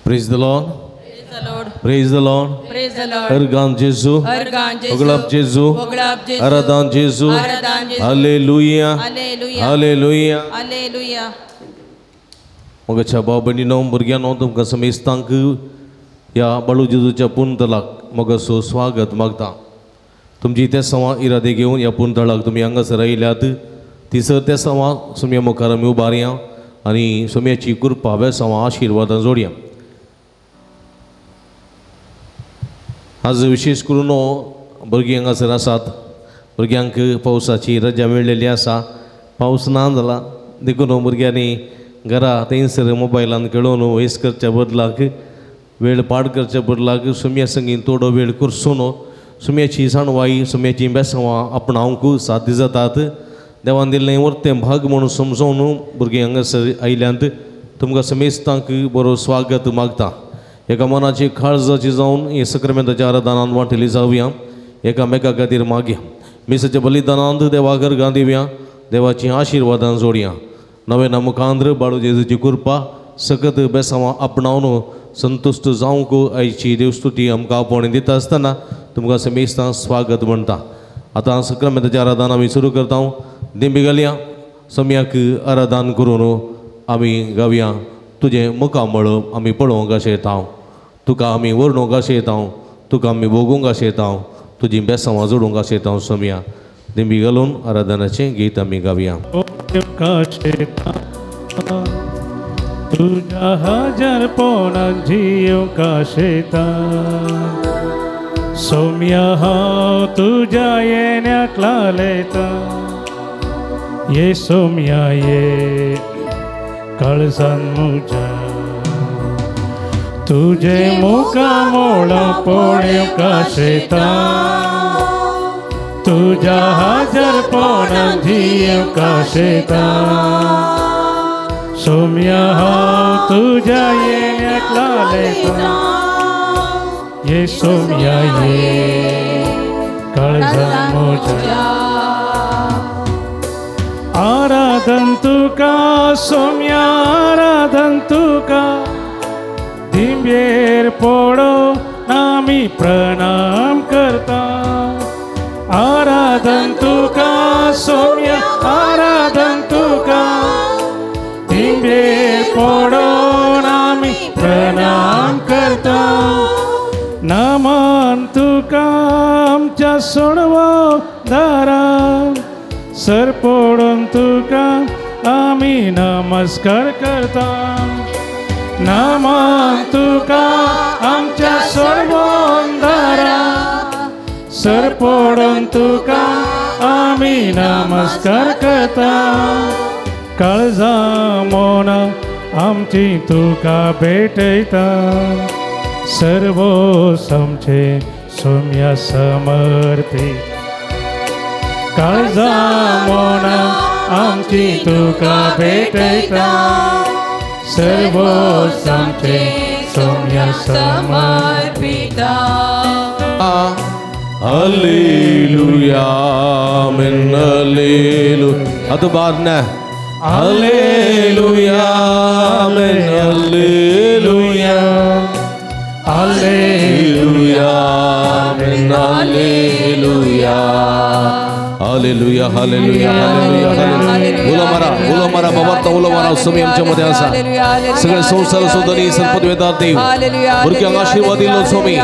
Praise the Lord. Praise the Lord. Praise the Lord. Praise the Lord. Ergan Jesu. Ergan Jesu. Oglap Jesu. Oglap Jesu. Aradan Jesu. Aradan Jesu. Hallelujah. Hallelujah. Hallelujah. Hallelujah. मग छबा बनी no बुरग्या no तुमका समेस्तांक या बाळू जेजूच्या पुनतलाक मग so स्वागत मागता तुमची त्या सवा इरादे घेऊन या पुनतळाक तुम्ही हांगासर आयल्यात तिसर त्या सवा सुम्या मुखार आमी उबारया आनी सुम्याची कृपा वे सवा आशिर्वादां जोडया. आज विशेष करून भुरगीं हांगासर आसात. भुरग्यांक पावसाची रजा मेळिल्ली आसा. पावस ना जाला देखून भुरग्यांनी घरा थंयसर मोबायलान खेळून वेस्ट करच्या बदलाक वेळ पाड करच्या बदलाक सुम्या संगीत थोडो वेळ करसून सुम्याची जाणवाई सुम्याची बेसांवां आपणावंक साध्य जातात. देवान दिल्लें वर्तें भाग म्हणून समजून भुरगीं हांगासर आयल्यांत तुमकां समेस्तांक बरो स्वागत मागता. एका मनाची काळजाची जावन हे सक्रामेंताच्या आराधनांत वांटेली जावया. एकामेका खातीर मागया. मिसाच्या बलिदानांत देवाक अर्गां दिवया. देवाची आशिर्वादां जोडया. नवे मुखांद्र बाळू जेजूची कृपा सकत बेसांवां आपणावन संतुश्ट जावंक आयची देवस्तुती आमकां आपण दिता आसतना तुमकां समेस्तां स्वागत म्हणटा. आतां सक्रामेंताचें आराधन आमी सुरू करता. दिंबी घालया. सम्याक आराधन करून आमी गावया. तुजें मुखामळ आमी पळोवंक अशें येता. तुका आमी वर्णूंक अशें येता. तुका आमी भोगूंक अशें येता. तुजी बेसांवां जोडूंक अशें येता. सम्या दिंबी घालून आराधनाचें गीत आमी गावया. तुझ्या हजार पोनांची येवकाशेता सौम्या हांव तुझ्या येण्याक लालयता. ये सौम्या ये काळजान म्हज्या तुझे मुखामोळ पळोवकाशेता. तुझ्या हजार पोनांची येवकाशेता सौम्या हांव तुझ्या येण्याक लालयता. ये सौम्या ये काळजान म्हज्या आराधन तुका सौम्या आराधन तुका दिंबेर पडोवन आमी प्रणाम करता. आराधन तुका सौम्या आराधन तुका दिंबेर पडोवन आमी प्रणाम करता. नमन तुका आमच्या सोडवो दारां सर पडोवन तुका आमी नमस्कार करता. नमन तुका आमच्या सोडवो दारां सर पडोवन तुका आमी नमस्कार करता. काळजां मोना आमची तुका भेटयता. सर्व समचे सौम्या समर्थी काळजां मोना आमची तुका भेटयता. सर्व समचे Soumya समर्पिता. Hallelujah, amen, hallelujah. Atu baadna. Hallelujah, amen, hallelujah. Hallelujah, amen, hallelujah. Hallelujah, hallelujah, hallelujah, hallelujah. उलमरा बाबा उलमरा समय आमच्या मध्ये असा. सगळे संसार सोदनी संपत वेदात देव. भुरग्यांक आशीर्वाद दिलो स्वामी.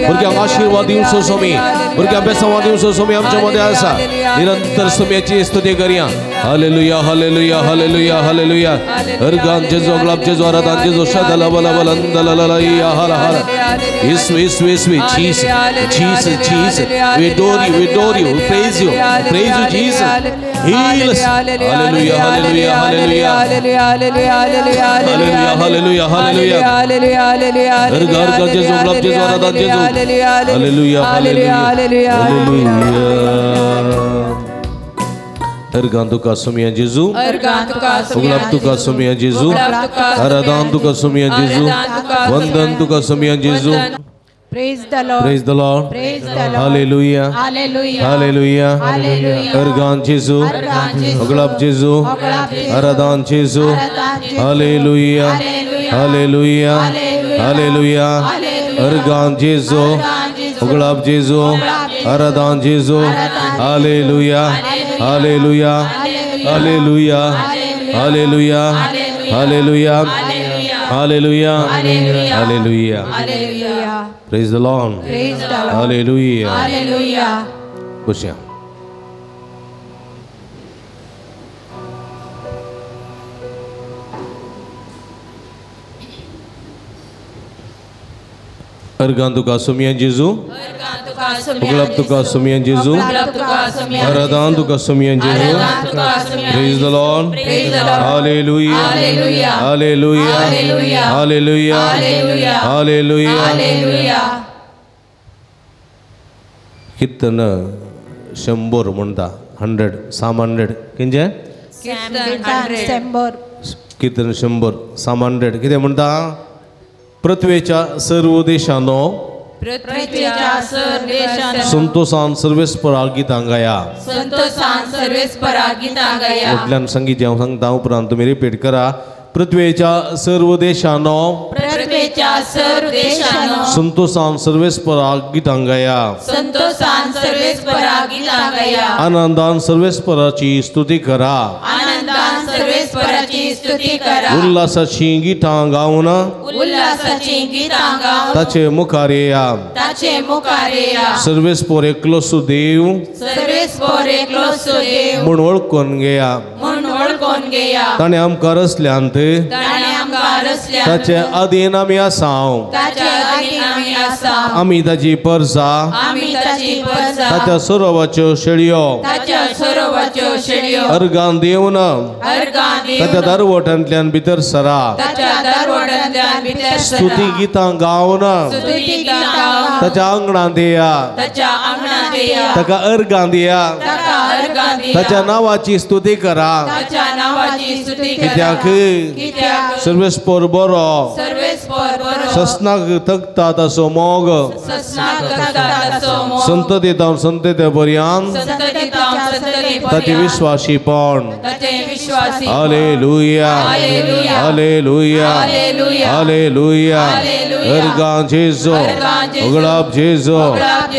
भुरग्यांक आशीर्वाद दिवचो स्वामी. भुरग्यांक बेसांवां दिवचो स्वामी आमच्या मध्ये असा. निरंतर स्वाम्याची स्तुती करया. Hallelujah hallelujah hallelujah hallelujah. अर्गान जेजू अगलाब जेजू आराधन जेजू शदला बला बलंदला या हर हर. Yeshu Yeshu Yeshu Jesus Jesus Jesus. We adore you, we adore you, we praise you. Praise you, Jesus. Heal us. Hallelujah, hallelujah, hallelujah. Hallelujah, hallelujah, hallelujah. Ergar Jesu, glab Jesu, aradan Jesu. Hallelujah, hallelujah, hallelujah. Ergan tuka sumia Jesu. Glab tuka sumia Jesu. Aradan tuka sumia Jesu. Vandan tuka sumia Jesu. Praise the Lord. Praise the Lord. Praise the Lord. Hallelujah. Hallelujah. Hallelujah. Hallelujah. Ergan Jesu. Oglab Jesu. Aradan Jesu. Hallelujah. Hallelujah. Hallelujah organ Jeju उगलाब Jeju आराधन Jezu hallelujah hallelujah hallelujah hallelujah hallelujah hallelujah hallelujah praise the Lord hallelujah hallelujah खुशियां organ तुका सुमिया जेजू उगलाब तुका सुमिया जेजू आराधन तुका सुमिया जेजू praise the Lord hallelujah hallelujah hallelujah hallelujah कीर्तन 100 म्हणटा 100 साम 100 किंजे कीर्तन 100 साम 100 कितें म्हणटा पृथ्वीच्या सर्व देशांनो संतोषान सर्वेस्पराक गितां गाया म्हटल्यान संगीत हांव सांगता उपरांत तुमी रिपीट करा पृथ्वीच्या सर्व देशांनो संतोषान सर्वेस्पराक गितां गाया आनंदान सर्वेस्पराची स्तुती करा उल्हासाची गितां गावन ताचे मुखार येया सर्वेस्पर एकलोसो देव म्हूण वळखून घेया ताणें आमकां रचल्यांत ताचे अधीन आमी आसांव आमी ताची परसा ताच्या सरोवाच्यो शेळयो अर्गान देवन ताच्या दरवटांतल्यान भितर सरा स्तुती गितां गावन ताच्या आंगणांत येया ताका अर्गां दिया ताच्या नांवाची स्तुती करा कित्याक सर्वेस्पर बरो सस्नाक तकता ताचो मोग संततींतावन संतते पर्यंत ताचे विश्वासीपण हालेलुया हालेलुया हालेलुया अर्गां जेजो उगडाप जेजो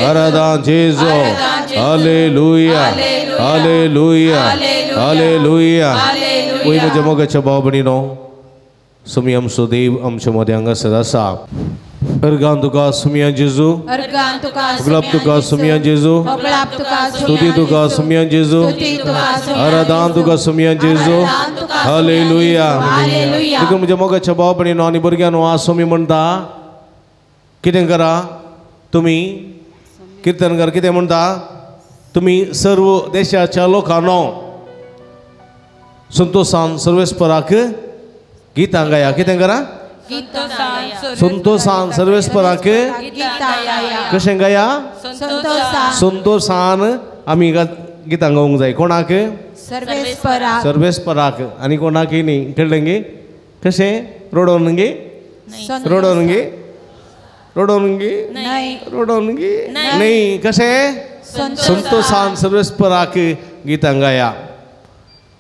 आराधन जेजो हालेलुया हालेलुया हालेलुया वय म्हज्या मोगाच्या भाव भयणीनो सुमी आमचो देव आमच्या मदें हांगासर आसा अर्गां तुका सुमिया जेजू उगडाप तुका सुमिया जेजू स्तुती तुका सुमिया जेजू आराधन तुका सुमिया जेजू हालेलुया देखून म्हज्या मोगाच्या भाव भयणीनो आनी भुरग्यांनो आज सुमी म्हणटा कितें करा तुमी कीर्तनकार कितें म्हणटा तुमी सर्व देशाच्या लोकांनो संतोषान सर्वेस्पराक गितां गाया कितें करा संतोषान सर्वेस्पराक कशें गाया संतोषान आमी गितां गावंक जाय कोणाक सर्वेस्पराक आनी कोणाकय न्ही कळ्ळें गे कशें रोडोन गे रोडोन गे रोडोन गे रोडोन गे न्ही कशें संतोषान सर्वेस्पराक गितां गाया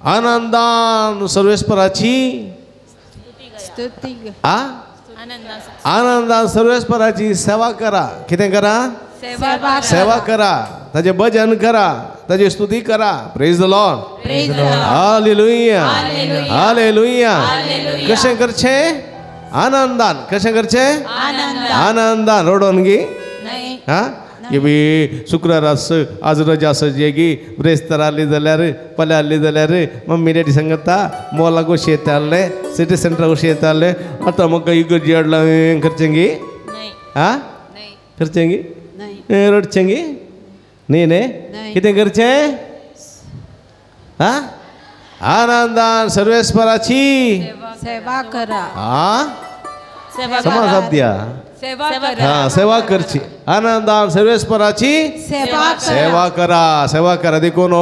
आनंदान सर्वेस्पराची आनंदान सर्वेस्पराची सेवा करा कितें करा सेवा करा ताजे भजन करा ताजी स्तुती करा praise the Lord hallelujah hallelujah कशें करचें आनंदान कशें करचें आनंदान रोडोन गे हा ये बी शुक्रार आज रजा आसा जे गी ब्रेस्तार आसली जाल्यार पल्या आसली जाल्यार मम्मी डॅडी सांगता मॉलाक कशें येताले सिटी सेंटराक कशें येताले आतां म्हाका इगर्जी हाडला करचें गे आ करचें गे रडचें गे न्ही न्ही कितें करचें आ आनंदान सर्वेस्पराची सेवा करा समाज दिया सेवा करची आनंदान सर्वेस्पराची सेवा करा देखून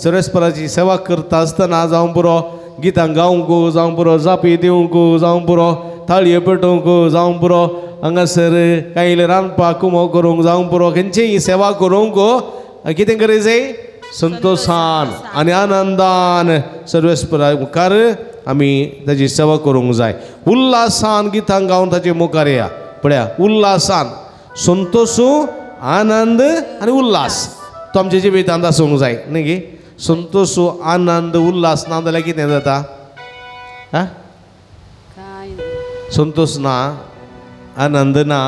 सर्वेस्पराची सेवा करता आसतना जावं पुरो गितां गावंक जावं पुरो जापी दिवंक जावं पुरो थाळयो पेटोवंक जावं पुरो हांगासर कांय रांदपाक कुमो करूंक जावं पुरो खंयचीय सेवा करूंक कितें करचें संतोषान आनी आनंदान सर्वेस्परा मुखार आमी ताची सेवा करूंक जाय. उल्हासान गितां गावन ताचे मुखार या. पळया उल्हासान संतोषू आनंद आनी उल्हास तो आमचे जिवितांत आसूंक जाय न्ही गे. संतोषू आनंद उल्हास ना जाल्यार कितें जाता? आ संतोष ना आनंद ना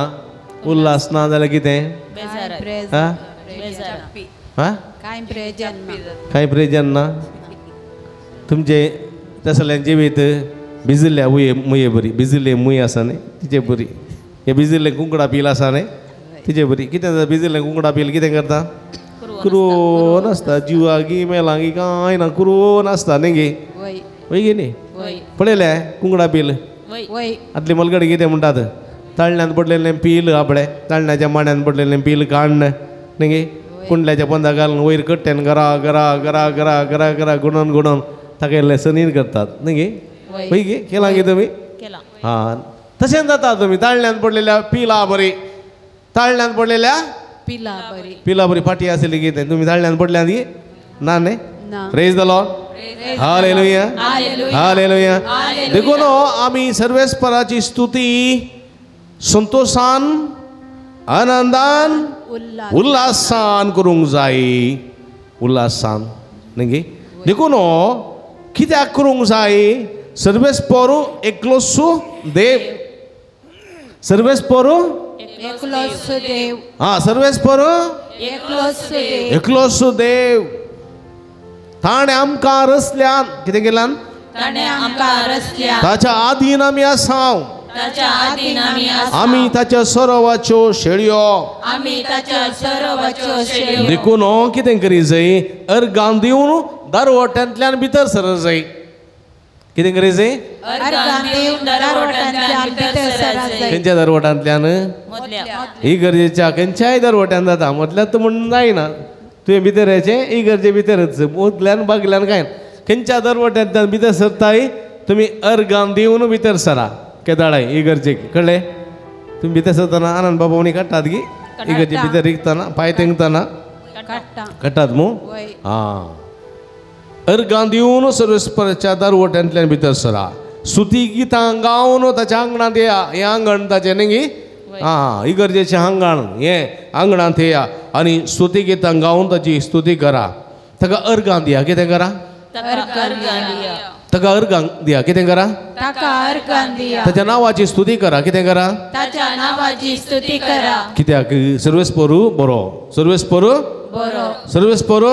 उल्हास ना जाल्यार कितें? आ आ कांय प्रयोजन ना. तुमचे तसल्यान जिवीत भिजिल्ल्या मुये बरी. भिजिल्ले मूय आसा न्ही तिचे बरी. हे भिजिल्ले कुंकडा पील आसा न्ही तिचे बरी. कितें जाता भिजिल्ले कुंकडा पील कितें करता? कुरोन आसता. जिवागी मेलांगी कांय ना कुरोन आसता न्ही गे. वय गे न्ही पळयले कुंकडा पील आतली मलगडी कितें म्हणटात? ताळण्यात पडलेलें पील आपणे ताळण्याच्या मांड्यान पडलेलें पील काडन न्ही गे. कुंडल्याच्या पंदा घालून वयर कट्ट्यान गरा गरा गरा गरा गरा गरा गुणोन गुणोन ताका लेसनीर करतात न्ही गे. वय गे केलां गे तुमी? हां तशें जाता. तुमी ताळण्यात पडलेल्या पिला बरी ताळण्यात पडलेल्या पिला बरी फाटी आसली कितें तुमी ताळण्यात पडल्यात गे ना न्ही. Praise the Lord. Hallelujah hallelujah. देखून आमी सर्वेस्पराची स्तुती संतोषान आनंदान उल्हासान करूंक जाय. उल्हासान न्ही गे. देखून कित्याक करूंक जाय? सर्वेस्परू एकलोसू देव. सर्वेस्परू हां सर्वेस्परू एकलोसू देव. ताणें आमकां रचल्यान कितें केल्यान? ताच्या आधीन आमी आसाव. आमी ताच्या सरोवाच्यो शेळयो. देखून कितें करी जाय? अर्गां दिवन दारवट्यांतल्यान भितर सरत जाय. कितें करी जाय? खंयच्या दारवट्यांतल्यान? इगर्जेच्या खंयच्याय दारवट्यान जाता. मदल्यात म्हणून जायना. तुवें भितर येचें इगर्जे भितरच मदल्यान बागल्यान कांय खंयच्या दारवट्यांतल्यान भितर सरताय तुमी अर्गां दिवन भितर सरा. केदाळाय इगर्जेक कळ्ळें? तुमी भितर सरतना आनंद बाबा म्हणी काडटात गी इगर्जे भितर रिगतना पांय तेंगतना काडटात मू. हां अर्गां दिवन सर्वेस्पराच्या दारवट्यांतल्यान भितर सरा. स्तुती गितां गावन ताच्या आंगणांत या. हें आंगण ताचें न्ही गे. हां इगर्जेचें आंगण हें आंगणांत येया आनी स्तुती गितां गावन ताची स्तुती करा. ताका अर्गां दिया. कितें करा? ताका अर्गां दिया. कितें करा? ताच्या नांवाची स्तुती करा. कितें करा? कित्याक सर्वेस्परू बरो. सर्वेस्परू सर्वेस्परू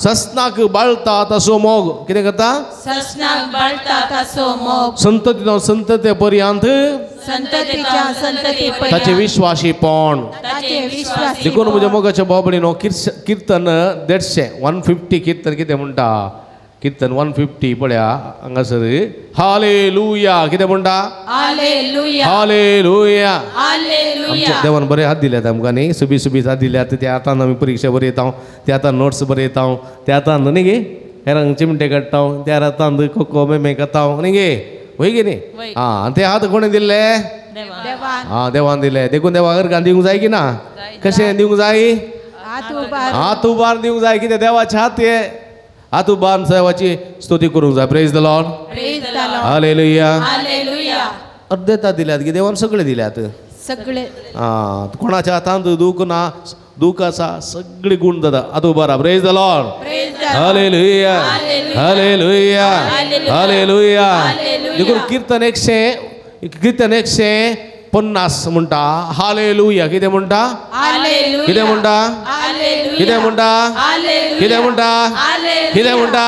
सस्नाक बाळता तसो मोग. कितें करता? संततीन संतते पर्यंत ताचे विश्वासीपण. देखून म्हज्या मोगाच्या बाबडीनो कीर्तन 150 कीर्तन कितें म्हणटा? कीर्तन 150 पळया हांगासर हालेलुया कितें म्हणटा? हालेलुया. आमच्या देवान बरे हात दिल्यात आमकां न्ही. सुबीत हात दिल्यात. त्या हातान आमी परिक्षा बरयता. त्या हातान नोट्स बरयता. त्या हातान न्ही गे हेरांक चिमटे काडटा. त्या हातान खोखो मेमे करता न्ही गे. वय गे न्ही. हां ते हात कोणें दिल्ले? हां देवान दिले. देखून देवाक अर्गां दिवंक जाय की ना? कशें दिवंक जाय? हात उबार दिवंक जाय. कितें देवाचे हात हे हात उबारून देवाची स्तुती करूंक जाय. Praise the Lord. हालेलुया. अर्धेता दिल्यात की देवान सगळे दिल्यात. हां कोणाच्या हातांत दूख ना दूख आसा सगळे गुण जाता. हात उबारा. Praise the Lord. Hallelujah hallelujah hallelujah. देखून कीर्तन 150 म्हणटा हालेलुया. कितें म्हणटा? कितें म्हणटा? कितें म्हणटा? कितें म्हणटा? कितें म्हणटा?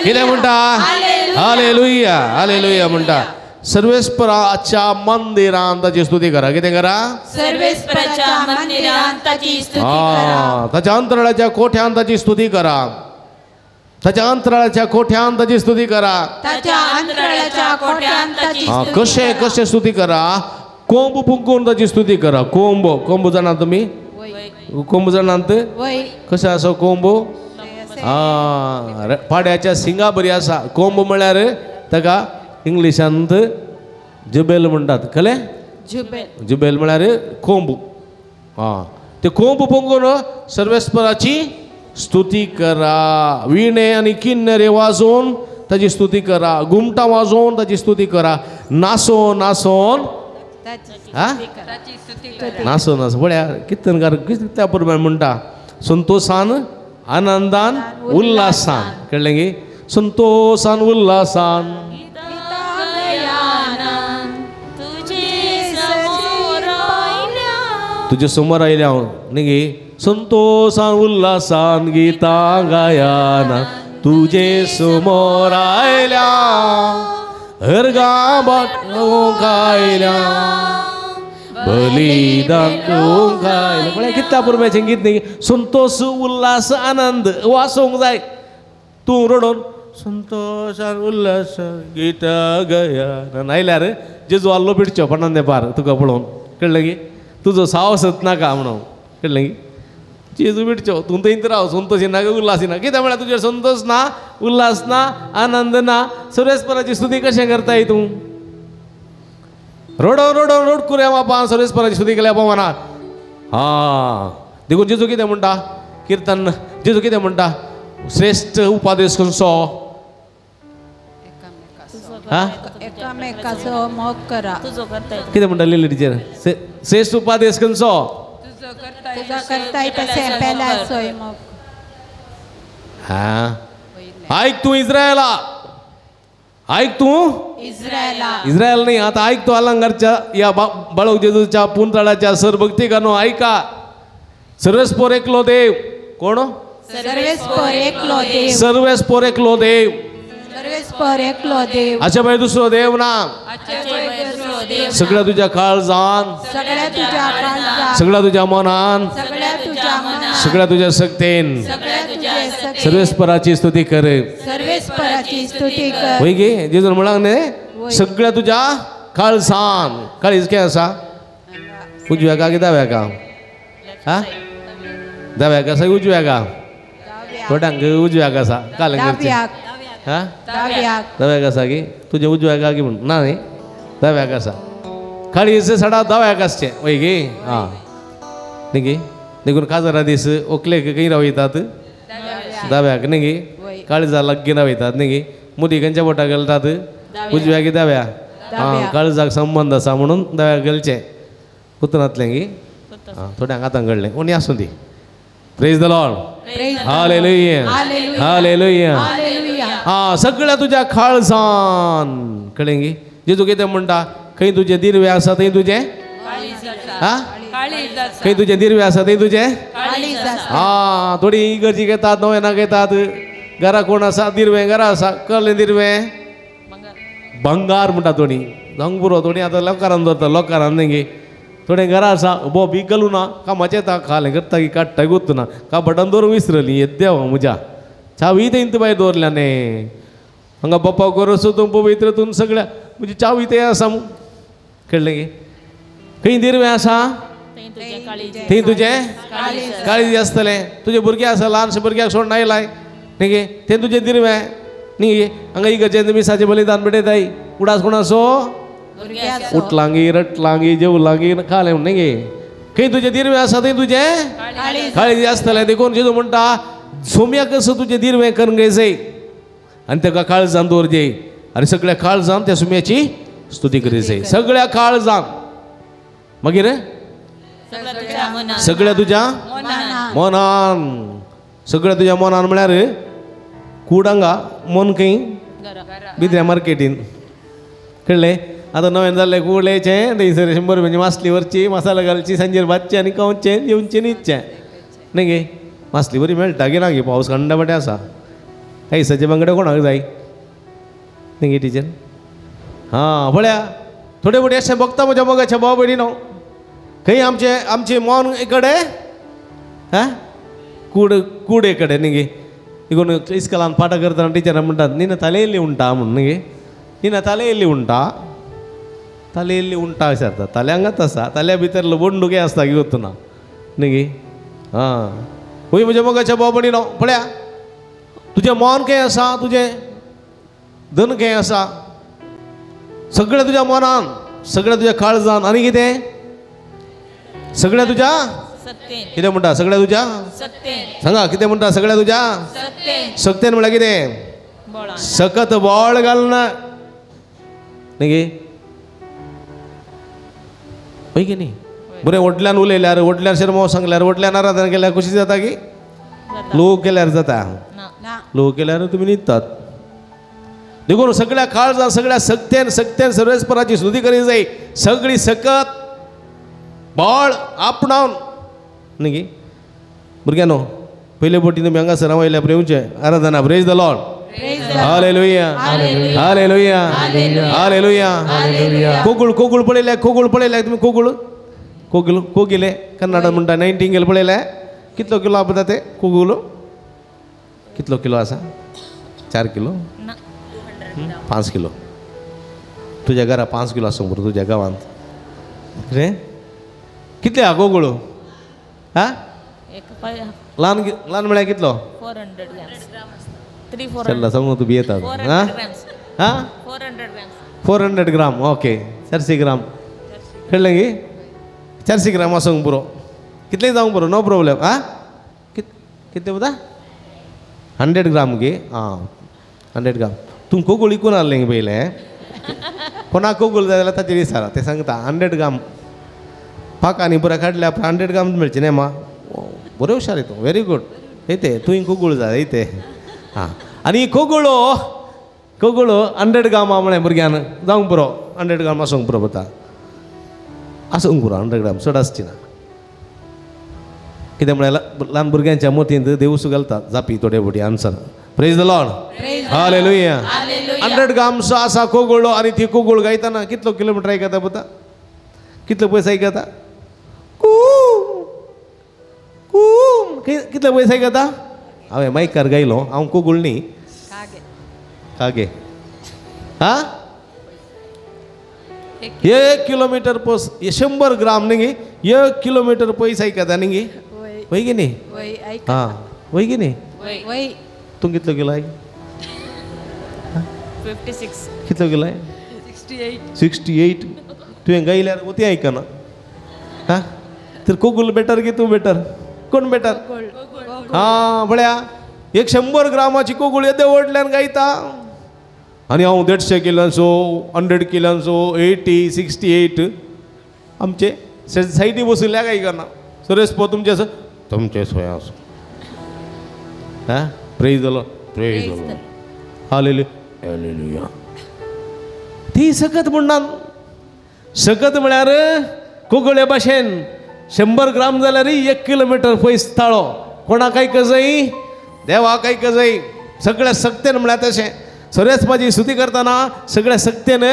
कितें म्हणटा? हालेलुया हालेलुया म्हणटा. सर्वेस्पराच्या मंदिरांत ताची स्तुती करा. कितें करा? सर्वेस्पराच्या मंदिरांत ताची स्तुती करा. ताच्या अंतराळाच्या कोठ्यांत ताची स्तुती करा. ताच्या अंतराळाच्या कोठ्यांत ताची स्तुती करा. ताच्या अंतराळाच्या कोठ्यांत ताची स्तुती करा. कशें कशें स्तुती करा? कोंब फुंकून ताची स्तुती करा. कोंब कोंब जाणा तुमी? कोंब जाणात? कशें आसा कोंब? हां पाड्याच्या सिंगा बरी आसा. कोंब म्हळ्यार ताका इंग्लिशांत जुबेल म्हणटात. कळ्ळें? जुबेल म्हळ्यार कोंब. हां ते कोंब फुंकून सर्वेस्पराची स्तुती करा. विणे आनी किन्नरे वाजोवन ताची स्तुती करा, घुमटां वाजोवन ताची स्तुती करा, नासोन नासोन हा नासोन नासोन पळया कितें कित्या प्रमाणे म्हणटा संतोषान आनंदान उल्हासान कळलें गे संतोषान उल्हासान तुझे समोर आयले हांव न्ही गे संतोषान उल्हासान गितां गायाना तुझे समोर आयल्या हरगा बायल्या बलिदान खायला म्हळ्यार कित्या पुरम्याचें गीत न्ही संतोष उल्हास आनंद वासोंक जाय तूं रडोवन संतोषान उल्हास गिता गायाना आयल्यार जेजू आल्लो पिडचो पडना तेंपार तुका पळोवन कळ्ळें गे तुजो सावसत नाका म्हणून कळ्ळें गे जेजू पिडचो तूं थंयच राव संतोशी ना उल्हासी ना कित्याक म्हळ्यार तुजेर संतोष ना उल्हास ना आनंद ना सर्वेस्पराची स्तुती कशें करताय तूं रडोन रडोन रड करुया बापा सर्वेस्पराची स्तुती केल्या पवना हा देखून जेजू कितें म्हणटा किर्तन जेजू कितें म्हणटा श्रेष्ठ उपादेश खंयचो एकामेकाचो मोग करा कितें म्हणटा लिली टिचर श्रेष्ठ उपादेश खंयचो तुझा करताय तशें पेल्याचोय मोग हा आयक तूं इस्रायला आयक तूं इस्रायल नाही आता ऐक तो अलंकारच्या या बाळक जेजूच्या पुंतळाच्या सरभक्तीकानो ऐका सर्वेस्पोर एकलो देव कोण सर्वेस्पोर एकलो देव अच्छा भाई दुसरो देव ना सगळ्या तुझ्या काळजान सगळ्या तुझ्या मनान सगळ्या तुझ्या सक्तेन सर्वेस्पराची स्तुती कर होय गे जेजून म्हणाक न्ही सगळ्या तुझ्या काळजान काळीज काय आसा उजव्या का की दाव्या का हा दाव्या का सा उजव्या का थोड्यांक उजव्या का आसा काल हा दाव्या का आसा की तुझे उजव्या का की म्हण ना न्ही दाव्या का आसा काळीज सडा दाव्या का आसचें होय गे हा न्ही गे देखून काजरा दीस ओकलेक खंय रावयतात दाव्याक न्ही गे काळजा लागीं रावयतात न्ही गे मुदी खंयच्या बोटाक घालतात उजव्या की दाव्या हा काळजाक संबंध आसा म्हणून दाव्याक घालचें उतरांतलें गी हां थोड्यांक आतां घडलें कोणी आसूं दी praise the Lord hallelujah hallelujah हा सगळ्या तुझ्या काळजान कळ्ळें गी जेजू कितें म्हणटा खंय तुजे दिरवे आसा थंय तुजें हा खंय तुजे दिरवे आसा थंय तुजें हा थोडी इगर्जी घेतात नोवेना घेतात घरा कोण आसा दिरवें घरा आसा कसलें दिरवें भंगार म्हणटा थोडी जावंक पुरो थोडी आतां लोकारान धरता लोकारान न्ही गे थोडे घरा आसा बो बी घालूं ना कामाचें येता खालें करता की काडटा गोत्तू ना काबटान दवरूंक विसरली हे देवा म्हज्या चावी थंय भायर दवरल्या न्ही हांगा बापा गरज तूं पवित्रतून सगळ्या म्हजी चावी थंय आसा कळ्ळें गे खंय दिरवें आसा थंय तुजें काळीज आसतलें तुजे भुरगे आसा ल्हानशे भुरग्याक सोडून आयलाय न्ही गे तें तुजें दिरवें न्ही गे हांगा इगर्जेन मिसाचें बलिदान भेटयताय उडास कोणाचो उठलांगी रटलांगी जेवलांगी खालें न्ही गे खंय तुजें दिरवें आसा थंय तुजें काळीज आसतलें देखून जेजू म्हणटा सोम्याक कसो तुजें दिरवें करंगे जाय आनी ताका काळजान दवरजे आनी सगळ्या काळजान त्या सुम्याची स्तुती करी जाय सगळ्या काळजान मागीर सगळ्या तुज्या मनान सगळ्या तुज्या मनान म्हळ्यार कुडांगा मन खंय बिद्र्या मार्केटीन कळ्ळें आतां नवें जाल्लें कुडलेचें थंयसर 100 रुपयांची मासली व्हरची मसाला घालची सांजेर भाजचें आनी खावचें जेवचें न्हिदचें न्ही गे मासली बरी मेळटा गे ना गे पावस खंडापटे आसा आयसाचे बांगडे कोणाक जाय न्ही गे टिचर हां पळया थोडे फावटी अशें बघता म्हज्या मोगाच्या भाव भयणीनो खंय आमचें मन इकडे हां कूड कडेन न्ही गे देखून इस्कॉलान पाठां करतना टिचरां म्हणटात निना तले इल्ली उंटा म्हणून न्ही गे निना तले इल्ली उंटा तले इल्ली उंटा अशें जाता तल्यांगाच आसा तल्या भितरलो बंडूक आसता गे वतना न्ही गे हां खंय म्हज्या मोगाच्या भाव भयणीनो पळया तुजें मन खंय आसा तुजें धन खंय आसा सगळ्या तुज्या मनान सगळ्या तुज्या काळजान आनी कितें सगळ्या तुज्या कितें म्हणटा सगळ्या तुज्या सांगा कितें म्हणटा सगळ्या तुज्या सक्तेन म्हळ्यार कितें सकत बॉळ घालना न्ही होय की न्ही बरें वटल्यान उलयल्यार वटल्यार शर्मा सांगल्यार वटल्यान आराधना केल्यार कशी जाता की लोक केल्यार जाता लोक केल्यार तुमी न्हिदतात देखून सगळ्या काळजान सगळ्या सक्त्यान सर्वेस्पराची स्तुती करी जाय सगळी सकत बॉळ आपणावन न्ही भुरग्यानो पयले फावटी तुमी हांगासर वयल्या प्रेमचे आराधना praise the Lord hallelujah hallelujah hallelujah कोगुळ पळयल्या तुमी कोगिले कन्नडान म्हणटा नायटिंगेल पळयल्या कितलो किलो आपता ते कोगुल कितलो किलो आसा 4 किलो 5 किलो तुज्या घरा 5 किलो आसूंक पुरो तुज्या गांवांत रे कितले हा कोगुळ हा ल्हान म्हळ्यार कितलो 400 grams चल्ला सांगू तू बी येता हा हा 400 ग्राम ओके 400 ग्राम कळ्ळें गी 400 ग्राम आसूंक पुरो कितले जावंक पुरो नो प्रॉब्लेम हा कितले वता 100 ग्राम गे आं 100 ग्राम तुम कोगुळ इकून हाडलें गे पयले कोणाक कोगुळ जाय जाल्यार ताचेर विचारा ते सांगता 100 ग्राम पाकांनी पुरा काडल्या 100 ग्राम मेळचे न्ही मा बरें हुशार तूं व्हेरी गूड येते तुवें कोगुळ जाय येते हां आनी कोगुळो 100 ग्राम म्हळें भुरग्यान जावंक पुरो 100 ग्राम आसूंक पुरो वता आसूंक पुरो 100 ग्राम चड आसची ना कितें म्हळ्यार ल्हान भुरग्यांच्या मोतींत देवूस घालतात जापी थोडे फावटी answer praise the Lord hallelujah 100 grams आसा कोगुळो आनी ती कोगुळ गायतना कितलो किलोमिटर आयकता पता कितलो पयस आयकता कितले पयस आयकता हांवें मायकार गायलो हांव कोगुळ न्ही कागे हा 1 किलोमीटर पयस 100 ग्राम न्ही 1 किलोमीटर पयस आयकता न्ही वय गे न्ही हां वय गे न्ही तूं कितलो केलाय 56 कितलो केलाय 68 तुवें गायल्यार वती आयकना हा तर कोगुळ बेटर की तूं बेटर कोण बेटर हां बळ्या 100 ग्रामाची कोगुळ येदे व्हडल्यान गायता आनी हांव 150 किलांचो 100 किलांचो 80 68 आमचे सायडी बसयल्याक आयकना सुरेश पो तुमचे सोया आसो हा प्रेज द लॉर्ड हालेलुया ती सकत म्हणना सकत म्हळ्यार कोगुळे भाशेन 100 ग्राम जाल्यार 1 किलोमीटर पयस ताळो कोणाक आयक जाय देवाक आयक जाय सगळ्या सक्तेन म्हळ्यार तशें सुरेस्पाची स्तुती करतना सगळ्या सक्तेन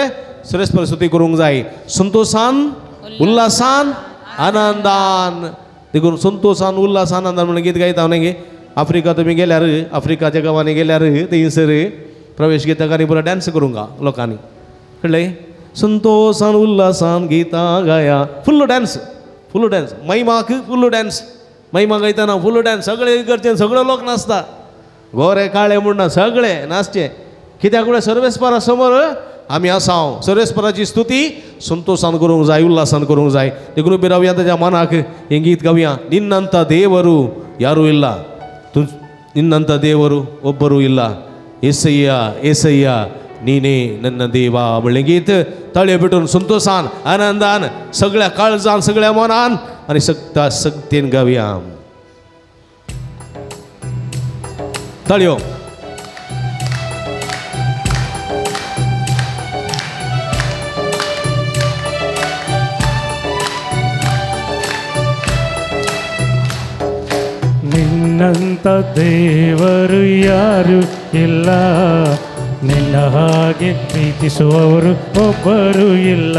सुरेस्पाची स्तुती करूंक जाय संतोषान उल्हासान आनंदान देखून संतोषान उल्हास आनंदान म्हणून गीत गायता न्ही आफ्रिका तुमी गेल्यार आफ्रिकाच्या गांवांनी गेल्यार थंयसर प्रवेश गितांनी पुरो डान्स करूंक लोकांनी कळ्ळें संतोषान उल्हासान गितां गाया फुल्ल डान्स महिमाक फुल्ल डान्स महिमा गायतना फुल्ल डान्स सगळे इकडचे सगळे लोक नाचता गोरे काळे म्हणना सगळे नाचचे कित्याक म्हळ्यार सर्वेस्परा समोर आमी आसा सर्वेस्पराची स्तुती संतोषान करूंक जाय उल्हासान करूंक जाय देखून उबी रावया ताच्या मनाक हें गीत गावया निन्नंत देवरू यारू इल्ला तूं निन्नंत देवरू ಒಬ್ಬರು ಇಲ್ಲ ಏಸಯ್ಯ ಏಸಯ್ಯ ನೀನೇ ನನ್ನ ದೇವ म्हणलें गीत ताळयो पेटून संतोषान आनंदान सगळ्या काळजान सगळ्या मनान आनी सक्ता सक्तेन गावया ताळयो ನಿನ್ನಂತ ದೇವರು ಯಾರು ಇಲ್ಲ ನಿನ್ನ ಹಾಗೆ ಪ್ರೀತಿಸುವವರು ಒಬ್ಬರು ಇಲ್ಲ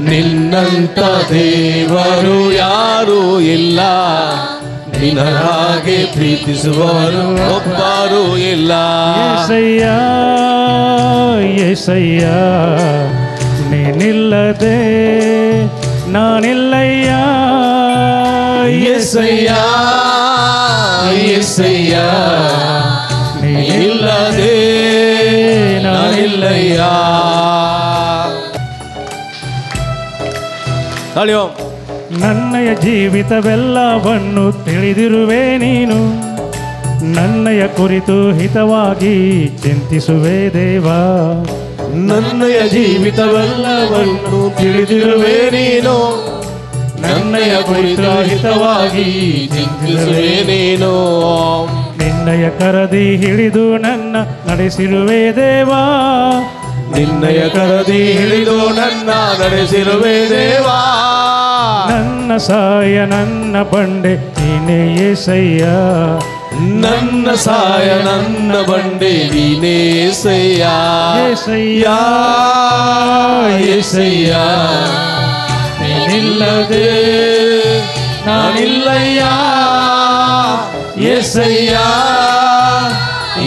ನಿನ್ನಂತ ದೇವರು ಯಾರೂ ಇಲ್ಲ ನಿನ್ನ ಹಾಗೆ ಪ್ರೀತಿಸುವವರು ಒಬ್ಬರು ಇಲ್ಲ ಏಸಯ್ಯ ಏಸಯ್ಯ ನೀನಿಲ್ಲದೆ ನಾನಿಲ್ಲಯ್ಯ ಏಸಯ್ಯ ಏಸಯ್ಯ ನೀನಿಲ್ಲದೆ ನಾನಿಲ್ಲಯ್ಯ ತಾಳಿಯೋ ನನ್ನಯ ಜೀವಿತವೆಲ್ಲವನ್ನು ತಿಳಿದಿರುವೆ ನೀನು ನನ್ನಯ ಕುರಿತು ಹಿತವಾಗಿ ಚಿಂತಿಸುವೆ ದೇವಾ. ನನ್ನಯ ಜೀವಿತವೆಲ್ಲವನ್ನು ತಿಳಿದಿರುವೆ ನೀನು. ನನ್ನಯ ಕುರಿತು ಹಿತವಾಗಿ ಚಿಂತಿಸುವೆ ನೀನು. ನಿನ್ನಯ ಕರದಿ ಹಿಡಿದು ನನ್ನ ನಡೆಸಿರುವೆ ದೇವಾ. ನಿನ್ನಯ ಕರದಿ ಹಿಡಿದು ನನ್ನ ನಡೆಸಿರುವೆ ದೇವಾ. ನನ್ನ ಸಹಾಯ ನನ್ನ ಬಂಡೆ ನೀನೇ యేసయ్య. ನನ್ನ ಸಹಾಯ ನನ್ನ ಬಂಡೆ ನೀನೇ యేసయ్య. యేసయ్య యేసయ్య ನೀನಿಲ್ಲದೆ ನಾನಿಲ್ಲಯ್ಯ. యేసయ్య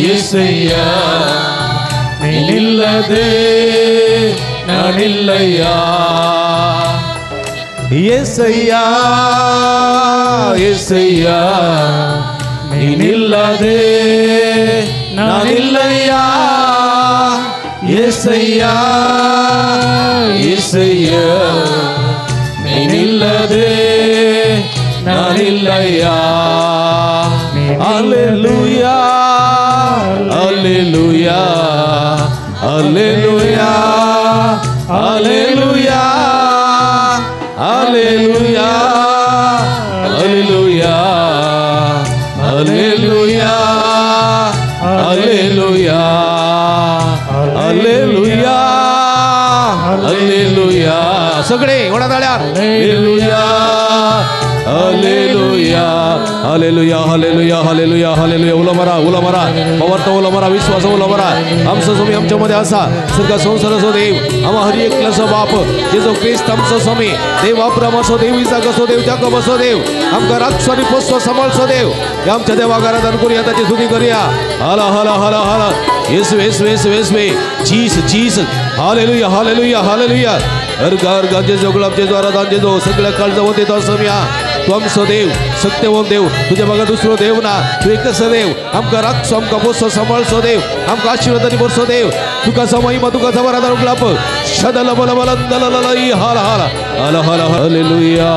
యేసయ్య ನೀನಿಲ್ಲದೆ ನಾನಿಲ್ಲಯ್ಯ. యేసయ్య యేసయ్య ನೀನಿಲ್ಲದೆ ನಾನಿಲ್ಲಯ್ಯ. యేసయ్య యేసయ్య ನೀನಿಲ್ಲದೆ ನಾನಿಲ್ಲಯ್ಯ. Hallelujah hallelujah hallelujah hallelujah hallelujah hallelujah hallelujah hallelujah hallelujah hallelujah. सगळे ओढाताळ्या. Hallelujah hallelujah hallelujah hallelujah hallelujah hallelujah. उला मरा पवर्त उला मरा विश्वास उला मरा. आमचं स्वामी आमच्यामध्ये असा स्वर्ग संसार असो देव आम्हा हरी एकलासो बाप जेजो ख्रिस्त आमचो स्वामी देव अब्राम असो देव इसाक असो देव जाकोब असो देव आमका राखसो आणि पोसो सांभाळसो देव. आमच्या देवाक आराधन करूया त्याची स्तुती करूया. हाला हाला हाला हाला. येशू येशू येशू येशू जीस जीस. Hallelujah hallelujah hallelujah. अर्घ जेजो गुलाब जेजो आराधन जेजो सगळ्या काळजा होते तो समया. तू आमचो देव सत्यवंत देव तुझ्या बघा दुसरो देव ना. तू एकच देव आमका राखसो आमका पोसो सांभाळसो देव आमका आशीर्वादाने भरसो देव. तुका महिमा तुका समाधान गुलाब शदल बल बलंदललई हाला हाला हाला हाला. Hallelujah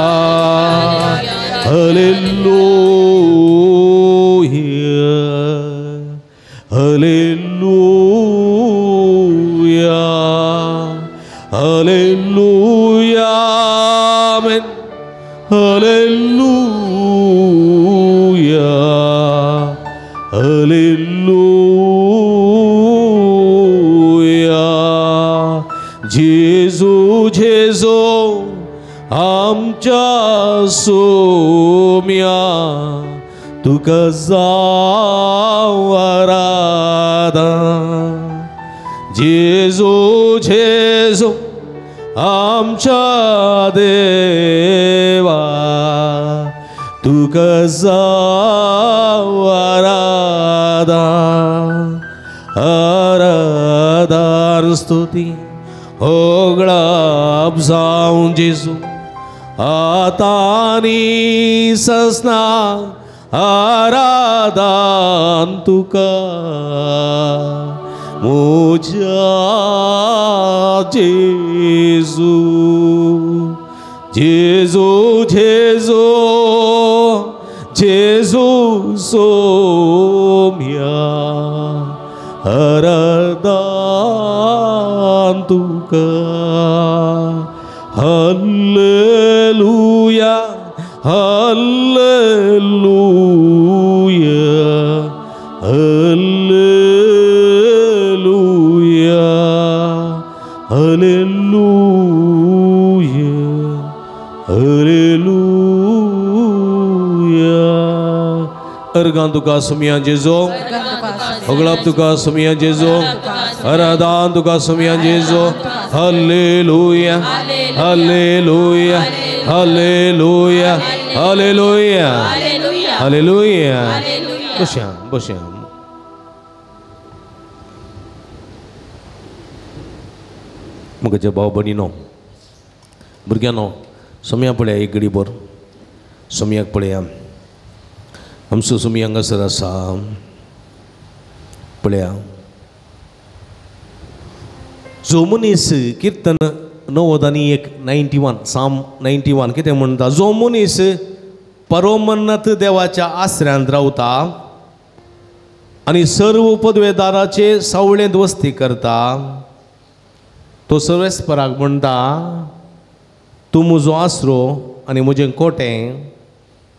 hallelujah hallelujah hallelujah amen. Hallelujah hallelujah. जेजू जेजू आमच्या सोम्या तुका जाव आराधन. जेजू जेजू आमच्या देवा तुका जाव आराधन. आराधन स्तुती होगळाप जाऊन जेजू आतानी ससना आराधन तुका मोजा जेजू जेजू जेजू जेजू सोम्या आराधन तुका. Hallelujah hallelujah hallelujah hallelujah hallelujah. अर्गान तुका सुमिया जेजो होगळाप तुका सुमिया जेजो आराधन तुका सुमिया Jezu. Hallelujah hallelujah hallelujah hallelujah hallelujah. बशा बशा. मग भाव भयणीनो भुरग्यानो समया पळया एक घडी भर समयाक पळया. आमचो सुमी हांगासर आसा पळया. जो मनीस कीर्तन 91 साम 91 कितें म्हणटा. जो मनीस परमोन्नत देवाच्या आसऱ्यांत रावता आणि सर्व पदवेदाराचे सावळेंत वस्ती करता तो सर्वेस्पराक म्हणटा तूं म्हजो आसरो आनी म्हजें कोटें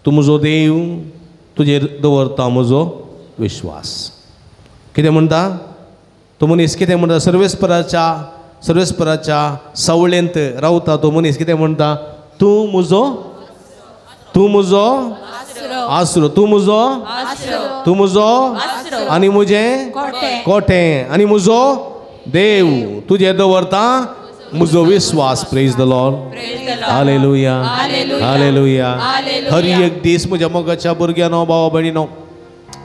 तूं म्हजो देव तुजेर दवरता म्हजो विश्वास. कितें म्हणटा तो मनीस कितें म्हणटा सर्वेस्पराच्या सावळेंत रावता तो मनीस कितें म्हणटा तूं म्हजो आसरो तूं म्हजो आनी म्हजें कोटें आनी म्हजो देव तुजेर दवरता म्हजो विश्वास. Praise the Lord. Hallelujah hallelujah. हर एक दीस म्हज्या मोगाच्या भुरग्यांनो भावा भयणीनो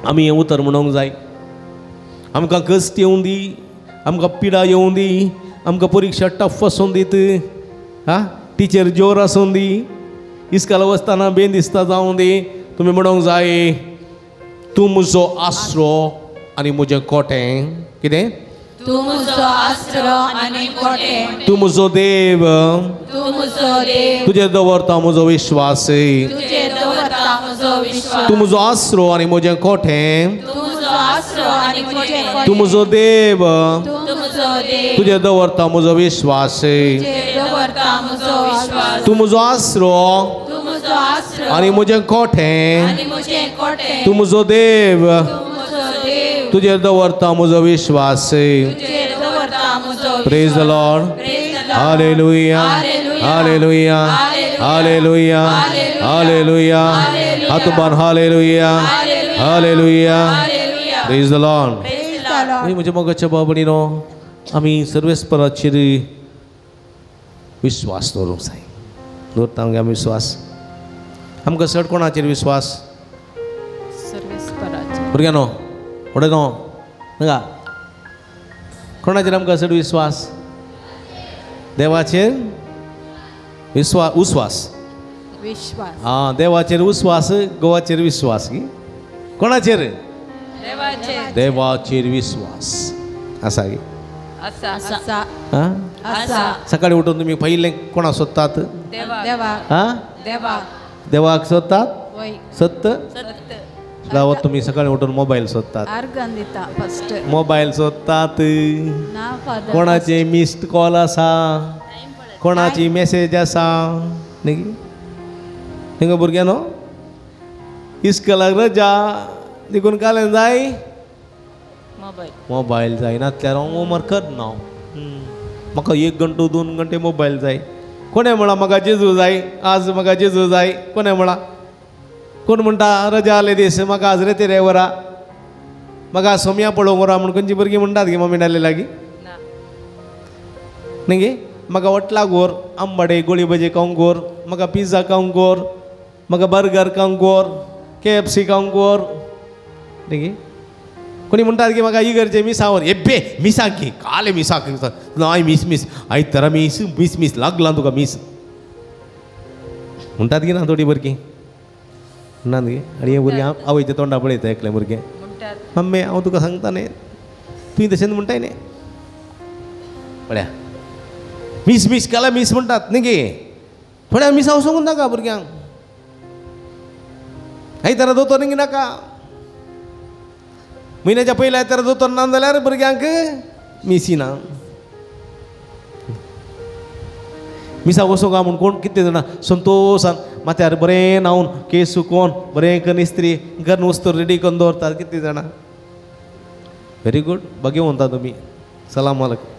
आमी हें उतर म्हणूंक जाय. आमकां कश्ट येवं दी, आमकां पिडा येवं दी, आमकां परीक्षा टफ आसूं दीत, टिचर जोर आसूं दी, इस्काल वसताना बेदिसता जावं दी, तुमी म्हणूंक जाय तूं म्हजो आसरो आनी म्हजें कोटें. कितें? तूं म्हजो आसरो आनी कोटें. तूं म्हजो देव तुजेर दवरता म्हजो विश्वास. तूं म्हजो आसरो आनी म्हजें कोटें. तूं म्हजो देव तुजेर दवरता म्हजो विश्वास. तूं म्हजो आसरो आनी म्हजें कोटें. तूं म्हजो देव तुजेर दवरता म्हजो विश्वास. Praise the Lord. Hallelujah hallelujah hallelujah hallelujah. हात उबार hallelujah hallelujah. Praise the Lord. म्हज्या मोगाच्या भाव भयणीनो आमी सर्वेस्पराचेर विश्वास दवरूंक जाय. दवरता आमी विश्वास. आमकां चड कोणाचेर विश्वास? भुरग्यांनो फुडें न्हू नाका कोणाचेर आमकां चड विश्वास? देवाचेर उस्वास. देवाचेर उस्वास, गोवाचेर विश्वास. कोणाचेर? देवाचेर विश्वास आसा गे. सकाळी उठून तुम्ही पहिले कोणा सोदतात? देवाक सोदतात. सत्य जावं तुम्ही सकाळी उठून मोबाईल सोदतात. मोबाईल सोदतात. कोणाचे मिस्ड कॉल आसा, कोणाची मेसेज आसा न्ही भुरग्यांनो. इस्कलाक रजा देखून कालें जाय मोबाईल जाय नातल्यार हांव होमवर्क करना. म्हाका 1 घंटो 2 घंटे मोबाईल जाय. कोणें म्हणा म्हाका जेजू जाय, आज म्हाका जेजू जाय. कोणें म्हणा? कोण म्हणटा रजा आले दीस म्हाका आज रेते रे वरा, म्हाका सोम्या पळोवंक वरा म्हण खंयची भुरगीं म्हणटात गे मम्मी डाले लागीं न्ही गे. म्हाका वटला गोर, आंबाडे गोळी भजे खावंक गोर, म्हाका पिझ्झा खावंक गोर, म्हाका बर्गर खावंक गोर, KFC खावंक गोर न्ही गे. कोणी म्हणटात की म्हाका इगरचे मिसावर एब्बे मिसाक घे काले मिसाक आय मिस आय तरा मिस लागला तुका मिस म्हणटात की ना थोडी भुरगीं ना गे. आनी हे भुरगें आवयच्या तोंडा पळयता एकले भुरगे मम्मी हांव तुका सांगता न्ही तुवें तशें म्हणटाय न्ही पळया मिस काला मिस म्हणटात न्ही गे. थोड्या मिसांव सांगून नाका भुरग्यांक. आयतारा दोतोर न्ही नाका. म्हयन्याच्या पयल्या आयतारा दोतोर ना जाल्यार भुरग्यांक मिसी ना. मिसा वसोंक म्हूण कोण कितें जाणा संतोशान माथ्यार बरें न्हांवन केस सुकोवन बरें करून इस्त्री घरान वस्तू रेडी करून दवरतात. कितें जाणा. Very good. बगे म्हणटा तुमी. सलाम वालेकुम.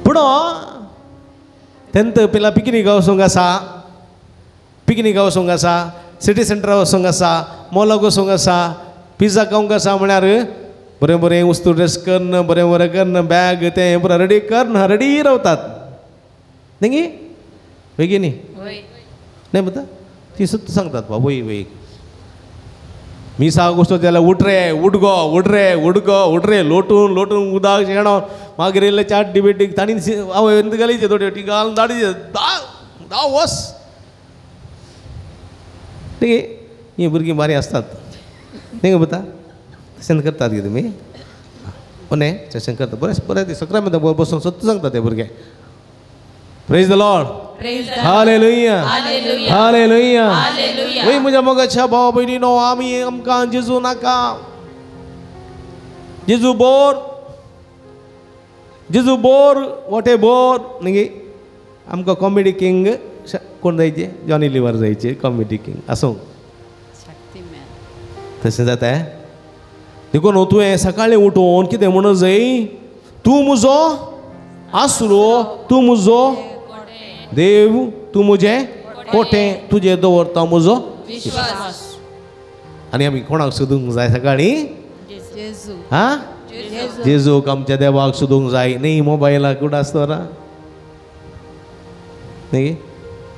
पूण तेंत पेला पिकनीक वचोंक आसा, पिकनीक वचोंक आसा, सिटी सेंटरा वचोंक आसा, मॉलाक वचोंक आसा, पिझ्झा खावंक आसा म्हळ्यार बरें बरें वस्तू ड्रेस करन बरें बरें करन बॅग तें पुरो रेडी करन रेडी रावतात न्ही गे. बेगिनी नाही म्हणटा ती सत्य सांगतात बाबा वय मी सांग वचत जाल्यार उठ रे लोटून उदक शेणावन मागीर येयले चाट डिबेटीक ताणी हांव घालीचे थोडी घालून धाडीचे दा वस न्ही ही भुरगीं बारी आसतात न्ही म्हणटा तशें करतात गे तुमी. कोणें तशें करता बरें ती सकरा म्हणटा बसून सत्य सांगता ते भुरगे. Praise the Lord. Hallelujah hallelujah. वय म्हज्या मोगाच्या भावा भयणीनो आमकां जेजू नाका जेजू बोर वॉटे बोर न्ही आमकां कॉमेडी किंग कोण जायचे जॉनी लिवर जायचे कॉमेडी किंग आसूं तशें जाता देखून तुवें सकाळीं उठून कितें म्हणून जाय तूं म्हजो आसरो तूं म्हजो देव तूं म्हजें कोठें तुजें दवरता म्हजो विश्वास आनी आमी कोणाक सोदूंक जाय सकाळीं जेजू हा जेजूक आमच्या देवाक सोदूंक जाय न्ही मोबायलाक कुठं आसता न्ही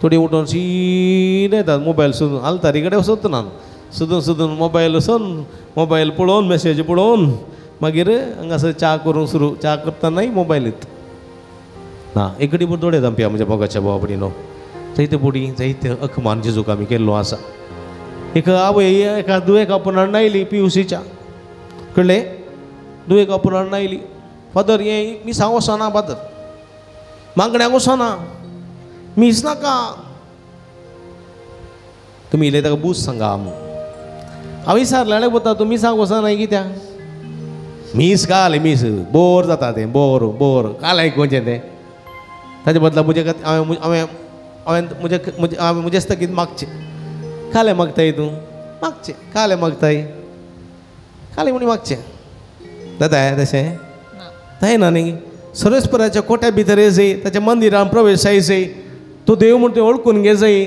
थोडी उठून सीदे येतात मोबायल सोदून आलतारी कडेन सोदना सोदून मोबायल वचून मोबायल पळोवन मेसेज पळोवन मागीर हांगासर च्या करूंक सुरू च्या करतानाय मोबायलीत ना एकडी बुरदोडे आमच्या म्हणजे बोगाच्या बाबडी न्हू जायते बुडी जायते अखमान जेजूक आमी केल्लो आसा एक आवय एका दुयेक आपोवन आयली PUCच्या कळ्ळें दुयेक आपोवन आयली फादर हें मिसांग वचना फादर मागण्यांक वचना मीस नाका तुमी इले ताका बूस सांगा हांव विचारलें वता तूं मिसांग वचना कित्याक मीस काल मीस बोर जाता तें बोर काल आयकुचें तें ताचे बदला हांवें म्हजे आसता कितें मागचें काले मागताय तूं मागचें काले मागताय काले म्हणी मागचें जाता तशें जायना न्ही सर्वेस्पराच्या कोट्या भितर येजय ताच्या मंदिरान प्रवेश जायचय तो देव म्हणून ते ओळखून घे जाय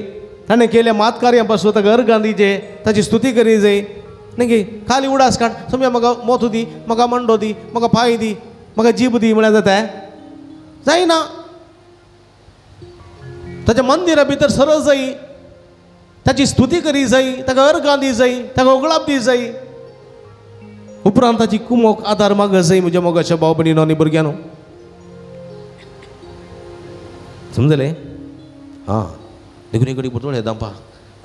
ताणें केल्या मात कार्यां पासून ताका अर्गां दिजे ताची स्तुती करी जाय न्ही खाली उडास काड समजा म्हाका मोत दी म्हाका मंडो दी म्हाका पांय दी म्हाका जीब दी म्हळ्यार जाता जायना ताच्या मंदिरा भितर सरळ जाय ताची स्तुती करी जाय ताका अर्गां दी जाय ताका ओगळाप दी जाय उपरांत ताची कुमोक आदार माग जाय म्हज्या मोगाच्या भाव भयणीनो आनी भुरग्यांनो समजलें हां देखून एक थोडे दांपा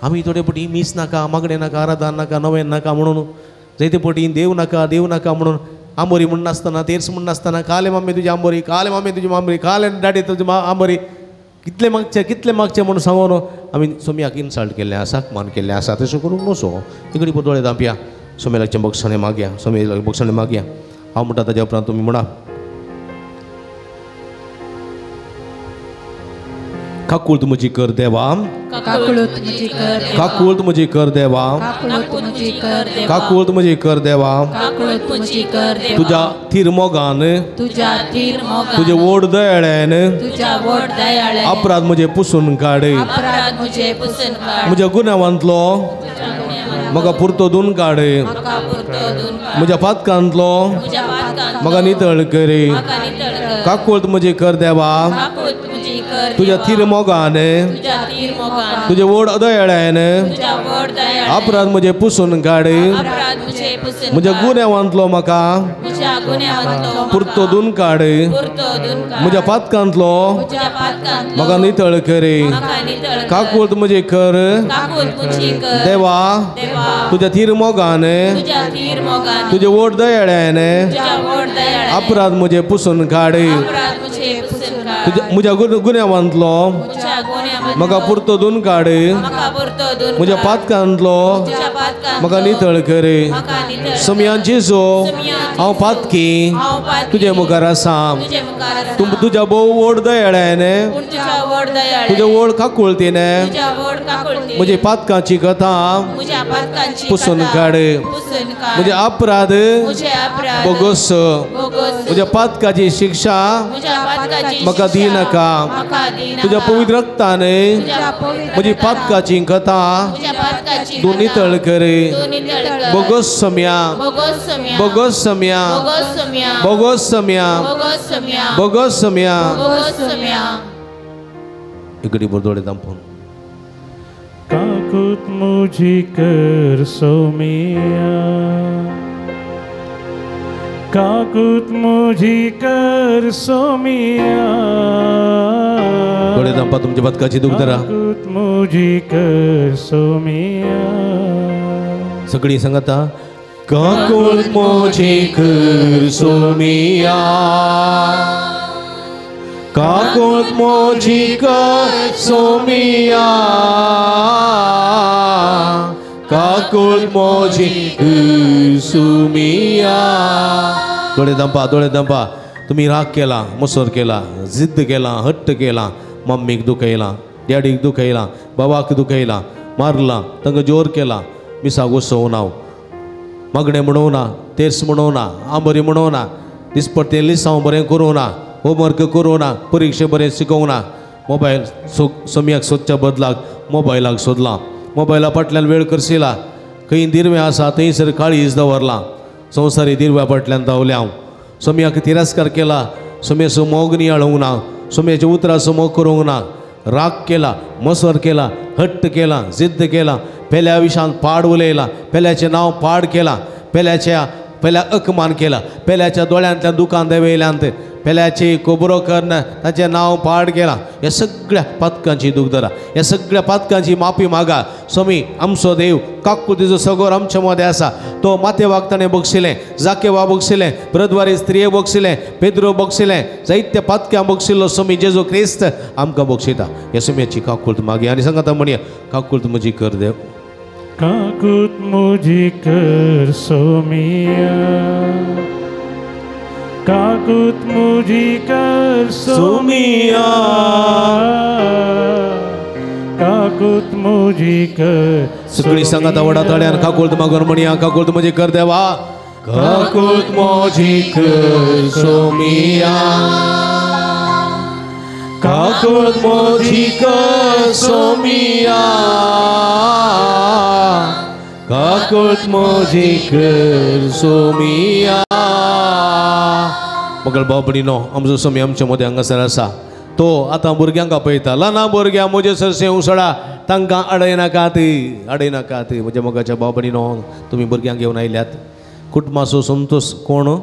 आमी थोडे पटी मीस नाका मागणें नाका आराधन नाका नवें नाका म्हणून जायते पटी देव नाका म्हणून आंबोरी म्हूण नासतना तेर्स म्हूण नासतना काले मामे तुजी आंबोरी काले मामे तुजी मांबरी काले डाडे तुजी आंबोरी कितले मागचे म्हणून सांगून आमी सोम्याक इन्सल्ट केल्लें आसा मान केल्लें आसा तशें करूंक नसो एक दोळे दांपया सोम्याचे बक्षणे मागया सोम्याचे बक्षणे मागया हांव म्हणटा ताच्या उपरांत तुमी म्हणा काकूळत म्हजी कर देवा काकूळत म्हजी कर देवा काकूळत म्हजी कर देवा तुज्या थीर मोगान तुजे व्हड दयाळ्यान अपराध म्हजे पुसून काड म्हज्या गुन्यांवांतलो म्हाका पुर्तोदून काड म्हज्या पातकांतलो म्हाका नितळ कर काकूळत म्हजी कर देवा तुझ्या थीर मोगान तुझे व्हड दयाळ्यान अपराध म्हजे पुसून काड म्हज्या गुन्यांवांतलो म्हाका पुर्तोदून काड म्हज्या पातकांतलो म्हाका नितळ कर काकूळत म्हजी कर देवा तुझ्या थीर मोगान तुझे व्हड दयाळ्यान अपराध म्हजे पुसून काड म्हज्या गुन्यांवांतलो म्हाका पुर्तोदून काड म्हज्या पातकांतलो म्हाका नितळ कर सोम्या जेजू हांव पातकी तुजे मुखार आसा तूं तुज्या भोव व्हड दयाळ्यान तुज्या व्हड काकूळतीन म्हजी पातकांची कथा पुसून काड म्हजे अपराध बोगोस म्हज्या पातकाची शिक्षा म्हाका दिनाका तुज्या पवित्र रक्तान म्हजी पातकाची कथा तूं नितळ कर बोगोस सोम्या बोगोस सोम्या बोगोस सोम्या बोगोस सोम्या इकडे बोरदोडे दांपोवन काकूत मुझी कर सोम्या काकूत मुझी कर सोम्या थोडे दांपा तुमच्या बदकाची दुख धरा काकूत मुझी कर सोम्या सगळी सांगता काकूत मुझी कर सोम्या काकूत मुझी कर सोम्या काकूत मुझी कर सोम्या डोळे दंपा तुम्ही राग केला मसोर केला जिद्द केला हट्ट केला मम्मीक दुखयला डॅडीक दुखयला बाबाक दुखयला मारला तंग जोर केला मिसा घुसोवना मागणें म्हणोवना तेर्स म्हणोवना आंबरी म्हणोवना दिसपट्टे लिसांव बरें करूना होमवर्क करूना परिक्षे बरें शिकोवना मोबायल समयाक सोदच्या बदलाक मोबायलाक सोदला मोबायला फाटल्यान वेळ करशिला खंय दिरवें आसा थंयसर काळीज दवरला संवसारी दिरव्या फाटल्यान धांवल्या हांव समयाक तिरस्कार केला समयाचो मोग नियाळोवंक ना समयाच्या उतराचो मोग करूंक ना राग केला मसर केला हट्ट केला जिद्द केला पेल्या विशान पाड उलयला पेल्याचें नांव पाड केला पेल्याक अकमान केला पेल्याच्या दोळ्यांतल्यान दुकान देंवयल्यांत पेल्याची कोबरो करन ताचें नांव पाड केला ह्या सगळ्या पातकांची दूख धरा ह्या सगळ्या पातकांची माफी मागा स्वामी आमचो देव काकुतीचो सगोर आमच्या मदें आसा तो माते वागताणें बक्षिलें जाकेवा बक्षिलें ब्रदवारी स्त्रिये बक्षिलें पेद्रो बक्षिलें जायत्या पातक्यां बक्षिल्लो स्वामी जेजू क्रिस्त आमकां बक्षिता ह्या स्वाम्याची काकुळट मागया आनी सांगाता म्हणया काकुळट म्हजी कर देव काकुत मुझी कर सोमिया काकुत मुझी कर सोमिया काकुत मुझी कर सगळी सांगाता वडा तळ्यान काकुळट मागून म्हणया काकुळट म्हजी कर देवा काकुत म्हजी कर सोमिया काकुत म्हजी कर सोमिया काकुत म्हजी कर सोमिया मगल बाबडीनो आमचो स्वामी आमच्या मदें हांगासर आसा तो आतां भुरग्यांक आपयता ल्हान भुरग्यां म्हजे सरसे उसळा तांकां अडयनाकात म्हणजे मगाच्या बाबडीनो तुमी भुरग्यांक घेवन आयल्यात कुटुंबाचो संतोष कोण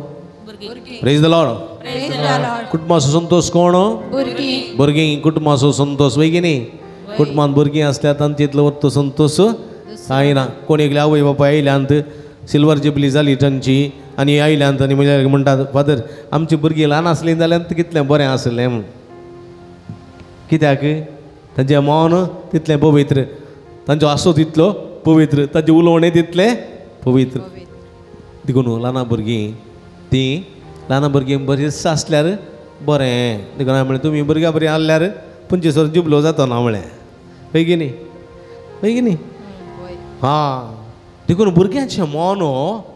प्रेज द लॉर्ड कुटुंबाचो संतोष कोण भुरगीं कुटुंबाचो संतोष वैगिनी कुटुंबांत भुरगीं आसल्यार तांचेतलो वरतो संतोष जायना कोण एकल्या आवय बापाय आयल्यांत सिल्वर जुबली जाली तांची आनी आयल्यांत आनी म्हज्या म्हणटात फादर आमची भुरगीं ल्हान आसलीं जाल्यार कितलें बरें आसलें म्हूण कित्याक तांचें मौन तितलें पवित्र तांचो आसो तितलो पवित्र तांचें उलोवणें तितलें पवित्र देखून ल्हान भुरगीं तीं ल्हान भुरगीं बरींच आसल्यार बरें देखून हांवें म्हळें तुमी भुरग्यां बरीं आसल्यार 25 जुबलो जाता ना म्हळें बेगिनी हां देखून भुरग्यांचें मौन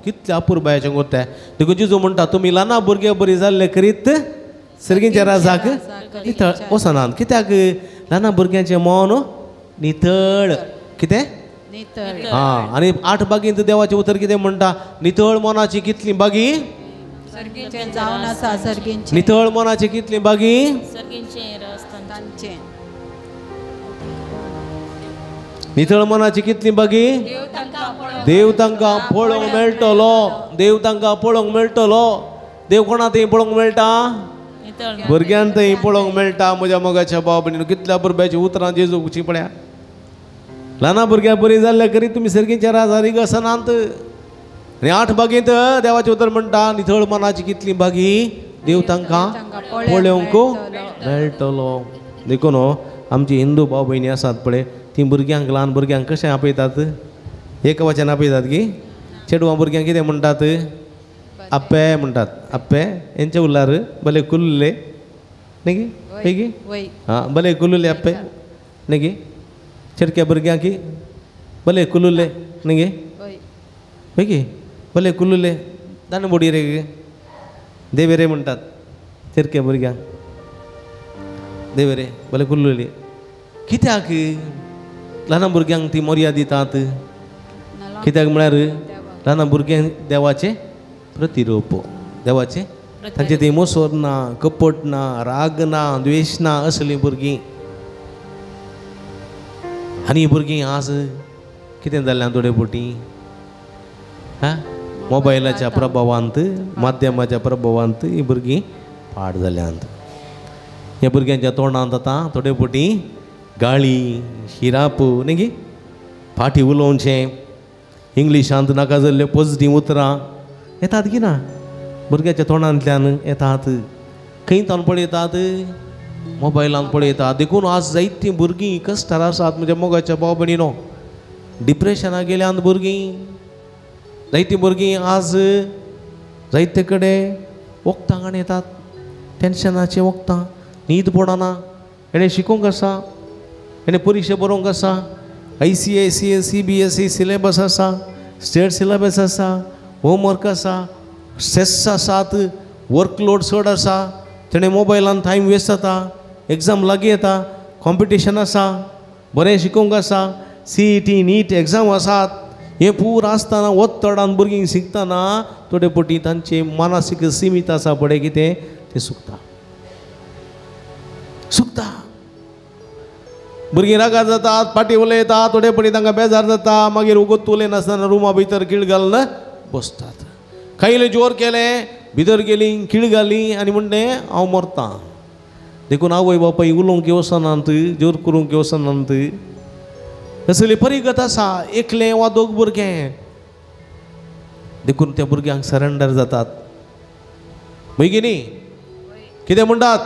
कितलें अपुरबायेचें कोत्ता देखून जिजू म्हणटा तुमी ल्हान भुरगे बरीं जाल्ले करीत सर्गींच्या राजाक नितळ वचनात कित्याक ल्हान भुरग्यांचें मौन नितळ कितें हां आनी 8 बागींत देवाचें उतर कितें म्हणटा नितळ मनाची कितली बागी नितळ मनाची कितली बागी नितळ मनाची कितली बागी देव तांकां पळोवंक मेळटलो देव तांकां पळोवंक मेळटलो देव कोणा थंय पळोवंक मेळटा भुरग्यांक थंय पळोवंक मेळटा म्हज्या मोगाच्या बाबडीन कितल्या भुरग्याची उतरां जेजूची पळया ल्हान भुरग्यां बरीं जाल्ल्या करी तुमी सर्गीच्या राजारी गसनांत आनी 8 बागेंत देवाचें उतर म्हणटा नितळ मनाची कितली बागी देव तांकां पळोवंक मेळटलो देखून आमची हिंदू भाव भयणी आसात पळय ती भुरग्यांक ल्हान भुरग्यांक कशें आपयतात एक वचन आपयतात की चेडवां भुरग्यांक कितें म्हणटात आप्पे म्हणटात आप्पे हेंचे उरल्यार भले कुल्ले न्ही गी पैकी हां भले कुल्ले आप्पे न्ही गी चेडक्या भुरग्यांक की भले कुल्ले न्ही गे पैकी भले कुल्ले दान बोडी रे देवेरे म्हणटात चेडक्या भुरग्यांक देवेरे भले कुल्ले कित्याक ल्हान भुरग्यांक ती मर्यादा दितात कित्याक म्हळ्यार ल्हान भुरग्यांक देवाचें प्रतिरूप देवाचें तांचे थंय मोसोर ना कपट ना राग ना द्वेश ना असलीं भुरगीं आनी भुरगीं आज कितें जाल्लें थोडे फावटी हां मोबायलाच्या प्रभावांत माध्यमाच्या प्रभावांत ही भुरगीं पाड जाल्यांत ह्या भुरग्यांच्या तोंडांत आतां थोडे फावटी गाळी शिराप न्ही गे फाटी उलोवचें इंग्लिशांत नाका जाल्ले पॉझिटीव उतरां येतात की ना भुरग्याच्या तोंडांतल्यान येतात खंय तावन पळयतात मोबायलांत पळयतात देखून आज जायतीं भुरगीं कश्टार आसात म्हणजे मोगाच्या भाव भयणीनो डिप्रेशनाक गेल्यांत भुरगीं जायतीं भुरगीं आज जायते कडेन वखदां आनी येतात टेन्शनाचे वखदां न्हीद पडना हेणें शिकूंक आसा हेणें परिक्षा बरोवंक आसा ICSE CBSE सिलेबस आसा स्टेट सिलेबस आसा होमवर्क आसा स्ट्रेस आसात वर्कलोड चड आसा तेणें मोबायलान टायम वेस्ट जाता एग्जाम लागीं येता कॉम्पिटिशन आसा बरें शिकूंक आसा CET नीट एग्जाम आसात हे पूर आसतना वत्तडान भुरगीं शिकतना थोडे पटी तांचे मानसीक सीमित आसा पळय कितें तें सुकता भुरगीं रागार जातात पाटी उलयतात थोडे पटी तांकां बेजार जाता मागीर उगत उलयनासतना रुमा भितर कीळ घालून बसतात खायले जोर केले भितर गेली कीळ घाली आनी म्हणलें हांव मरतां देखून आवय बापाय उलोवंक वचनात जोर करूंक वचनात कसली परिगत आसा एकलें वा दोग भुरगें देखून त्या भुरग्यांक सरेंडर जातात भगिनी कितें म्हणटात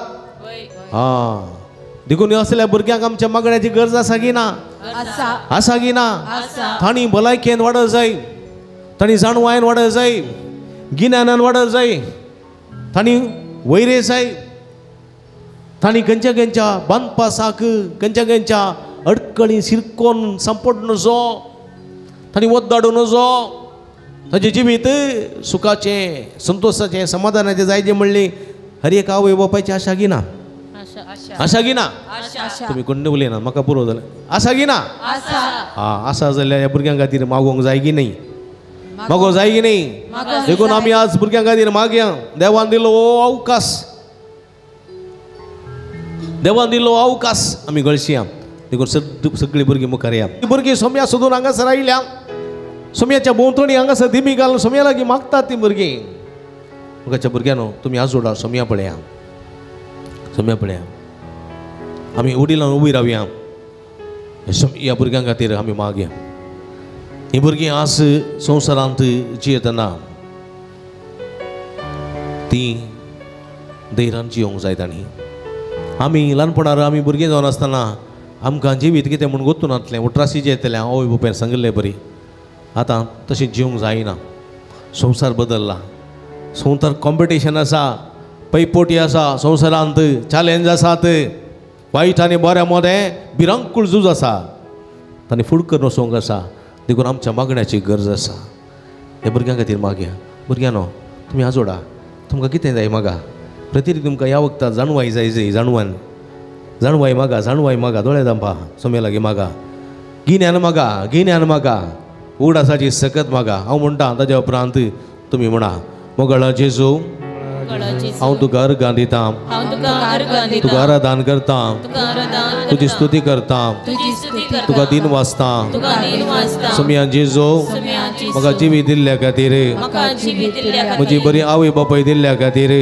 हां देखून असल्या भुरग्यांक आमच्या मागण्याची गरज आसा की ना आसा की ना तांणी भलायकेन वाडत जाय तांणी जाणवायेन वाडत जाय गिन्यानान वाडत जाय तांणी वैरे जाय तांणी खंयच्या बांदपासाक खंयच्या अडकळी शिरकोन सांपड नजो तांणी वद्दाडूं नजो ताचें जिवीत सुखाचें संतोषाचें समाधानाचें जायचें म्हणली हर एक आवय बापायची आशा की ना आशा की ना तुमी कोण उलयना म्हाका पुरो जालें आसा की ना हां आसा जाल्यार ह्या भुरग्यां खातीर मागोवंक जाय की न्ही मागोवंक जाय की न्ही देखून आमी आज भुरग्यां खातीर मागया देवान दिलो अवकाश देवान दिलो अवकाश आमी गळशिया देखून सगळीं भुरगीं मुखार या भुरगीं सोम्या सोदून हांगासर आयल्या सोम्याच्या भोंवतणी हांगासर दिमी घालून सोम्या लागीं मागतात तीं भुरगीं मुखाच्या भुरग्यांनो तुमी आजोडा सोम्या पळया आमी उडिलान उबी रावया ह्या भुरग्यां खातीर आमी मागया हीं भुरगीं आज संवसारांत जियेतना तीं धैर्यान जियोंक जाय तांणी आमी ल्हानपणांत आमी भुरगीं जावन आसतना आमकां जिवीत कितें म्हूण गोतून नासलें उठराशी जेतलें आवय बापायन सांगिल्लें बरी आतां तशें जिवंक जायना संवसार बदलला संवसार कॉम्पिटिशन आसा पैपोटी आसा संवसारांत चॅलेंज आसात वायट आनी बऱ्या मदें भिरांकूळ झूज आसा तांणी फुड करून वचोंक आसा देखून आमच्या मागण्याची गरज आसा हे भुरग्यां खातीर मागया भुरग्यांनो तुमी आजोडा तुमकां कितें जाय मागा प्रतिरी तुमकां ह्या वखदां जाणवाय जाय जाणवाय मागा दोळे दांपा सोम्या लागीं मागा गिन्यान मागा उगडासाची सकत मागा हांव म्हणटा ताच्या उपरांत तुमी म्हणा मोगळा जेजू हांव तुका अर्गां दिता तुका आराधन करता तुजी स्तुती करता तुका दिन वाचता सोम्या जेजू म्हाका जिवीत दिल्ल्या खातीर म्हजी बरी आवय बापाय दिल्ल्या खातीर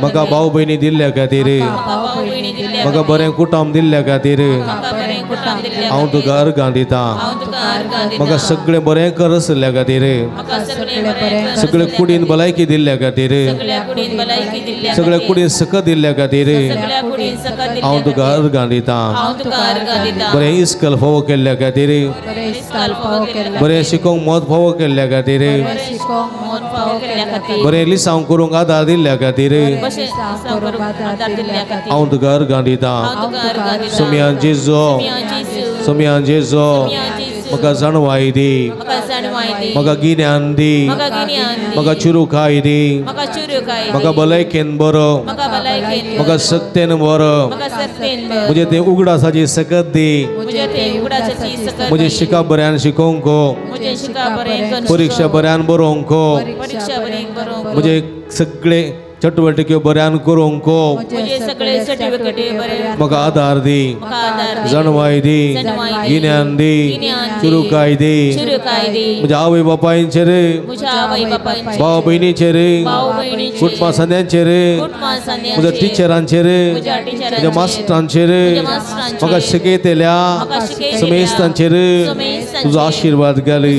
म्हाका भाव भयणी दिल्ल्या खातीर म्हाका बरें कुटुंब दिल्ल्या खातीर हांव तुका अर्गां दिता म्हाका सगळें बरें कर आसल्या खातीर सगळे कुडीन भलायकी दिल्ल्या खातीर सगळ्या कुडीन सकत दिल्ल्या खातीर हांव तुका अर्गां दिता बरें इस्कल फोव केल्ल्या खातीर बरें शिकोवंक मोद फोव केल्ल्या खातीर बरें लिसांव करूंक आदार दिल्ल्या खातीर हांव तुका अर्गां दिता सोम्या जेजो म्हाका जाणवाय दी म्हाका गिन्यान दी म्हाका चुरुकाय दी म्हाका भलायकेन बरो म्हाका सत्तेन बरो म्हजे ते उगडासाची सकत दी म्हजे शिका बऱ्यान शिकोवंक परीक्षा बऱ्यान बरोवंक म्हजे सगळे चटवटिक्यो बऱ्यान करूंक म्हाका आदार दी जाणवाय दी गिन्यान दी चुरुकाय दी म्हज्या आवय बापायचेर भाव भयणीचेर कुटुंबा सद्यांचेर म्हज्या टिचरांचेर म्हज्या मास्टरांचेर म्हाका शिकयतल्या समेस्तांचेर तुजो आशिर्वाद घाल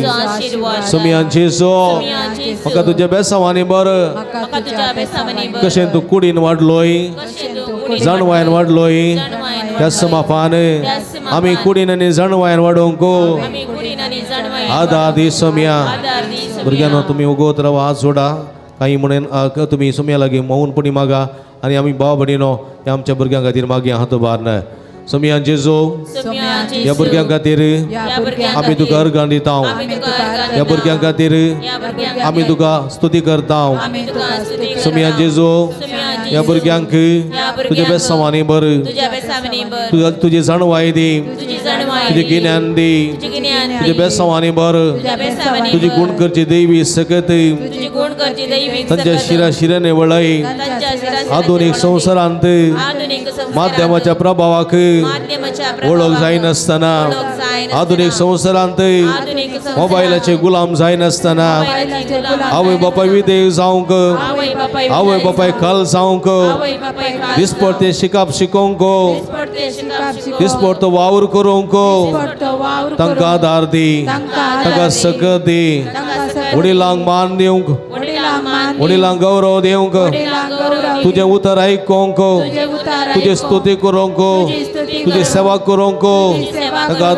सोम्यांचेजो म्हाका तुज्या बेसांवांनी बर कशें तूं कुडीन वाडलोय जाणवायन वाडलोय त्या समापान आमी कुडीन आनी जाणवायन वाडोवंक आदार दी सोम्या भुरग्यांना तुम्ही उगवत राहा हात जोडा काही म्हणून तुम्ही सुम्या लागी मौनपणी मागा आणि आम्ही भाव भयणीनो ह्या आमच्या भुरग्यां खातीर मागया हात उबारना सुम्या जेजो ह्या भुरग्यां खातीर आमी तुका अर्गां दिता ह्या भुरग्यां खातीर आमी तुका स्तुती करता सुम्या जेजो ह्या भुरग्यांक तुझे बेसांवांनी भर तुझी जाणवाय दी तुझे गिन्यान दी तुझे बेसांवांनी भर तुझी गुण करची दैवी सकत तांच्या शिरा शिराने वळय आधुनिक संवसारांत माध्यमाच्या प्रभावाक ओळख जायनासतना आधुनिक संवसारांत मोबायलाचे गुलाम जायनासतना आवय बापाय विधेय जावंक आवय बापाय काल जावंक दिसपडते शिकाप शिकोवंक दिसपडतो वावर करूंक तांकां आदार दी तांकां सकत दी वडिलांक मान दिवंक वडिलांक गौरव दिवंक तुझे उतर आयकोंक तुझे स्तुती करूंक तुझी सेवा करूंक ताका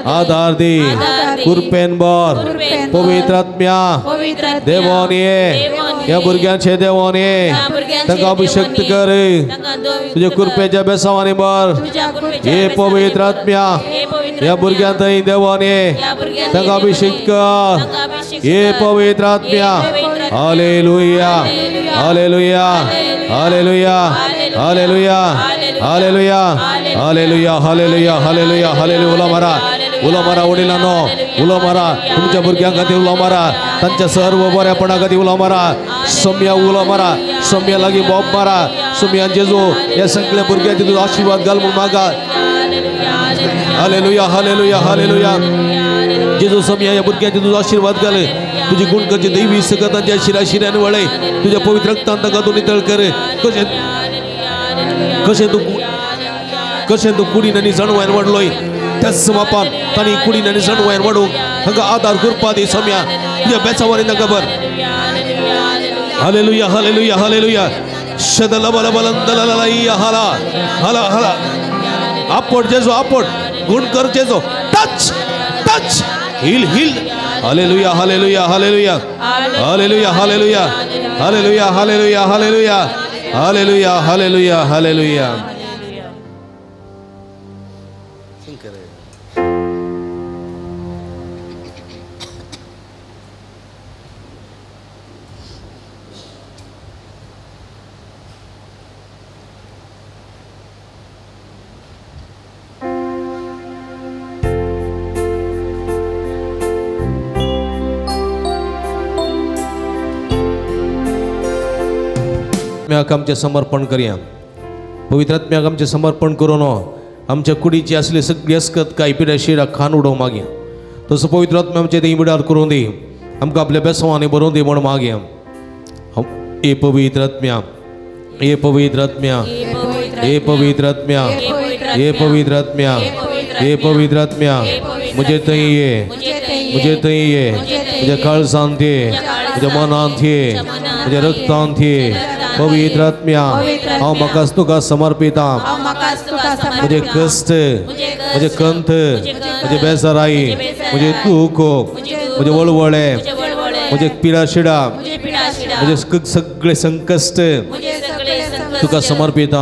आदार दी कृपेन भर पवित्र आत्म्या देवान ये ह्या भुरग्यांचे देवान ये ताका अभिषेक कर तुझे कृपेच्या बेसांवांनी भर हे पवित्र आत्म्या ह्या भुरग्यां थंय देवान ये ताका अभिषेक कर हे पवित्र आत्म्या hallelujah hallelujah hallelujah hallelujah hallelujah hallelujah hallelujah hallelujah hallelujah उलो मारा वडिलांनो उलो मारा तुमच्या भुरग्यां खातीर उलो मारा तांच्या सर्व बऱ्यापणा खातीर उलो मारा सोम्या उलो मारा सोम्या लागीं बोब मारा सोम्या जेजू ह्या सगळ्या भुरग्यांचे तुजो आशीर्वाद घाल म्हूण मागा हालेलुया हालेलुया हालेलुया जेजू सोम्या ह्या भुरग्यांचे तुजो आशीर्वाद घाल तुझी गुण करची दैवी सकत तांच्या शिरा शिऱ्यान वळय तुझ्या पवित्र रक्तान ताका तूं नितळ कर कशें तूं कुडीन आनी जणवायन वाडलोय त्याच मापान तांणी कुडीन आनी जणवायन वाडूंक तांकां आदार करपा दी सोम्या तुज्या बेचावांनी तांकां भर हालेलुया हालेलुया हालेलुया शदलबलबलंदलललैया हाला हाला हाला आपट जेजो आपट गुण कर Jeju touch touch hill hill hallelujah hallelujah hallelujah hallelujah hallelujah hallelujah hallelujah hallelujah hallelujah hallelujah hallelujah आमचे समर्पण करूया पवित्र आत्म्याक आमचे समर्पण करून आमच्या कुडीची असली सगळी अस्कत काय पिड्या शिरा खान उडोवंक मागया तसो पवित्र आत्म्या आमचे ती बिडार करून दी आमकां आपल्या बेसांवांनी भरून दी म्हण मागया ए पवित्र आत्म्या ए पवित्र आत्म्या ए पवित्र आत्म्या ए पवित्र आत्म्या ए पवित्र आत्म्या मुझे थंय ये मुझे काळजांत ये मुझे मनांत ये मुझे रक्तांत ये पवित्र आत्म्या हांव म्हाका तुका समर्पित मुझे कष्ट मुझे कंथ मुझे बेजाराई मुझे दुख मुझे वळवळे मुझे पिडा शिडा मुझे सगळे संकष्ट तुका समर्पित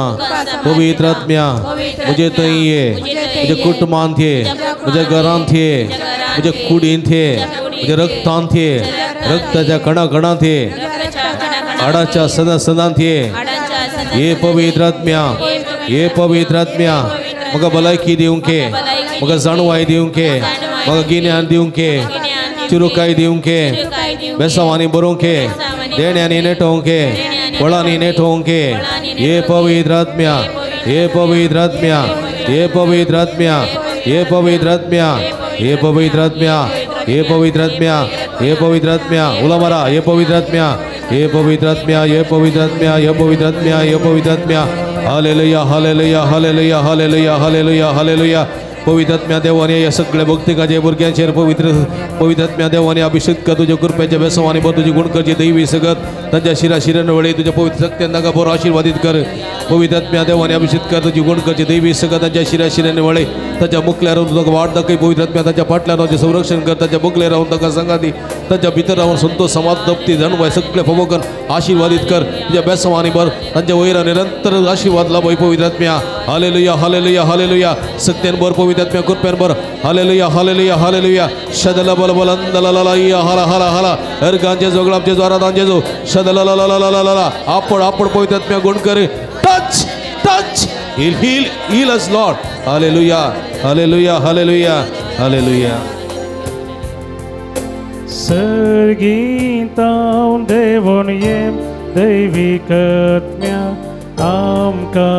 पवित्र आत्म्या मुझे थंय ये मुझे कुटुंबांत ये मुझे घरांत ये मुझे कुडींत ये मुझे रक्तांत ये रक्ताच्या कणाकणांत ये हाडाच्या सणासणांत ये पवित्र आत्म्या ये पवित्र आत्म्या म्हाका भलायकी दिवंक म्हाका जाणवाय दिवंक म्हाका गिन्यान दिवंक चिरुकाय दिवंक बेसांवांनी भरूंक देण्यांनी नेटोवंक फळांनी नेटोवंक ये पवित्र आत्म्या ये पवित्र आत्म्या ये पवित्र आत्म्या ये पवित्र आत्म्या ये पवित्र आत्म्या ये पवित्र आत्म्या ये पवित्र आत्म्या उला मारा ये पवित्र आत्म्या ये पवित्र आत्म्या ये पवित्र आत्म्या ये पवित्र आत्म्या ये पवित्र आत्म्या hallelujah hallelujah hallelujah hallelujah hallelujah hallelujah पवित्र आत्म्या देवाने या सगळ्या भक्तिकाचे भुरग्यांचेर पवित्र आत्म्या देवाने अभिषेक कर तुझ्या कृपेच्या बेसांवांनी भर तुझी गुण करची दैवी सगत तांच्या शिरा शिरान वळय तुझ्या पवित्र शक्तीन तांकां बरो आशीर्वादीत कर पवित्र आत्म्या देवाने अभिषेक कर तुझी गुण करची दैवी सगत तांच्या शिरा शिरान वळय ताच्या मुखल्यार रावन ताका वाट दाखय पवित्र आत्म्या ताच्या फाटल्यान ताचें संरक्षण कर ताच्या मुखल्यार रावन ताका संगाती ताच्या भितर रावन संतोष समाज जप्ती जाणवाय सगळे फोबो कर आशीर्वादित कर तुझ्या बेसवानी भर तांच्या वयरा निरंतर आशीर्वाद लाभ पवित्र आत्म्या हालेलुया हालेलुया हालेलुया सक्तेन भर पवित्र आत्म्या कृपेन भर हालेलुया हालेलुया हालेलुया शदला बल बलंदलललया हाला हाला हाला अर्गांचे जोगळांचे जोरादांचे जो शदललललललला आपण आपण पवित्र आत्म्या गुण कर touch touch heal us Lord hallelujah hallelujah hallelujah hallelujah सर्गीतां देवोन येम दैविकत्म्या आमका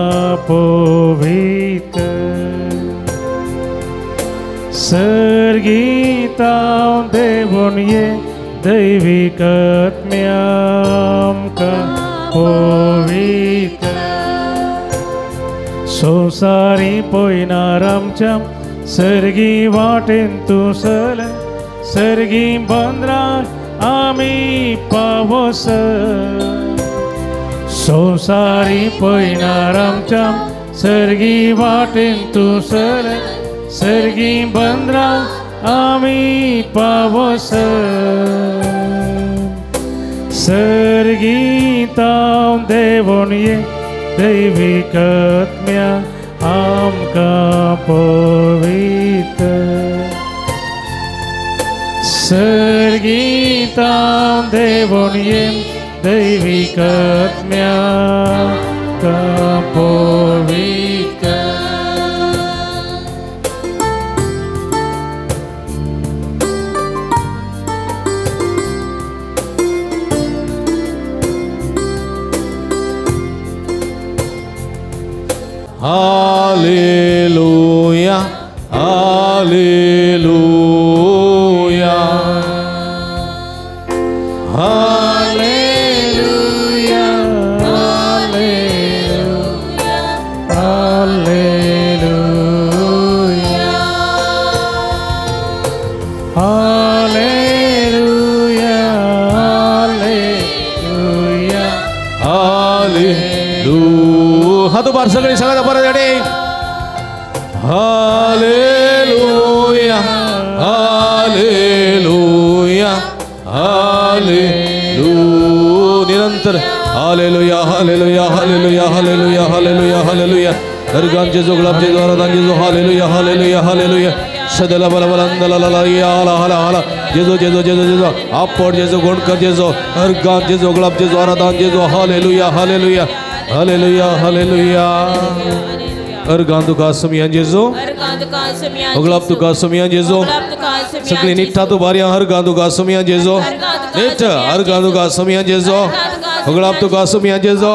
पवित्र सर्गीतां देवोन ये दैविकत्म्या आमका पवित्र संसारी पयनार आमच्या सर्गी वाटेन तूं चल सर्गी बंदराक आमी पावस संसारी पयनार आमच्या सर्गी वाटेन तूं चल सर्गी बंदराक आमी पावस सर्गीतां देवोन ये दैविकत्म्या आमका पवित्र सर्गीतां देवोन ये दैविकत्म्या आमका पवित्र Hallelujah, hallelujah, hallelujah, hallelujah, hallelujah, hallelujah, hallelujah, hallelujah. हातो बार सगळे सगळ्या परत येणे हालेलुया हालेलुया हालेलुया निरंतर hallelujah hallelujah hallelujah hallelujah hallelujah hallelujah अर्गांचे जो गुलाबचे द्वारांचे जो हालेलुया हालेलुया हालेलुया शदला बला बलंदलला हाला हाला हाला जेजो जेजो जेजो जेजो आपण जेजो गोणकर जेजो अर्गांचे जो गुलाबचे द्वारांचे जो हालेलुया हालेलुया हालेलुया हालेलुया अर्गां तुका समियान जेजो ओगलाप तुका समियान जेजो सगळी निठ्ठा तू बारिया अर्गां तुका समियान जेजो निठ अर्गां तुका समियान जेजो ओगलाप तुका समियान जेजो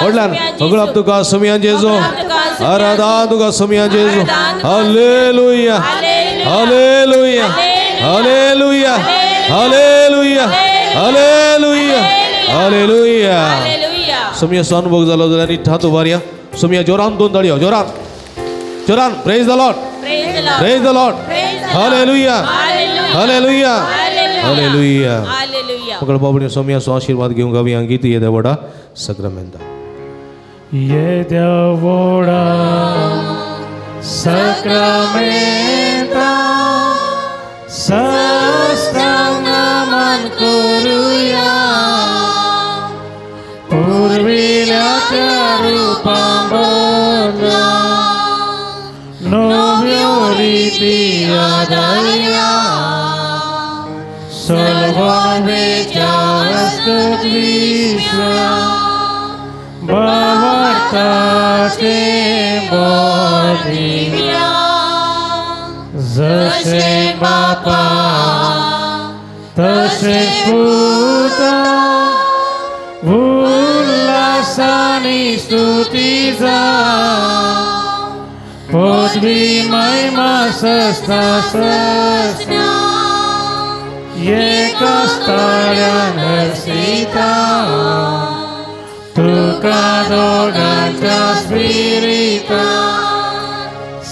ओडलान ओगलाप तुका समियान जेजो आराधा तुका समियान जेजो hallelujah hallelujah hallelujah hallelujah hallelujah हालेलुया समिया अनुभव झालो जाल्यार निठ्ठा तू बारिया समिया जोरान दोन ताळयो जोरान जोरान praise the Lord praise the Lord hallelujah hallelujah हालेलुया मगळ बाबुनी समियाचो आशीर्वाद घेवंक गावी हांगी ती येदेवडा सक्रामेंता येदेवडा सक्रामेंता सस्तांगमन करूया पूर्विल्याच्या रूपां बदला नव्यो रीती आदरया सलवावेच्या अस्तित्विश्वा भावार्थाचे बोधिया जसे बापा तसे पुता उल्लासानी स्तुतीचा पदवी महिमा सस्ता सस्ता एका स्थाळ्यान हर्षिता तुका दोगांच्या स्पिरिता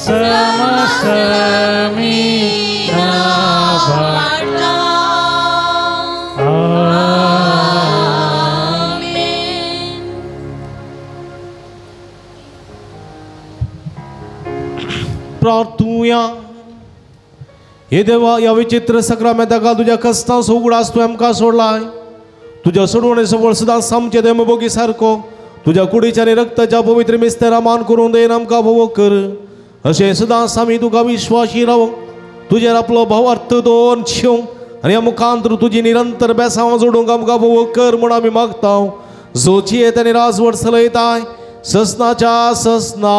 समसमी प्रार्थू हे देवा या विचित्र सक्रामेंताका तुझ्या कस्तांच उगडास तुवें आमकां सोडलाय तुझ्या सोडवणे सबळ सदांच आमचे देमभोगी सारको तुझ्या कुडीच्या आनी रक्ताच्या पवित्र मिस्तेरा मान करून देन आमकां भोग कर अशें सदांच आमी तुका विश्वासी राव तुजेर आपलो भावार्थ दोन शिव आनी मुखांतर तुजी निरंतर बेसांव जोडूंक आमकां भोग कर म्हूण आमी मागता जोची येता आनी राजवट चलयताय ससनाच्या ससना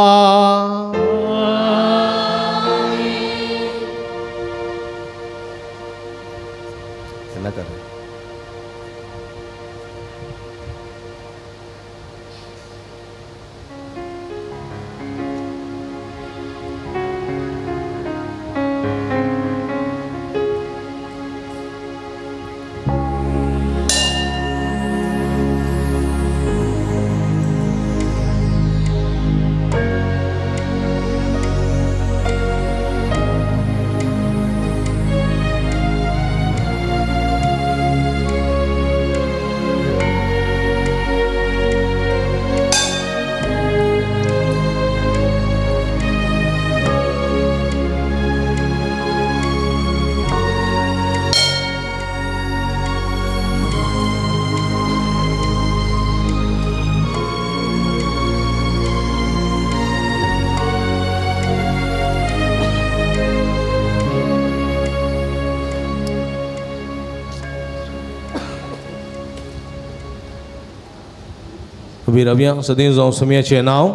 विरव्या सदैव जावं सुमयाचें नांव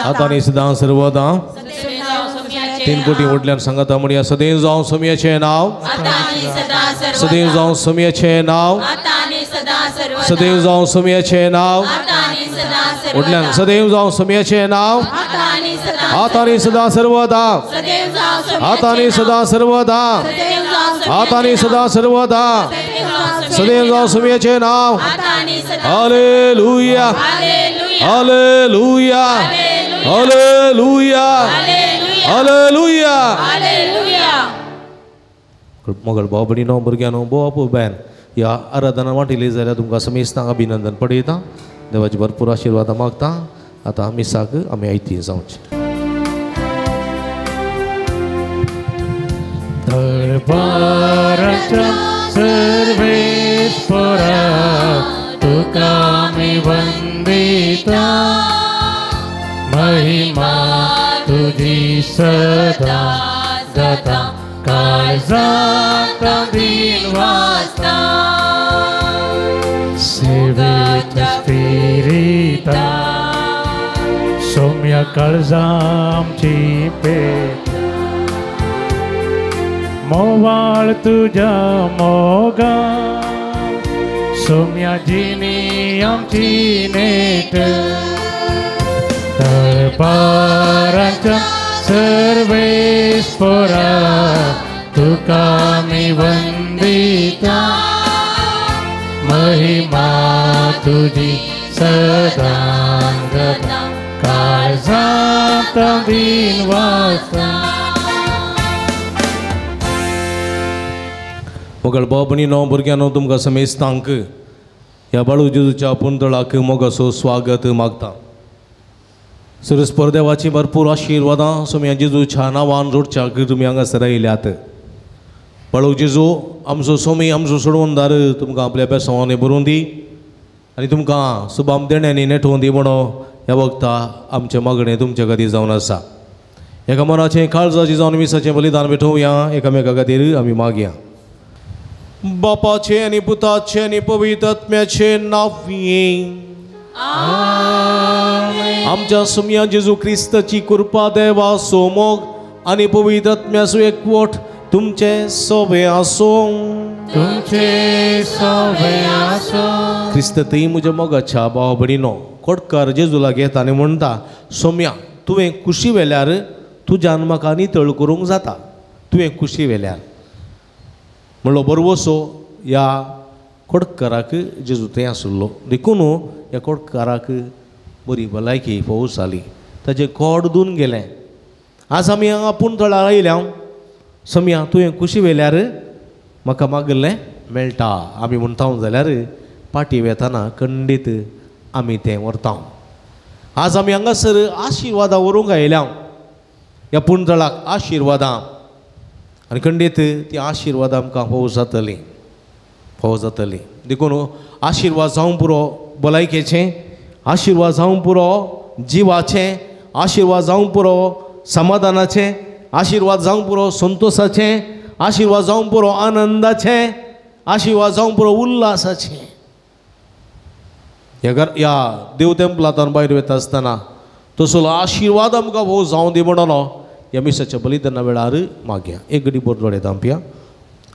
आतां आनी सदां सर्वदां 3 कोटी वटल्यान सांगाता म्हणया सदैव जावं सुमयाचें नांव सदैव जावं सुमयाचें नांव सदैव जावं सुमयाचें नांव वटल्यान सदैव जावं सुमयाचें नांव आतां आनी सदां सर्वदां आतां आनी सदां सर्वदां आतां आनी सदां सर्वदां सदैव जावं सुमयाचें नांव हालेलुया हालेलुया हालेलुया हालेलुया मोगल भाव भयणीनो भुरग्यांनो बोवा पुबायन ह्या आराधना वाटिली जाल्यार तुमकां समेस्तांक अभिनंदन पळयता देवाची भरपूर आशिर्वाद मागता आतां मिसाक आमी आयती जावचे दरबाराच्या सर्वेश्वरा तुका मी वंदिता महिमा तुझी सदा गदा काळजात दिन वाजता सेवेच्या स्पिरिता सौम्य काळजामची पेट मोवाळ तुझ्या मोगा सौम्याजीनी आमची नेट दरबाराच्या सर्वेश्वरा तुका मी वंदिता महिमा तुझी सदा गदा काळजात दिन वाजता मोगल भाव भयणीनो भुरग्यांनो तुमकां समेस्तांक ह्या बाळू जेजूच्या पुंतळाक मोगाचो स्वागत मागता देवाची भरपूर आशिर्वादां सोम्या जेजूच्या नांवान जोडच्याक तुमी हांगासर आयल्यात बाळू जेजू आमचो सोमी आमचो सोडवणदार तुमकां आपल्या बेसांवांनी भरून दी आनी तुमकां सुबाम देण्यांनी नेटोवन दी म्हणो ह्या वखता आमचें मागणें तुमचे खातीर जावन आसा एका मनाचें काळजाचें जावन विसाचें बलिदान भेटोवया एकामेका खातीर आमी मागया बापाचे आनी पुताचे आनी पवित्र आत्म्याचे नांवे आमच्या सोम्या जेजू क्रिस्ताची कृपा देवा सोमोग आनी पवित्र आत्म्याचो एकवट तुमचे सोबे आसो तुमचे सोबे आसो क्रिस्त थंय म्हज्या मोगाच्या भाव भयणीनो कोडकार जेजूला घेता आनी म्हणटा सोम्या तुवें कुशी वेल्यार तुज्यान म्हाका नितळ करूंक जाता तुवें कुशी वेल्यार म्हणलो बरोवसो ह्या कोडकाराक जेजू थंय आसलो देखून ह्या कोडकाराक बरी भलायकी पावस जाली ताजें कोड धुवन गेलें आज आमी हांगा पुंतळार आयल्या सोम्या तुवें कुशी वेल्यार म्हाका मागलें मेळटा आमी म्हणटा जाल्यार पाटी वेताना खंडीत आमी तें व्हरता आज आमी हांगासर आशिर्वादां व्हरूंक आयल्या ह्या पुंतळाक आशिर्वादां आनी खंडीत ती आशिर्वाद आमकां फावो जातली देखून आशिर्वाद जावं पुरो भलायकेचें, आशिर्वाद जावं पुरो जिवाचें, आशिर्वाद जावं पुरो समाधानाचें, आशिर्वाद जावं पुरो संतोषाचें, आशिर्वाद जावं पुरो आनंदाचें, आशिर्वाद जावं पुरो उल्हासाचें. ह्या देव तेंपलांतल्यान भायर वता आसतना तसलो आशिर्वाद आमकां भोव जावं दी म्हणून ह्या मिसाच्या बलिदाना वेळार मागया. एक घडी बोर दोळे धांपया.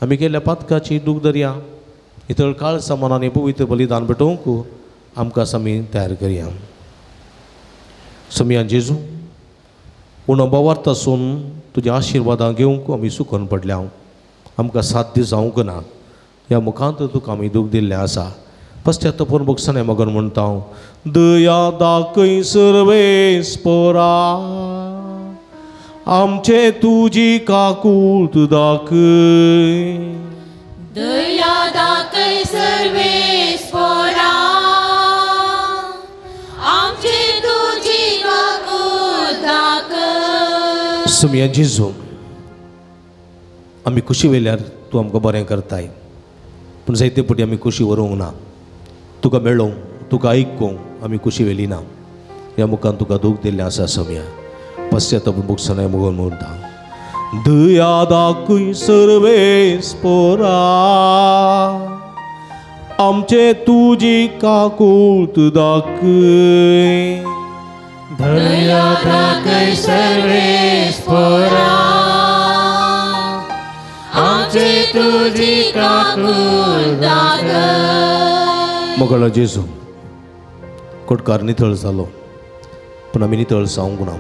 आमी केल्ल्या पातकाची दूख धरया. इतळ काळ समानाने पवित्र बलिदान भेटोवंक आमकां आमी तयार करया. समया जेजू उणो बोवार्थासून तुज्या आशिर्वादां घेवंक आमी सुखोन पडल्या. आमकां साध्य जावंक ना. ह्या मुखांत तुका आमी दूख दिल्लें आसा. पश्चात्तापून भोगसाणे मगन म्हणटा हांव. दया दाखय सर्वेस्परा, आमचे तुजी काकूळट दाखय. दया दाखय सर्वेस्परा, आमचे तुजी काकूळट दाखय. समया जेजू आमी खुशी वेल्यार तूं आमकां बरें करताय. पूण जायते फावटी आमी खुशी व्हरूंक ना. तुका मेळोवंक, तुका आयकूंक आमी खुशी वेली ना. ह्या मुखान तुका दूख दिल्लें आसा. समया पश्चात्ताप भोगसाणे मगन म्हणटा. दया दाखय सर्वेस्परा, आमचे तुजी काकूळट दाखय. दया दाखय सर्वेस्परा, आमचे तुजी काकूळट दाखय. मोगळो जेजू कोटकार नितळ जालो पूण आमी नितळ जावंक ना.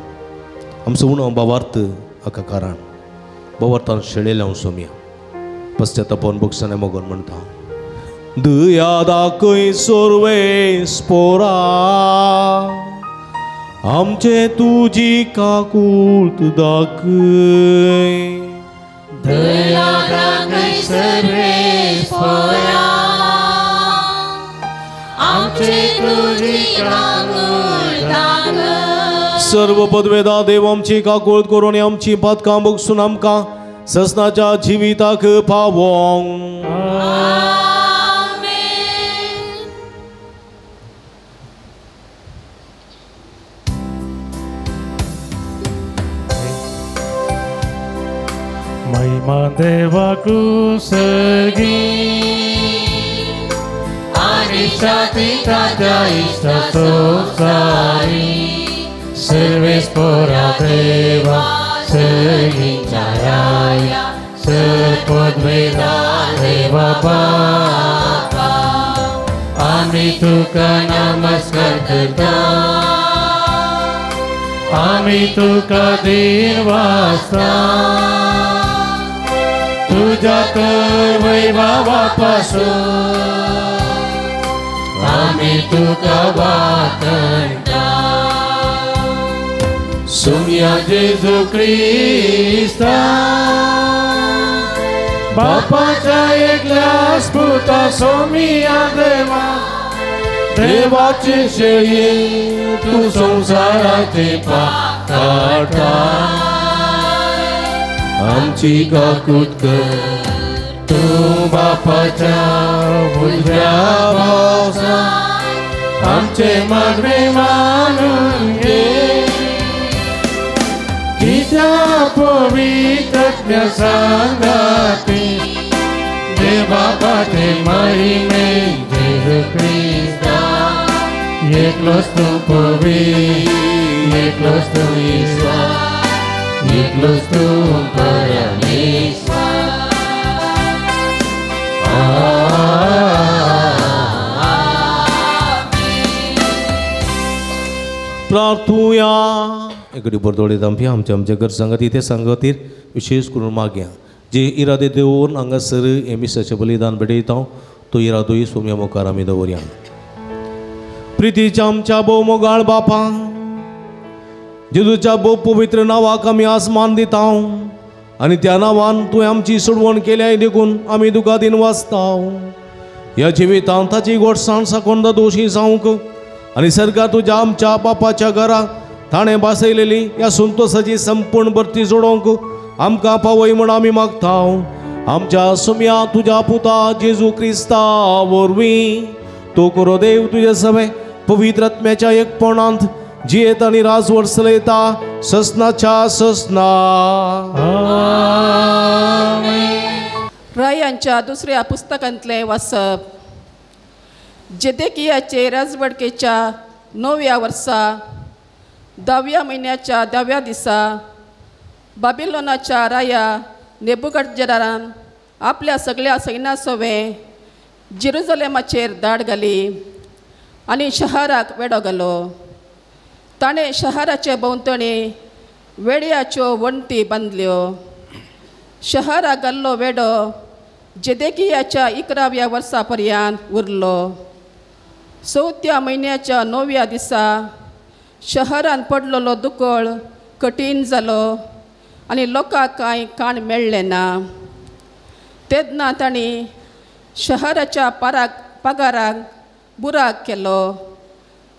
आमचो उणो भावार्थ हाका कारण भावार्थान शेळयले हांव. सोम्या पश्चात्तापान भोगसाणे मोगन म्हणटा. दया दाखय सर्वेस्परा, आमचे तुजी काकूळट दाखय. दया दाखय सर्वेस्परा, आमचे तुजी काकूळट दाखय. सर्व पदवेदा देव आमची काकूळट करून आमची पातकां भोगसून आमकां ससनाच्या जिविताक पावोंक. महिमा देवाकू सर्गी आणि शांतीच्या इष्टा सोसारी. सर्वेस्परा देवा सर्गीच्या राया, सर्वपदवेदा देवा बापा. आम्ही तुका नमस्कार करता, आम्ही तुका दिन वाजता. तुझ्या कर वैभवापासून आम्ही तुका वाकणता. सोम्या जेजू ख्रिस्ता, बापाच्या एकल्या स्फुता सोम्या देवा, देवाचे शेळी तू संसाराचे पाप काढता. आमची काकूळट कर तू बापाच्या उजव्या भावसा. आमचे मागणे मानून घे, कित्या पवित्र सांगाती. देव बापाचे महिमे जेजू ख्रिस्ता. एकलोच तू पवित्र, एकलोच तू ईश्वर, एकलोच तू परमेश्वर. प्रार्थुया. एक बरदोळे दांपी आमच्या घर सांगाती ते सांगातीर विशेष करून मागया. जे इरादे देऊन हांगासर हे मिसाचें बलिदान भेटयता तो इरादोय सोम्या मुखार आमी दवरया. प्रितीच्या आमच्या भोव मोगाळ बापा, जेजूच्या भोव पवित्र नांवाक आमी आस्मान दिता. आनी त्या नांवान तुवें आमची सोडवण केल्या देखून आमी तुका दिन वाचता. ह्या जिवितांत ताची गोडसाण साकोंड दोशी जावंक आनी सरकार तुज्या आमच्या बापाच्या घरांत ताणें बासयलेली ह्या संतोशाची संपूर्ण भरती जोडोवंक आमकां पावय म्हूण आमी मागतांव आमच्या सुम्या तुज्या पुता जेजू क्रिस्ता वरवीं तूं करो देव तुजे सवे पवित्र आत्म्याच्या एकपणांत जियेत आनी राजवट चलयता ससनाच्या ससना. रायांच्या दुसऱ्या पुस्तकांतले वाचप. जेदेकियाचे राजवडकेच्या 9व्या वर्सा 10व्या म्हयन्याच्या 10व्या दिसा बाबिलोनाच्या राया नेबुकदनेझरान आपल्या सगळ्या सैन्या सवें जेरुसलेमाचेर धाड घाली आनी शहराक वेढो घालो. ताणें शहराचे भोंवतणी वेड्याच्यो वणटी बांदल्यो. शहराक घाल्लो वेढो जेदेकियाच्या 11व्या वर्सा पर्यंत उरलो. 4थ्या म्हयन्याच्या 9व्या दिसा शहरान पडलेलो दुकोळ कठीण जालो आनी लोकांक कांय खाण मेळ्ळें ना. तेन्ना तांणी शहराच्या पगाराक बुराक केलो.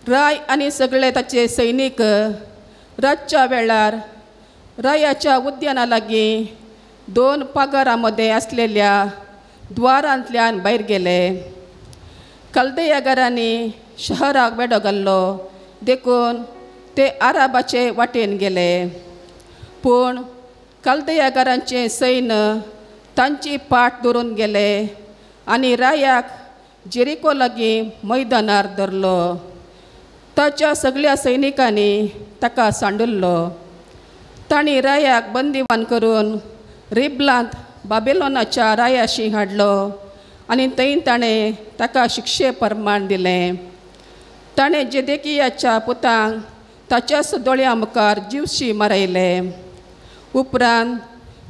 राय आनी सगळे ताचे सैनीक रातच्या वेळार रायाच्या उद्याना लागीं 2 पगारां मदें आसलेल्या द्वारांतल्यान भायर गेले. कल्देयागारांनी शहराक वेढो घाल्लो देखून ते आराबाचे वाटेन गेले. पूण कल्देयागारांचे सैन्य तांची पाट धरून गेले आनी रायाक जेरिको लागीं मैदानार धरलो. ताच्या सगळ्या सैनिकांनी ताका सांडुल्लो. तांणी रायाक बंदिवान करून रिबलांत बाबिलोनाच्या रायाशी हाडलो आनी थंय ताणें ताका शिक्षे प्रमाण दिलें. ताणें जेदेकियाच्या पुतांक ताच्याच दोळ्या मुखार जीवशी मारयले. उपरांत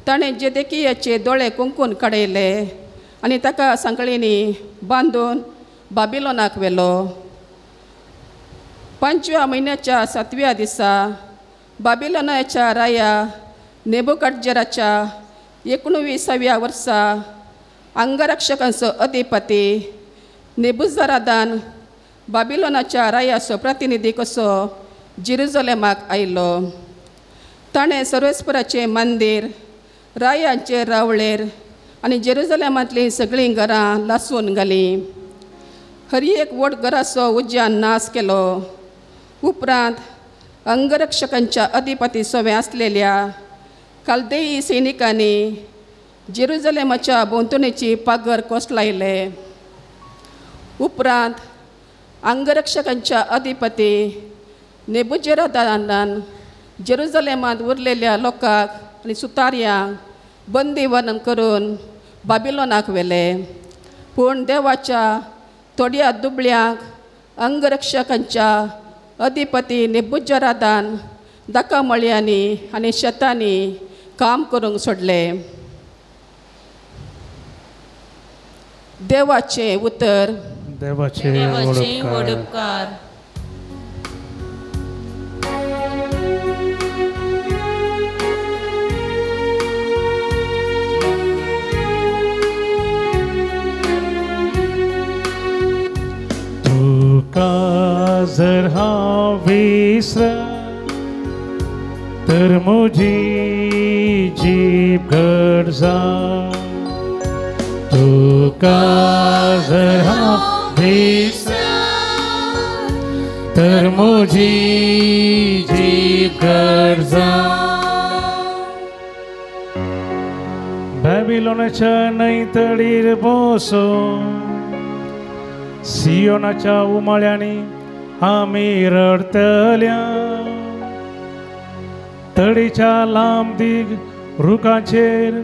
ताणें जेदेकियाचे दोळे कुंकून काडयले आनी ताका सांकळींनी बांदून बाबिलोनाक व्हेलो. 5व्या म्हयन्याच्या 7व्या दिसा बाबिलोनाच्या राया नेबुकदनेझराच्या 19व्या वर्सा अंगरक्षकांचो अधिपती नेबुजरादान बाबिलोनाच्या रायाचो प्रतिनिधी कसो जेरुसलेमाक आयलो. ताणें सर्वेस्पराचें मंदीर रायांचेर रावळेर आनी जेरुसलेमांतलीं सगळीं घरां लासून घालीं. हर एक व्हड घराचो उज्यान नाश केलो. उपरांत अंगरक्षकांच्या अधिपती सवें आसलेल्या कल्देई सैनिकांनी जेरुसलेमाच्या भोंवतणीची पागर कोसलायले. उपरांत अंगरक्षकांच्या अधिपती नेबुजरादानान जेरुसलेमांत उरलेल्या लोकांक आनी सुतार्यांक बंदिवान करून बाबिलोनाक व्हेले. पूण देवाच्या थोड्या दुबळ्यांक अंगरक्षकांच्या अधिपती नेबुजरादान दाखामळ्यांनी आनी शेतांनी काम करूंक सोडले. देवाचे उतर. देवाचे वडपकार. तुका जर हांव विसर तर म्हजी जीब गरजा. तुका जर हांव विसर तर म्हजी जीब गरजा. बॅबिलोनाच्या नैतडीर बसून सियोनाच्या उमाळ्यांनी आमी रडतल्या. तडीच्या लांब दीग रुखाचेर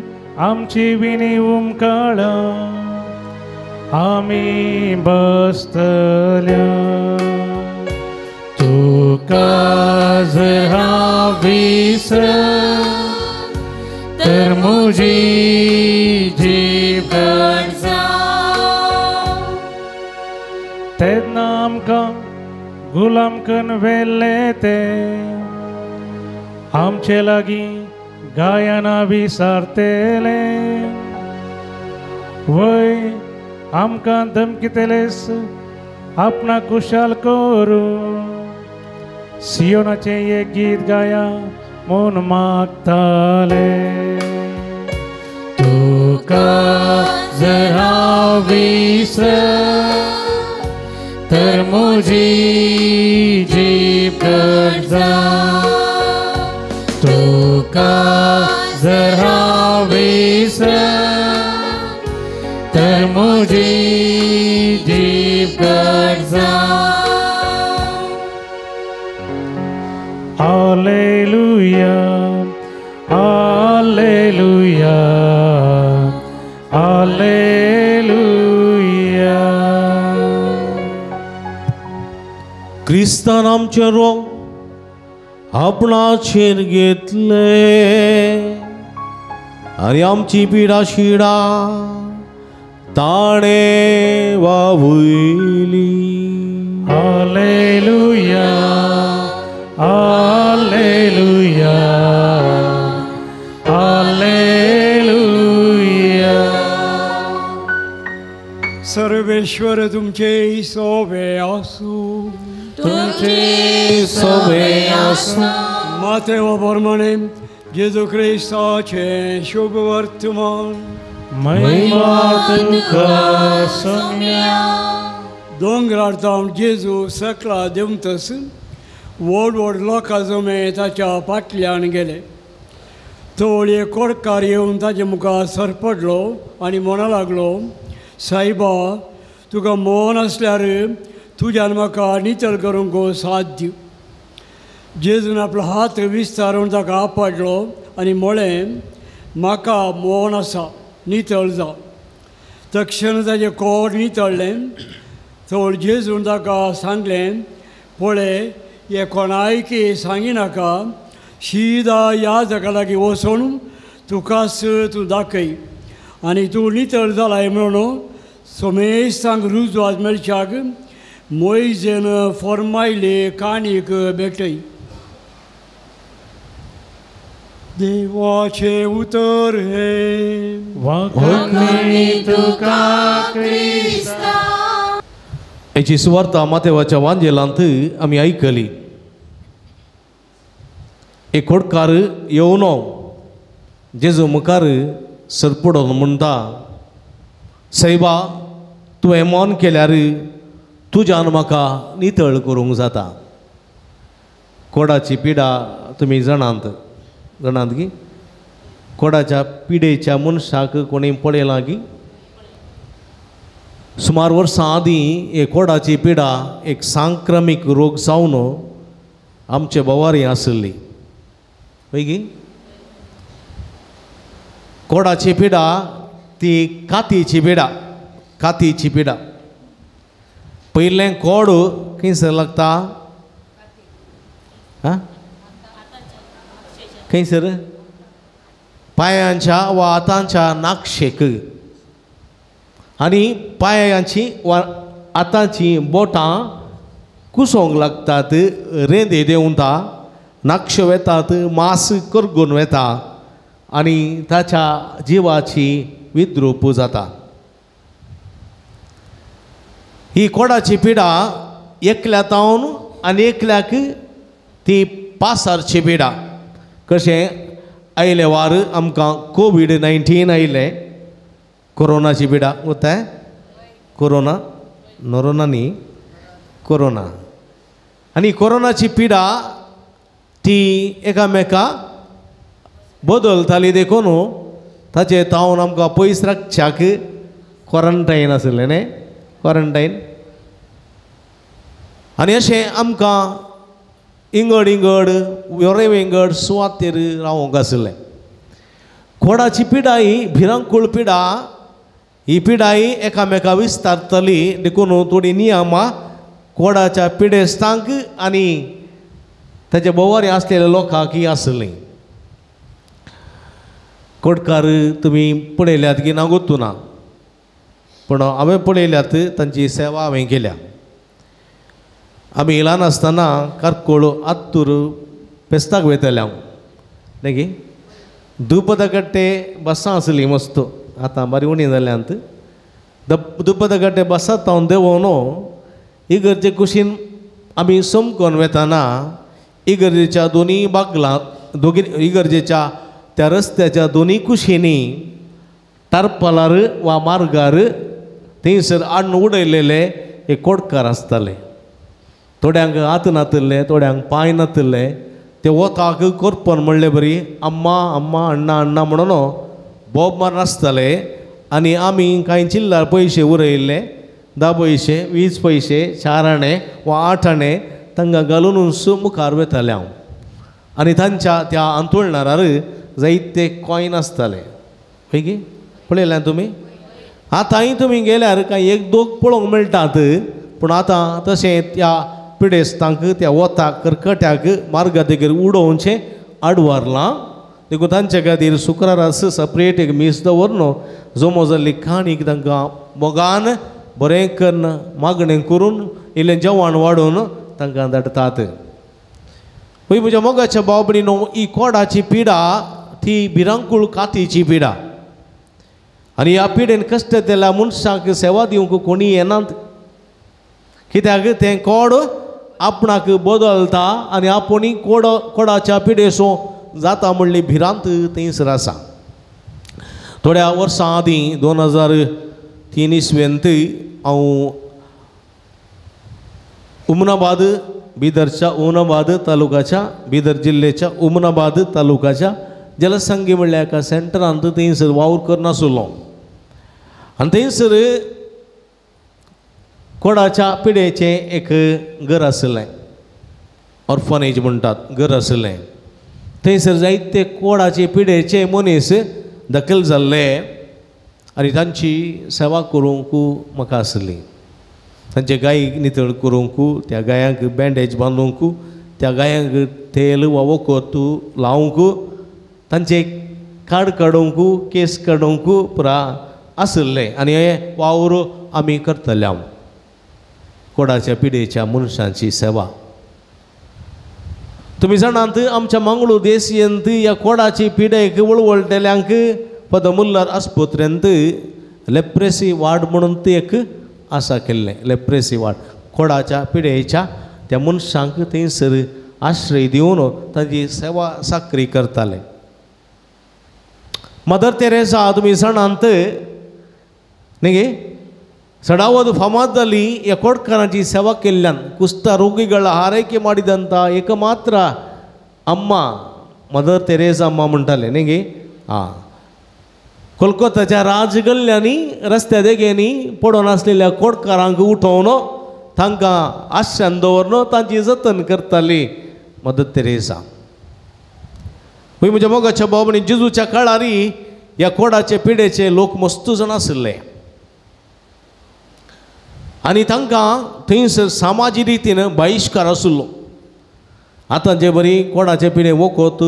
आमची विणी उमकाळा आमी बसतल्या. तुका जर हांव विसर तर म्हजी जीब गरजा. तेन्ना आमकां गुलाम करून व्हेल्ले ते आमचे लागीं गायना विसारतेले. वय आमकां धमकितेलेस आपणा कुशाल करू. सियोनाचें एक गीत गाया म्हूण मागताले. तुका जर हांव विसर तर म्हजी जीब घट जावं. तुका जर हांव विसर तर म्हजी जीब घट जावं. Hallelujah, Hallelujah, Hallelujah. क्रिस्तान आमचे रोग आपणाचेर घेतले आनी आमची पिडा शिडा ताणे वावयली. Hallelujah, Hallelujah, Hallelujah. सर्वेश्वर तुमचे सोबे आसूं. तुमचे सोबे आसूं. मातेव प्रमाणे जेजू क्रिस्ताचे शुभ वर्तमान. महिमा तुका सोम्या. दोंगरार जावन जेजू सकला देंवतस व्हड व्हड लोकां जमे ताच्या फाटल्यान गेले. थोडी एक कोडकार येवन ताचे मुखार सरपडलो आनी म्हणा लागलो, सायबा तुका मोन आसल्यार तुज्यान म्हाका नितळ करूंक साथ दिव. जेजून आपलो हात विस्तारून ताका आपडलो आनी म्हळें, म्हाका मोन आसा, नितळ जा. तक्षण ताचें कोड नितळ्ळें. थोड जेजून ताका सांगलें, पळय हे कोणायकी सांगिनाका, शिदा याजका लागीं वचून तुकाच तूं दाखय आनी तूं नितळ जालाय म्हणून सोमेस्तांक रुजवात मेळच्याक मोइजेन फॉर्मायले काणीक भेटय. देवाचे उतर हे वखणी तुका क्रिस्ता. हेची सुवार्थ मातेवाच्या वांजेलांत आमी आयकली. एक खोडकार येवन जेजू मुखार सरपडोन म्हणटा, सायबा तूं हें मोन केल्यार तुज्यान म्हाका नितळ करूंक जाता. कोडाची पिडा तुमी जाणात की कोडाच्या पिडेच्या मनशाक कोणी पळयलां की सुमार वर्सां आदीं हे कोडाची पिडा एक सांक्रमीक रोग जावन आमचे बोवारी आसली. पळय कोडाची पिडा ती कातीची पिडा. पयलें कोड खंयसर लागता? खंयसर? पांयांच्या वा हातांच्या नाकशेक आनी पांयांची वा हातांची बोटां कुसोंक लागतात, रेंदे देंवता, नाक्षो वेतात, मांस करगून वेता आनी ताच्या जिवाची विद्रूप जाता. ही कोडाची पिडा एकल्या तावन आनी एकल्याक ती पासारची पिडा. कशें आयले वार आमकां कोविड-19 आयलें, कोरोनाची पिडा उरता. नोरोना न्ही, कोरोना. आनी कोरोनाची पिडा ती एकामेका बदलताली देखून ताचे तावन आमकां पयस राखच्याक क्वॉरंटायन आसलें न्ही, क्वॉरंटायन. आनी अशें आमकां इंगड वेंगड सुवातेर रावूंक आसलें. कोडाची पिडा ही भिरांकूळ पिडा. ही पिडा ही एकामेका विस्तारतली देखून थोडी नियमां कोडाच्या पिडेस्तांक आनी ताचे बोवारी आसलेल्या लोकांक ही आसलीं. कोडकार तुमी पळयल्यात की ना गुतू ना, पूण हांवें पळयल्यात, तांची सेवा हांवें केल्या. आमी ल्हान आसतना कारकोळ आत्तूर पेस्ताक वयताले हांव. न्ही दुपदा कट्टे बसां आसलीं मस्त, आतां बरी उणी जाल्यांत. दुपदा कट्टे बसां तावन देंवोन इगर्जे कुशीन आमी समकोन वेताना इगर्जेच्या दोनी बागलां दोगी इगर्जेच्या त्या रस्त्याच्या दोनी कुशीनी टारपालार वा मार्गार थंयसर आडून उडयलेले एक कोडकार आसताले. थोड्यांक हात नातल्ले, थोड्यांक पांय नातल्ले. ते वताक करपन म्हणले बरी अम्मा अम्मा अण्णा अण्णा म्हणून बोब मारून आसताले. आनी आमी कांय चिल्लार पयशे उरयल्ले, 10 पैसे 20 पैसे 4 आणे वा 8 आणे तांकां घालून मुखार वताले हांव. आनी तांच्या त्या अंतुळणारार जायते कॉयन आसताले. पळय पळयल्यार तुमी आतांय तुमी गेल्यार कांय 1-2 पळोवंक मेळटात. पूण आतां तशें त्या पिडेस्तांक त्या वताक कर्कट्याक मार्गा देगेर उडोवचें आडवारलां. देखून तांचे खातीर शुक्रार सपरेट एक मीस दवरून जमो जाल्ली काणीक तांकां मोगान बरें करून मागणें करून इल्लें जेवण वाडून तांकां धाडटात. पळय म्हज्या मोगाच्या भाव भयणीनो, ही कोडाची पिडा ती भिरांकूळ कातीची पिडा. आनी ह्या पिडेन कश्ट केल्या मनशाक सेवा दिवंक कोणी येनात. कित्याक तें कोड आपणाक बदलता आनी आपुणी कोडाच्या पिडेसो जाता म्हणली भिरांत थंयसर आसा. थोड्या वर्सां आदीं 2003 इसवेंत हांव उमनाबाद बिदरच्या उमनाबाद तालुक्याच्या बिदर जिल्ह्याच्या उमनाबाद तालुक्याच्या जलसंगी म्हणल्या एका सेंटरांत थंयसर वावर करून आसलो. आनी थंयसर कोडाच्या पिडेचें एक घर आसलें, ऑर्फनेज म्हणटात घर आसलें. थंयसर जायते कोडाचे पिडेचे मनीस दखल जाल्ले आनी तांची सेवा करूंक म्हाका आसली. तांचे गायीक नितळ करूंक, त्या गायांक बँडेज बांदूंक, त्या गायांक तेल वा वखद लावंक, तांचे काड काडूंक, केस काडूंक पुरा आसले. आनी हे वावर आमी करतले हांव कोडाच्या पिडेच्या मनशांची सेवा. तुमी जाणात आमच्या मंगळूर देसयंत ह्या कोडाची पिडेक वळवळटेल्यांक पदमुल्लार आस्पत्र्यांत लेप्रेसी वार्ड म्हणून ते एक आसा केल्लें. लेप्रेसी वार्ड कोडाच्या पिडेच्या त्या मनशांक थंयसर आश्रय दिवन ताची सेवा साकरी करताले. मदर तेरेसा तुमी जाणात न्ही, सडावद फामाद जाली ह्या कोडकारांची सेवा केल्ल्यान. कुस्ता रोगिಗಳ ಆರೈಕೆ ಮಾಡಿದಂಥ ಏಕಮಾತ್ರ ಅಮ್ಮ मदर तेरेसा अम्मा म्हणटाले न्ही. कोलकाताच्या राजगल्ल्यांनी रस्त्या देगेनी पडून आसलेल्या कोडकारांक उठोवन तांकां आश्रयान दवरून तांची जतन करताली मदर तेरेसा. म्हज्या मोगाच्या भाव भयणी, जेजूच्या काळार ह्या कोडाचे पिडेचे लोक मस्त जाण आसले आनी तांकां थंयसर सामाजीक रितीन बहिश्कार आसलो. आतां जे बरी कोडाचे पिडे वखद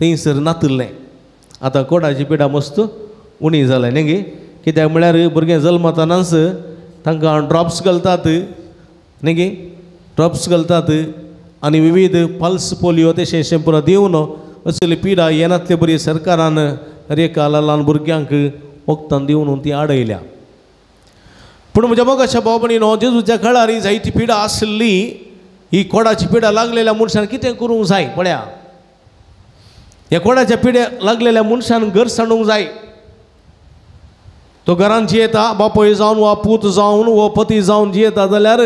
थंयसर नातल्लें. आतां कोडाची पिडा मस्त उणी जाल्या न्ही. कित्याक म्हळ्यार भुरगें जल्मतानाच तांकां ड्रॉप्स घालतात न्ही, ड्रॉप्स घालतात आनी विविध पल्स पोलियो तशें पुरो दिवन असली पिडा येनातले बरी सरकारान रेखा ल्हान भुरग्यांक वखदां दिवन ती आडयल्या. पूण म्हज्या मोगाच्या भाव भयणीनो, जेजूच्या काळार जायती पिडा आसली. ही कोडाची पिडा लागलेल्या मनशान कितें करूंक जाय पळया. ह्या कोडाच्या पिड्या लागलेल्या मनशान घर सांडूंक जाय. तो घरान जियेता, बापय जावन वा पूत जावन वा पती जावन जियेता जाल्यार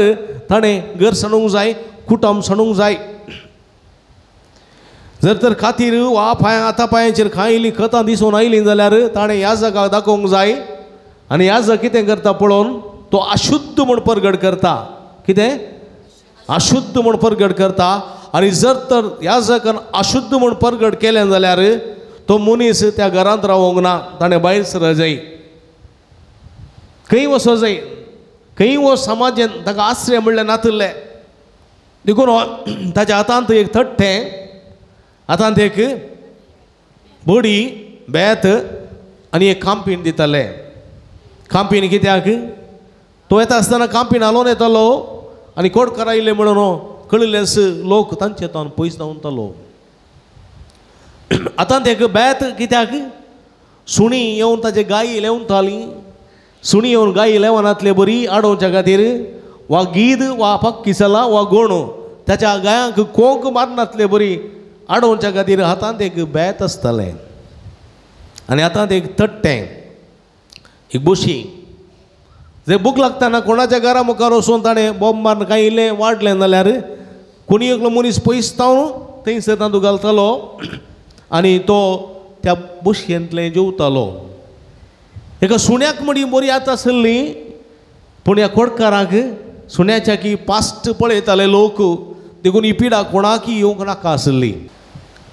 ताणें घर सांडूंक जाय, कुटुंब सांडूंक जाय. जर तर खातीर वा हातापांयाचेर कांय इल्लीं खतां दिसून आयलीं जाल्यार ताणें ह्या जगाक दाखोवंक जाय. आनी ह्या जग कितें करता पळोवन तो अशुद्ध म्हूण परगट करता. कितें अशुद्ध म्हूण परगट करता. आनी जर तर ह्या जगान अशुद्ध म्हूण परगट केलें जाल्यार तो मनीस त्या घरांत रावूंक ना, ताणें भायर सरप जाय, खंय वचूंक जाय. खंय वो समाजान ताका आश्रय म्हणलें नातल्लें. देखून ताच्या हातांत एक थट्टें, हातांत एक बडी बेत आनी एक कांपीण दिताले. कांपीण कित्याक? तो येता आसतना कांपीण हालोवन येतालो आनी कोडकार आयले म्हणून कळिल्लेस लोक तांचे तावन पयस धांवतालो. आतां तेका बेत कित्याक? सुणी येवन ताचे गायी लेवताली. सुणी येवन गायी लेवनातले बरी आडोवच्या खातीर वा गीद वा पक्की सला वा गोण त्याच्या गायांक कोंक मारनातले बरी आडोवच्या खातीर हातांत एक बेत आसतालें आनी हातांत एक तट्टें, एक बुशी. जे भूक लागतना कोणाच्या घरा मुखार वचून ताणें बॉम्ब मारून कांय इल्लें वाडलें जाल्यार कोणी एकलो मनीस पयस तावन थंयसर तांदूळ घालतालो आनी तो त्या बुशयेंतलें जेवतालो. एका सुण्याक मडी बरी आत आसली, पूण ह्या खोडकाराक सुण्याच्या की पास्ट पळयताले लोक, देखून ही पिडा कोणाकी येवंक नाका आसली.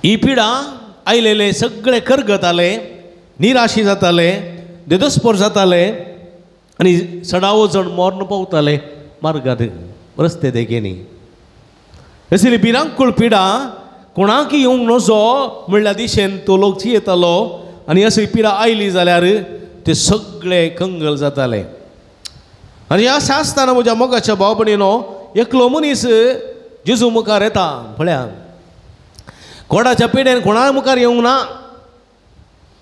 ही पिडा आयलेले सगळे करगताले, निराशी जाताले, देदस्पर जाताले आनी सडावो जण मरण पावताले मार्गार रस्ते देगेनी. असली भिरांकूळ पिडा कोणाकी येवंक नजो म्हणल्या दिशेन तो लोक जियेतालो आनी अशी पिडा आयली जाल्यार ते सगळे कंगल जाताले. आनी अशें आसतना म्हज्या मोगाच्या भाव भयणीनो, एकलो मनीस जेजू मुखार येता. पळया, कोणाच्या पिडेन कोणा मुखार येवंक ना,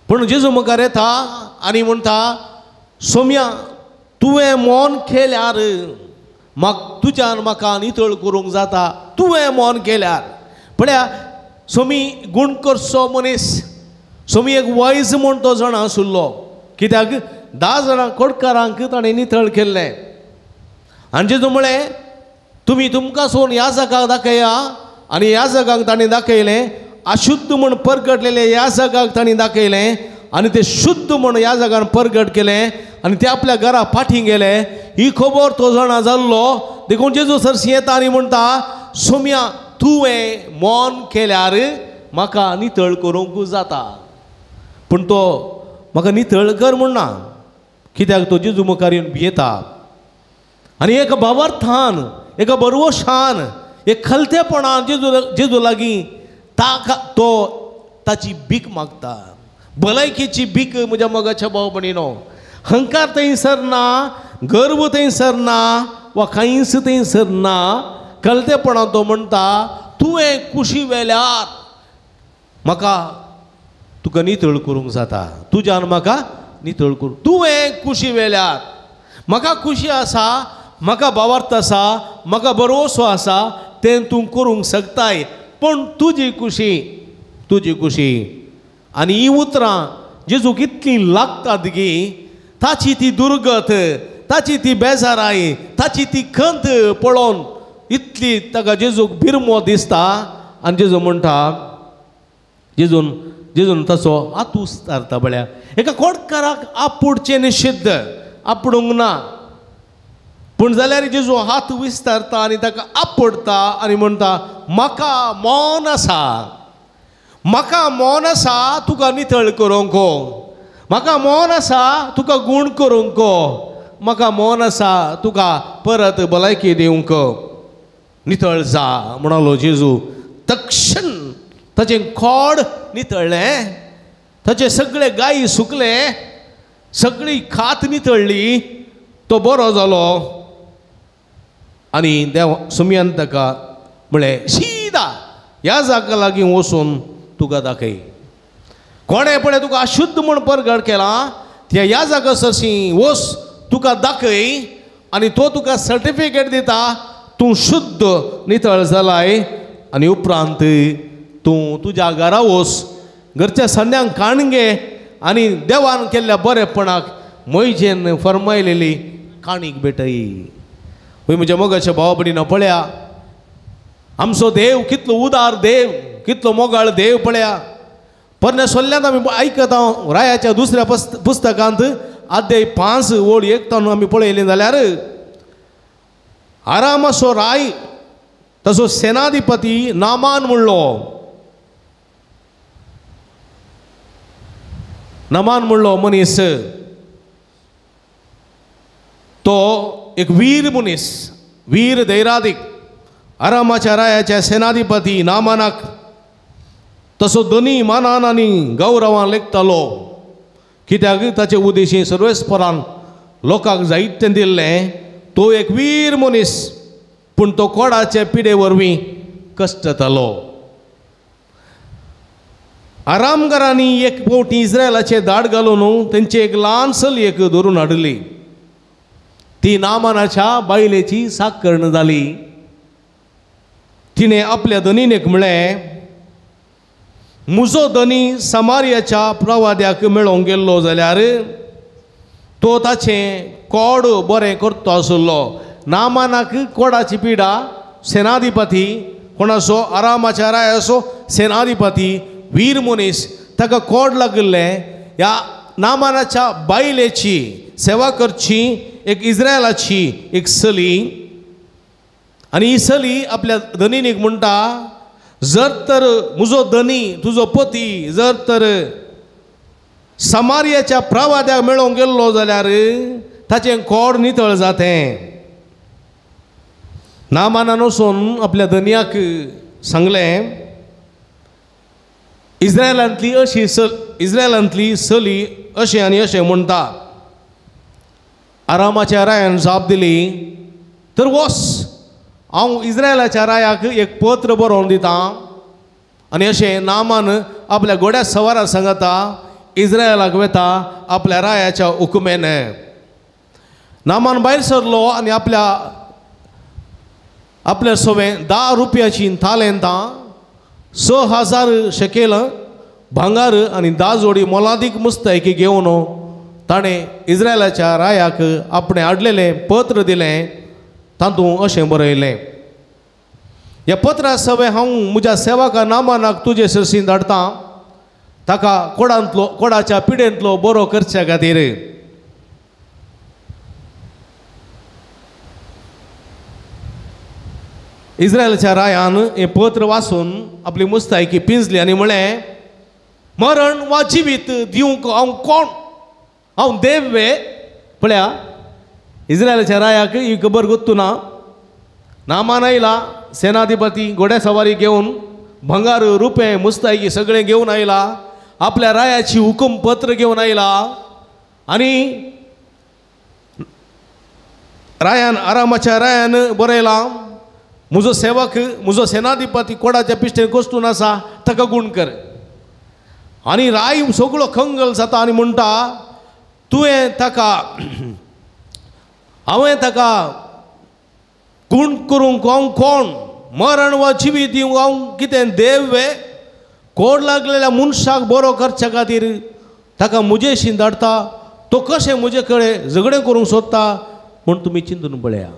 पूण जेजू मुखार येता आनी म्हणटा, सोम्या तुवें मौन केल्यार तुज्यान म्हाका नितळ करूंक जाता. तुवें मौन केल्यार. पळया, सोमी गुण करचो मनीस, सोमी एक वायज म्हूण तो जाण आशिल्लो. कित्याक 10 जाणां खोडकारांक ताणें नितळ केल्लें. आनी जेजू म्हळें, तुमी तुमकां सोडून ह्या जागाक दाखया. आनी ह्या जागाक ताणें दाखयलें. अशुद्ध म्हूण परगटलेलें ह्या जागाक ताणें दाखयलें आनी ते शुद्ध म्हूण ह्या जागार परगट केलें आनी ते आपल्या घरा फाटीं गेले. ही खबर तो जाणा जाल्लो. देखून जेजू सरशी येता आनी म्हणटा, सोम्या तुवें मौन केल्यार म्हाका नितळ करूंक जाता. पूण तो म्हाका नितळ कर म्हणना, कित्याक तो जेजू मुखार येवन भियेता. आनी एका भावार्थान, एका बरवशान, एक खलतेपणान जेजू लागीं तो ताची भीक मागता. भलायकेची भीक म्हज्या मोगाच्या भाव भयणीनो. हंकार थंयसर ना, गर्व थंयसर ना, वा कांयच थंयसर ना. खलतेपणान तो म्हणटा, तुवें कुशी वेल्यार म्हाका तुका नितळ करूंक जाता. तुज्यान म्हाका नितळ करूं. तुवें कुशी वेल्यार म्हाका खुशी आसा, म्हाका भावार्थ आसा, म्हाका भरवसो आसा, तें तूं करूंक शकताय. पूण तुजी खुशी. आनी ही उतरां जेजू कितली लागतात गी, ताची ती दुर्गत, ताची ती बेजाराई, ताची ती खंत पळोवन इतली ताका जेजूक बिरमो दिसता. आनी जेजू म्हणटा, जेजून ताचो हातूस धारता. बळ्या, एका खोडकाराक आपुडचें निषिद्ध, आपुडूंक ना. पूण जाल्यार जेजू हात विस्तारता आनी ताका आपडता आनी म्हणटा, म्हाका मौन आसा, म्हाका मौन आसा तुका नितळ करूंक, म्हाका मौन आसा तुका गूण करूंक, म्हाका मौन आसा तुका परत भलायकी दिवंक. नितळ जा म्हणलो जेजू. तक्षण ताचें खोड नितळ्ळें, ताचे सगळे गायी सुकले, सगळी खात नितळ्ळी, तो बरो जालो. आनी देव सुमयान ताका म्हळें, सीदा ह्या जागा लागीं वचून तुका दाखय. कोणें पळय तुका अशुद्ध म्हूण परगट केला, त्या ह्या जागा सरशी वच, तुका दाखय आनी तो तुका सर्टिफिकेट दिता, तूं शुद्ध नितळ जालाय. आनी उपरांत तूं तुज्या घरा वच, घरच्या सन्यांक काण घे आनी देवान केल्ल्या बरेपणाक मोयजेन फरमायलेली काणीक भेटय. पळय म्हज्या मोगाच्या भावा भयणीनो, पळया आमचो देव कितलो उदार देव, कितलो मोगाळ देव. पळया, परने सोल्ल्यांत आमी आयकता रायाच्या दुसऱ्या पुस्तकांत अध्याय 5 ओळ 1 तावन आमी पळयलें जाल्यार, आरामाचो राय ताचो सेनाधिपती नामान म्हणलो मनीस, तो एक वीर मनीस, वीर धैर्याधिक. आरामाच्या रायाच्या सेनाधिपती नामानाक तसो धनी मानान आनी गौरवान लेखतालो, कित्याक ताचे उद्देशी सर्वेस्परान लोकांक जायतें दिल्लें. तो एक वीर मनीस, पूण तो कोडाचे पिडे वरवीं कश्टतालो. आरामगारांनी एक फावटी इस्रायलाचे धाड घालून तेंची एक ल्हान चलयेक धरून हाडली. ती नामानाच्या बायलेची साकर्ण जाली. तिणें आपल्या धनीनेक म्हळें, म्हजो धनी समारियाच्या प्रवाद्याक मेळोंक गेल्लो जाल्यार तो ताचें कोड बरें करतो आसलो. नामानाक कोडाची पिडा सेनाधिपती कोणाचो आरामाच्या रायाचो सेनाधिपती वीर मनीस ताका कोड लागले. ह्या नामानाच्या बायलेची सेवा करची एक इस्रायलाची एक सली. आनी ही सली आपल्या धनीनीक म्हणटा जर तर म्हजो धनी तुजो पती जर तर समारियाच्या प्रवाद्याक मेळोंक गेल्लो जाल्यार ताचें कोड नितळ जातें. नामानान वचून आपल्या धनयाक सांगलें इस्रायलांतली सली अशें आनी अशें म्हणटा. आरामाच्या रायान जाप दिली तर वस हांव इस्रायलाच्या रायाक एक पत्र बरोवन दितां. आनी अशें नामान आपल्या घोड्या सवाराक सांगता इस्रायलाक वेता आपल्या रायाच्या हुकुमेन. नामान भायर सरलो आनी आपल्या सोबें 10 रुपयाची तालेंतां 6,000 शेकेल भांगार आनी 10 जोडी मोलादीक मुस्तायकी घेवन ताणें इस्रायलाच्या रायाक आपणें हाडलेलें पत्र दिलें. तातूंत अशें बरयलें ह्या पत्रा सवे हांव म्हज्या सेवका नामानाक तुजे सरसीन धाडटां ताका कोडाच्या पिडेंतलो बरो करच्या खातीर. इस्रायलाच्या रायान हें पत्र वाचून आपली मुस्तायकी पिंजली आनी म्हळें मरण वा जिवीत दिवंक हांव कोण? हांव देव पळया. इस्रायलाच्या रायाक ही खबर गुत्तू ना. नामान आयला सेनाधिपती घोड्या सवारी घेवन भंगार रुपे मुस्तायकी सगळें घेवन आयला. आपल्या रायाची हुकूम पत्र घेवन आयला आनी रायान आरामाच्या रायान बरयलां म्हजो सेवक म्हजो सेनाधिपती कोडाच्या पिश्टेन कोश्टून आसा ताका गूण कर. आनी राय सगळो खंगल जाता आनी म्हणटा हांवें ताका गूण करूंक हांव कोण? मरण वा जिवीत दिवंक हांव कितें देव? कोड लागलेल्या मनशाक बरो करच्या खातीर ताका म्हजेशी धाडटा. तो कशें म्हजे कडेन झगडें करूंक सोदता म्हूण तुमी चिंतून पळया.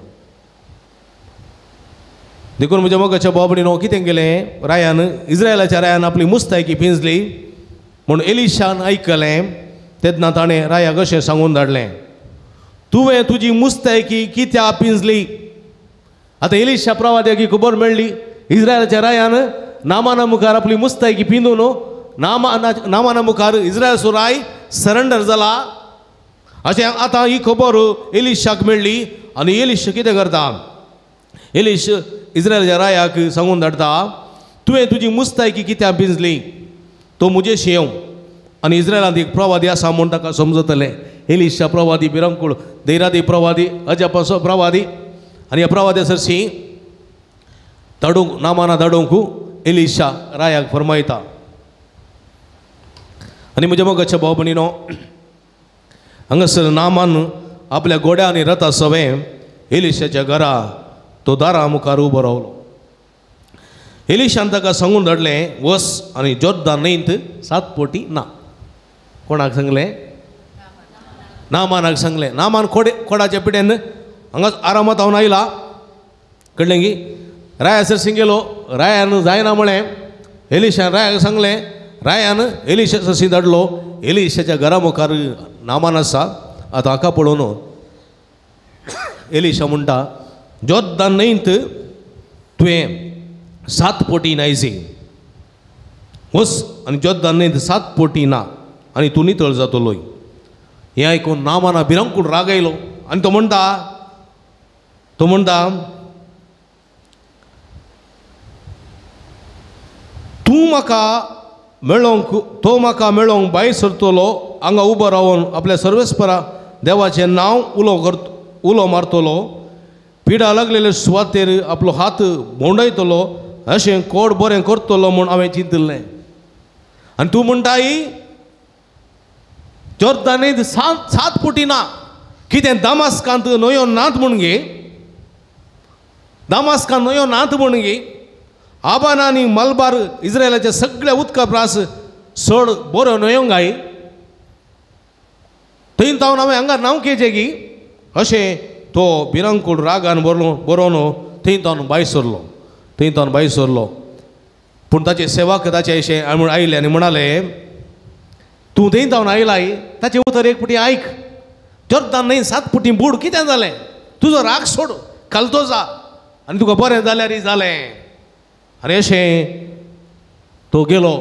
देखून म्हज्या मोगाच्या बाबडीन कितें केलें रायान इस्रायलाच्या रायान आपली मुस्तायकी पिंजली म्हूण एलिशान आयकलें. तेन्ना ताणें रायाक अशें सांगून धाडलें तुवें तुजी मुस्तायकी कित्या पिंजली? आतां एलिशा प्रवाद्याक ही खबर मेळ्ळी इस्रायलाच्या रायान नामाना मुखार आपली मुस्तायकी पिंजून नामाना मुखार इस्रायलाचो राय सरेंडर जाला अशें आतां ही खबर एलिशाक मेळ्ळी. आनी एलिशा कितें करता? एलिश इस्रायलाच्या रायाक सांगून धाडटा तुवें तुजी मुस्तायकी कित्याक पिंजली? तो म्हजेशी येवं. आनी इस्रायलांत एक प्रवादी आसा म्हूण ताका समजतलें. एलिशा प्रवादी बिरंकूळ धैर्यादी प्रवादी अजापाचो प्रवादी आनी ह्या प्रवाद्या सरशी धाडूंक नामाना धाडूंक एलिशा रायाक फरमायता. आनी म्हज्या मोगाच्या भाव भयणीनो हांगासर नामान आपल्या घोड्या आनी रथा सवें एलिशाच्या घरा तो दारा मुखार उबो रावलो. एलिशान ताका सांगून धाडलें वस आनी जोर्दान न्हंयत 7 पोटी ना. कोणाक सांगलें? नामानाक सांगलें. नामान कोडाच्या पिड्यान हांगा आरामात हांव आयला कळ्ळें की राया सरसी गेलो. रायान जायना म्हळें एलिशान रायाक सांगलें. रायान एलिशा सरसी धाडलो. एलिशाच्या घरा मुखार नामान आसा. आतां हाका पळोवन एलिशा म्हणटा जोर्दान न्हंयत तुवें 7 पोटी न्हायची. वस आनी जोर्दान न्हंयत 7 पोटी ना आनी तूं नितळ जातलोय. हें आयकून नामाना भिरांकूळ राग आयलो आनी तो म्हणटा तो म्हाका मेळोंक भायर सरतलो हांगा उबो रावन आपल्या सर्वेस्परा देवाचें नांव उलो मारतलो. पिडा लागलेल्या सुवातेर आपलो हात भोंवडायतलो अशें कोड बरें करतलो म्हूण हांवें चिंतलें. आनी तूं म्हणटाय जोर्दानीत 7 पोटी ना. कितें दामास्कांत न्हंयो नात म्हूण गे. दामास्कांत न्हंयो नात म्हूण गे. आबान आनी मलबार इस्रायलाच्या सगळ्या उदका प्रास सड बरो न्हयोंक गाय थंय तावन हांवें हांगा नांव केजें की अशें तो भिरांकूळ रागान बरोवन थंय तावन भायर सरलो पूण ताचे सेवक ताचे अशें आयले आनी म्हणाले तूं थंय तावन आयलाय ताचें उतर एक पुटी आयक जॉर्दान न्हंय 7 पुटी बुड कितें जालें तुजो राग सोड कालतो जा आनी तुका बरें जाल्यार जालें आनी अशें तो गेलो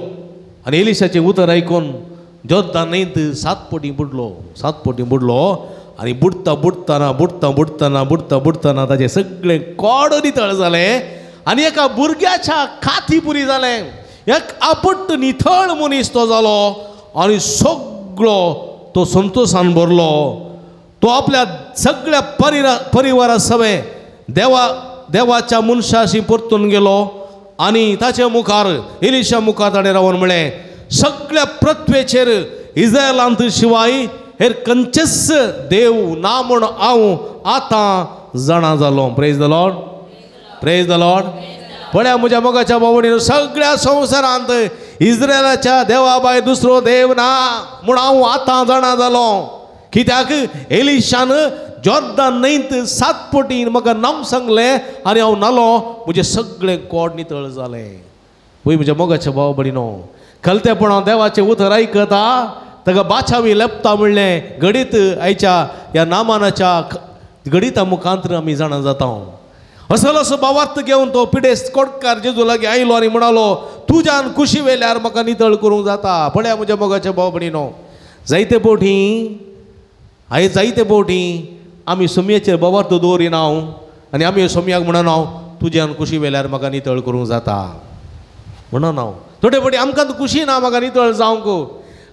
आनी एलिशाचें उतर आयकून जॉर्दान न्हंयत 7 पटी बुडलो आनी बुडतना ताचें सगळें कोड नितळ जालें आनी एका भुरग्याच्या खाती पुरी जालें एक आपट्ट नितळ मनीस तो जालो आनी सगळो तो संतोषान भरलो तो आपल्या सगळ्या परिवारा सवे देवाच्या मनशाशी परतून गेलो आनी ताचे मुखार एलिशा मुखार ताणें रावन म्हळें सगळ्या पृथ्वेचेर इस्रायलांत शिवाय हेर खंयचेच देव ना म्हूण हांव आतां जाणा जालो प्रेज द लॉर्ड पळया म्हज्या मोगाच्या भावणीन सगळ्या संवसारांत इस्रायलाच्या देवा भायर दुसरो देव ना म्हूण हांव आतां जाणा जालो कित्याक एलिशान जॉर्दान न्हंयत 7 पटीन म्हाका नांव सांगलें आनी हांव नालो म्हजें सगळें कोड नितळ जालें पळय म्हज्या मोगाच्या भाव भयणीनो कलतेपणां देवाचें उतर आयकता ताका बाचावी लेपता म्हणलें घडीत आयच्या ह्या नामानाच्या घडीता मुखांतर आमी जाणा जाता असो भावार्थ घेवन तो पिडेस्त कोडकार जेजू लागीं आयलो आनी म्हणालो तुज्यान कुशी वेल्यार म्हाका नितळ करूंक जाता पळया म्हज्या मोगाच्या भाव भयणीनो जायते फावटी आमी सोमयेचेर भावार्थ दवरिना आनी आमी सोमयाक म्हणून हांव तुज्यान कुशी वेल्यार म्हाका नितळ करूंक जाता म्हणून हांव थोडे फावटी आमकां कुशी ना म्हाका नितळ जावंक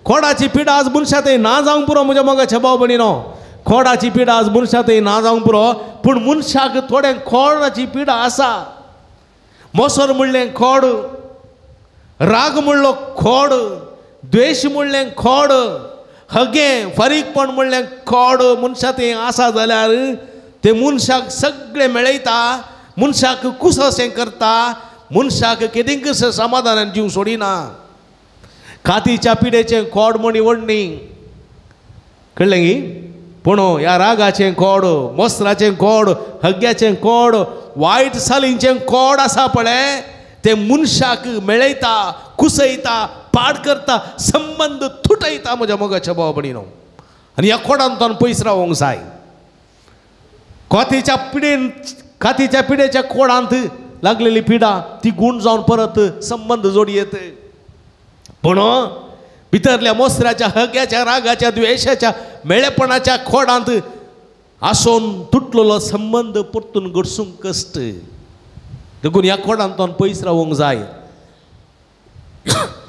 खोडाची पिडा आज मनशा थंय ना जावंक पुरो म्हज्या मोगाच्या भाव भयणीनो खोडाची पिडा आज मनशा थंय ना जावंक पुरो पूण मनशाक थोडे खोडाची पिडा आसा मोसर म्हणलें खोड राग म्हणलो खोड द्वेश म्हणलें खोड हगे फारीकपण म्हणलें खोड मनशा थंय आसा जाल्यार ते मनशाक सगळें मेळयता मनशाक कुसशें करता मनशाक केदींकच समाधानान जीव सोडिना खातीच्या पिडेचें खोड म्हणी व्हडणी कळ्ळें गी पूण ह्या रागाचें खोड मोसराचें खोड हग्याचें खोड वायट सालींचें खोड आसा पळय ते मनशाक मेळयता कुसयता पाड करता संबंद तुटयता म्हज्या मोगाच्या भाव भयणीनो आनी ह्या खोडांतल्यान पयस रावंक जाय खातीच्या पिडेच्या खोडांत लागलेली पिडा ती गूण जावन परत संबंद जोडयेत पूण भितरल्या मोसराच्या हग्याच्या रागाच्या द्वेशाच्या मेळेपणाच्या खोडांत आसोन तुटलेलो संबंध परतून घडसूंक कश्ट देखून ह्या खोडांतल्यान पयस रावंक जाय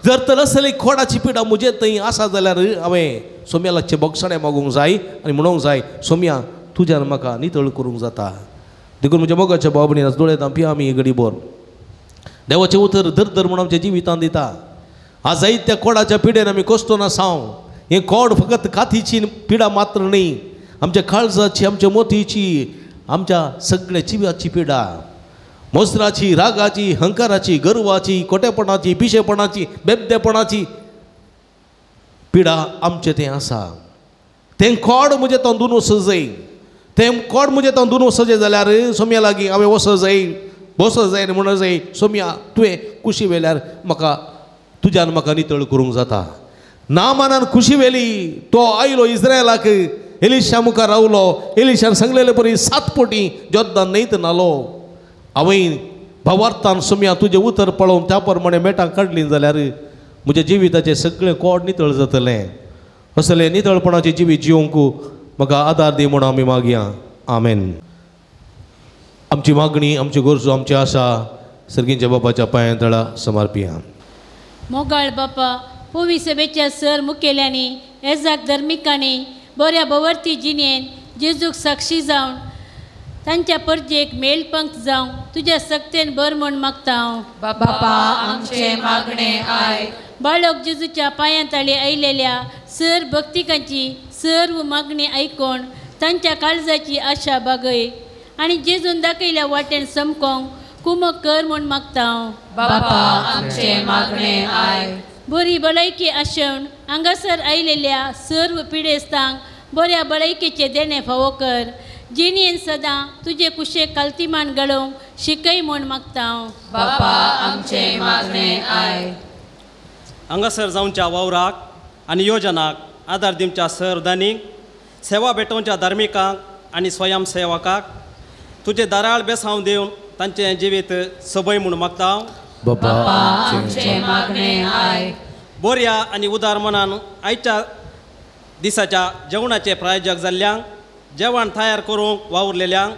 जर तर असली खोडाची पिडा म्हजे थंय आसा जाल्यार हांवें सोम्यालाचे बोगसणें मागूंक जाय आनी म्हणूंक जाय सोम्या तुज्यान म्हाका नितळ करूंक जाता देखून म्हज्या मोगाच्या भाव भयणी दोळे धांपी आमी घडीभर देवाचें उतर धर म्हणून आमच्या जिवितांत दिता आज जायत्या खोडाच्या पिडेन आमी कश्टून आसाव हें खोड फकत खातीची पिडा मात्र न्ही आमच्या काळजाची आमच्या मोतीची आमच्या सगळ्या जिवाची पिडा मोसराची रागाची हंकाराची गर्वाची खोटेपणाची पिशेपणाची बेबदेपणाची पिडा आमचें तें आसा तें खोड म्हजें तांदून वसय तें खोड म्हजें तांदून वसजें जाल्यार सोम्या लागीं हांवें वसों जाय म्हणून जाय सोम्या तुवें कुशी वेल्यार म्हाका तुज्यान म्हाका नितळ करूंक जाता नामानान खुशी वेली तो आयलो इस्रायलाक एलिशा मुखार रावलो एलिशान सांगलेले परी 7 पटी जॉर्दान न्हंयत नालो हांवें भावार्थान सोम्या तुजें उतर पळोवन त्या प्रमाणे मेटां काडलीं जाल्यार म्हज्या जिविताचें सगळें कोड नितळ जातलें असलें नितळपणाचें जिवीत जिवंक म्हाका आदार दी म्हणून आमी मागया आमेन आमची मागणी आमच्यो गरजो आमची आशा सर्गींच्या बापाच्या पांयां तळा समर्पिया मोगाळ बापा पोवी सभेच्या सर मुखेल्यांनी येजाक धर्मिकांनी बऱ्या भवर्ती जिणेन जेजूक साक्षी जावन तांच्या परजेक मेलपंक्त जावं तुज्या सक्तेन बर म्हूण मागता हांव बापा आमचे मागणे आयक बाळक जेजूच्या पांयां ताळी आयलेल्या सर भक्तिकांची सर्व मागणी आयकोन तांच्या काळजाची आशा बागय आनी जेजून दाखयल्या वाटेन समकोंक कुमक कर म्हूण मागता हांव. बापा आमचे मागणे आय. बरी भलायकी आशेवन हांगासर आयिल्ल्या सर्व पिडेस्तांक बऱ्या भलायकेचे देणे फावो कर. जिणेन सदां तुजे कुशेक काल्तिमान घडोवंक शिकय म्हूण मागता हांव. बापा आमचे मागणे आय. हांगासर जावच्या वावराक आनी योजनाक आदार दिवच्या सरदानीक सेवा भेटोवच्या धार्मिकांक आनी स्वयंसेवकाक तुजे दाराळ बेसांव दिवन तांचें जिवीत सबय म्हूण मागता हांव. बापा आमचे मागणे आय. बऱ्या आनी उदार मनान आयच्या दिसाच्या जेवणाचे प्रायोजक जाल्ल्यांक जेवण तयार करूंक वावुरलेल्यांक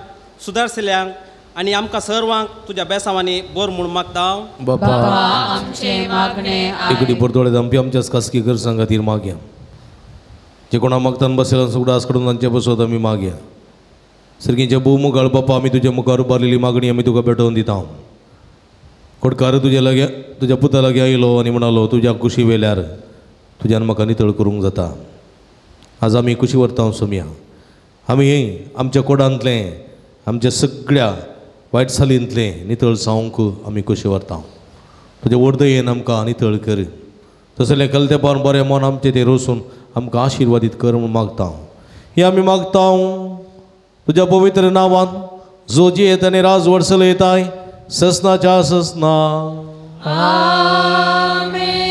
सुदारशिल्ल्यांक आनी आमकां सर्वांक तुज्या बेसांवांनी बोर म्हूण मागता हांव. बापा आमचे मागणे आय. एकडी परतोळे दंपी आमच्याच खासगी गरजां खातीर मागया. जे कोणा मागतान बसयला सुगडास कडून तांचे बसत आमी मागया. सर्गीचे भोवमुखार बापा आमी तुजे मुखार उबारलेली मागणी आमी तुका भेटोवन दिता. कोडकार तुजे लागी तुज्या पुता लागीं आयलो आनी म्हणालो तुज्या कुशी वेल्यार तुज्यान म्हाका नितळ करूंक जाता. आज आमी कुशी व्हरता सोम्या. आमी आमच्या कोडांतलें आमच्या सगळ्या वायट सालींतलें नितळ जावंक आमी कुशी व्हरता. तुजे वर्दयेन आमकां नितळ कर. तसलें कलतेपान बरें मन आमचें तें रोसून आमकां आशिर्वादीत कर म्हूण मागता. हें आमी मागता तुज्या पवित्र नांवान जो जियेत आनी राज वर्सल येताय ससनाच्या ससना. आमेन.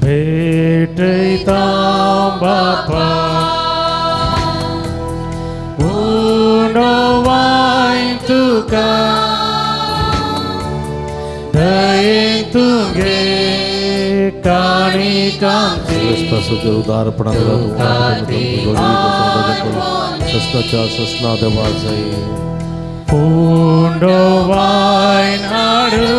भेटैता बापा उणोवाय तुका दये तुगे काणी कांती ससनाच्या ससना देवा जाय. उणोवाय नाडू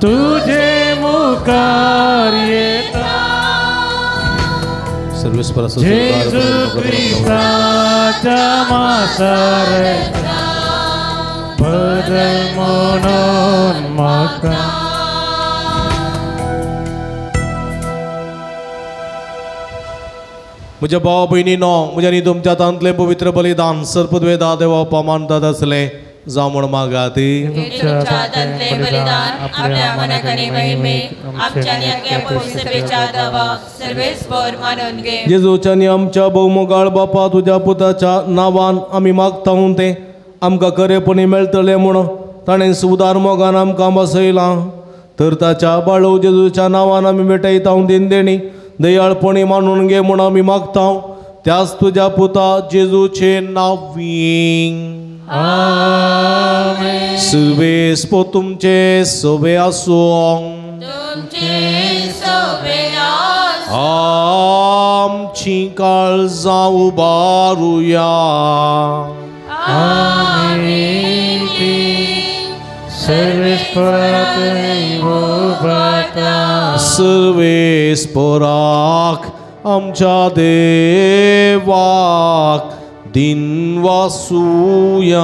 तुझे मुखार येता सर्वेस्पर जेजू ख्रिस्ताच्या मासारेचा बदल म्हणून म्हाका. म्हज्या भावा भयणीनो म्हज्या न्ही तुमच्या तांतलें पवित्र बलिदान सर्पद्वेदा देवा पमानतात असलें जावं म्हूण मागात. बलिदान आपल्या मनाकनी महिमेक आमच्या नियाक्या पवित्रतेच्या दावाक सर्वेस्पर मानून घे. जेजूच्या आनी आमच्या भोवमुखार बापा तुज्या पुताच्या नांवान आमी मागता तें आमकां खरेपणी मेळटलें म्हूण ताणें सुदार मोगान आमकां बसयलां. तर ताच्या बाळू जेजूच्या नांवान आमी भेटयता दिनदेणी दयाळपणी मानून घे म्हूण आमी मागता. त्याच तुज्या पुता जेजूचे नांवीं. आमेन. सर्वेस्पो तुमचे सोबे आसूं. आमची काळजां उबारुया. आमेन. सर्वेस्पराक आमच्या देवाक दिनवासूया.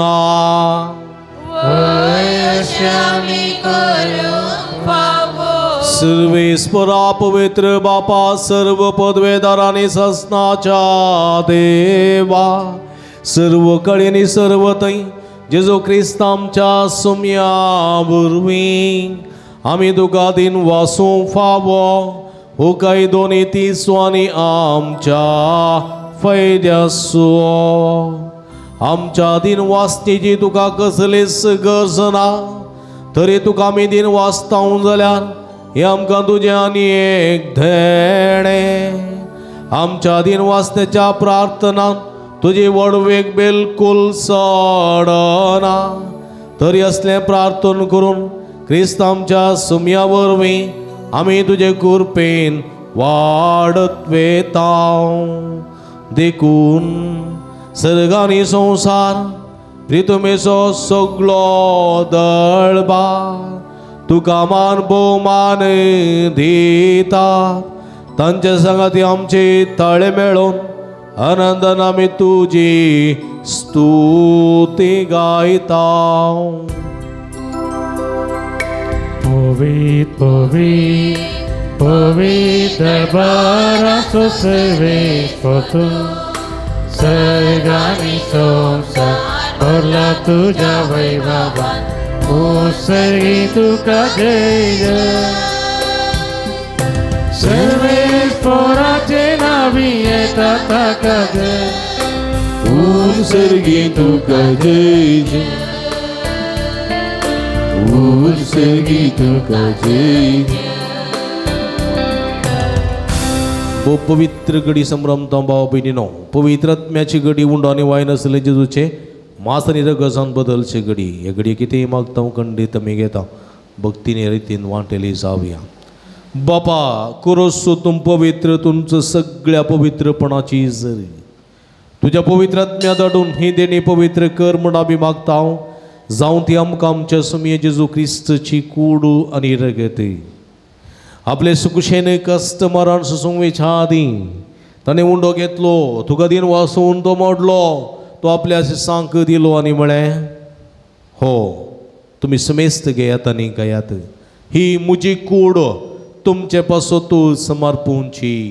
सर्वेस्परा पवित्र बापा सर्व पदवेदारांनी ससनाच्या देवा सर्व कळेनी सर्व थंय जेजू क्रिस्त आमच्या सोम्या वरवीं आमी तुका दिन वासूंक फावो हो काय दोनी तिसवांनी आमच्या फायद्याचो. आमच्या दिन वाचतेची तुका कसलीच गरज ना तरी तुका आमी दिन वाचता जाल्यार हे आमकां तुजें आनी एक धेणे. आमच्या दिन वाचण्याच्या प्रार्थनांत तुजी वडवेक बिलकुल सडना तरी असलें प्रार्थना करून क्रिस्त आमच्या सुम्या वरवीं आमी तुजे कृपेन वाडत वेता. देखून सर्गानी संसार प्रितुमेचो सगळो दळबार तुका मान भोवमान दिता. तांचे सांगाती आमचे ताळे मेळोवन आनंदान आमी तुजी स्तुती गायता. Povit, povit, povit darbaraso servești potu, Sărgani somsa, orla tuja vai baba, Usărgi tu ca deja. Servești porace navieta ta ca de, Usărgi tu ca deja. Usărgi tu ca deja. वो पवित्र घडी संभ्रमता भाव बहिणीनो पवित्र आत्म्याची घडी उंडाने वाय नसले जेजूचे मास आणि रगसान बदलचे घडी हे घडी किती मागता खंडित मी घेता भक्तीने रितीन वाटेली जाऊया बापा कुरोसो तुम पवित्र तुमचं सगळ्या पवित्रपणाची जरी तुझ्या पवित्र आत्म्या दडून ही देणे पवित्र कर म्हणून आम्ही मागता जाऊन ती आमकां आमच्या समये जेजू क्रिस्तची कूड आणि रगत आपले सुकुशेने कष्ट मरण सुसंवेच्या आधी ताणे उंडो घेतलो तुका दिन वाचून तो मोडलो तो आपल्या सांक दिलो आणि म्हळे हो तुम्ही समेस्त घेयात आणि गयात ही मुजी कूड तुमचे पासोतू समर्पूंची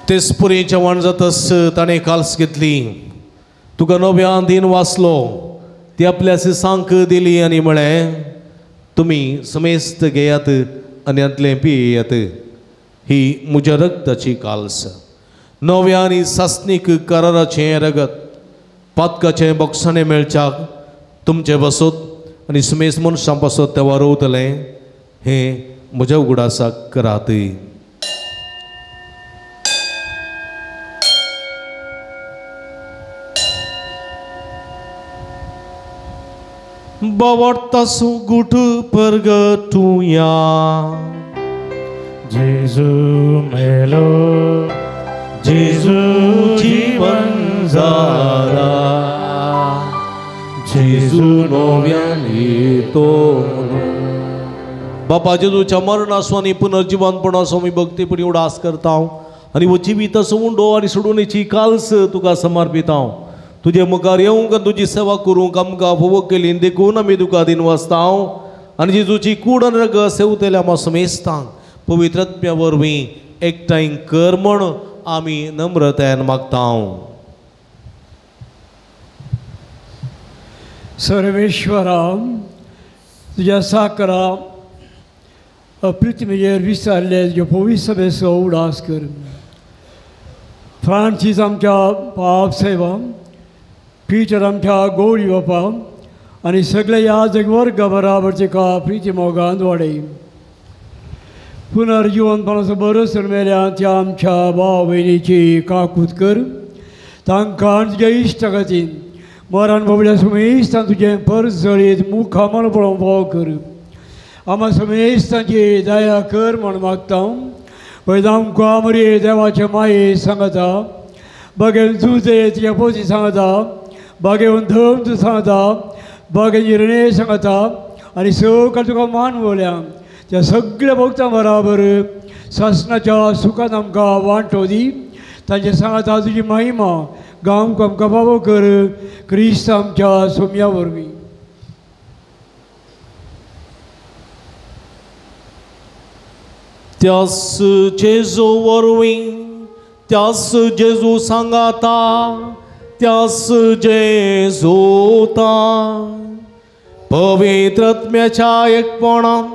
तेच पुरी जेवण जातस ताणें काल्स घेतली तुका नव्या दिन वाचलो ती आपल्या सांक दिली आणि म्हळें तुमी समेस्त घेयात आनी आतलें पियेयात ही म्हज्या रगताची काल्स नव्या आनी सासनीक कराराचें रगत पातकाचें बॉक्साणें मेळच्याक तुमचे बसत आनी समेस्त मनशां पासत ते वारोवतलें हें म्हज्या उगडासाक करात Bawartasu gutu pergetunya Jesu melo Jesu jiwan zara Jesu novian itu बापा जेजूच्या मरणासो आणि पुनर्जीवनपणासो मी भक्तीपणी उडास करता आणि वो जिविताचो उंडो आणि सोडूनेची काल्स तुका समर्पित तुझे मुखार येवंक तुझी सेवा करूंक आमकां फोव केली देखून आमी तुका दिन वाचता आनी जेजूची कूड आनी रगत सेवतल्या आमकां समेस्तांक पवित्र आत्म्या वरवीं एकठांय कर म्हण आमी नम्रतायेन मागता सर्वेश्वरा तुझ्या साकरा पृथ्वीचेर विस्तारले तुज्या पवित्र सभेचो उडास कर फ्रांसीस आमच्या पाप सेवा पीटर आमच्या गौरी बापा आणि सगळे याजक वर्ग बराबरचे का प्रीती मोगान वाडय पुनर्जीवनपणाचो बरोसर मेल्या त्या आमच्या भाव भयणीची काकूत कर तांकां तुज्या इश्टा खातीर मरण बाबड्या समेस्तान तुजें परस जळीत मुखामल पळोवंक फाव कर आम्हा समेस्तांची दया कर म्हण मागता पळय आमकां मरे देवाचे माये सांगता बगेन तुजे तुज्या पोती सांगता बागेवन धम तूं सांगता बागे निर्णय सांगता आनी सकाळ तुका मानवल्या त्या सगळ्या भक्तां बराबर सासणाच्या सुखांत आमकां वांटो दी तांचे सांगता तुजी महिमा गांवक आमकां बाबो कर क्रिस्त आमच्या सोम्या वरवीं त्यास जेजू वरवीं त्यास जेजू सांगाता त्यास जेजूता पवित्र आत्म्याच्या एकपणान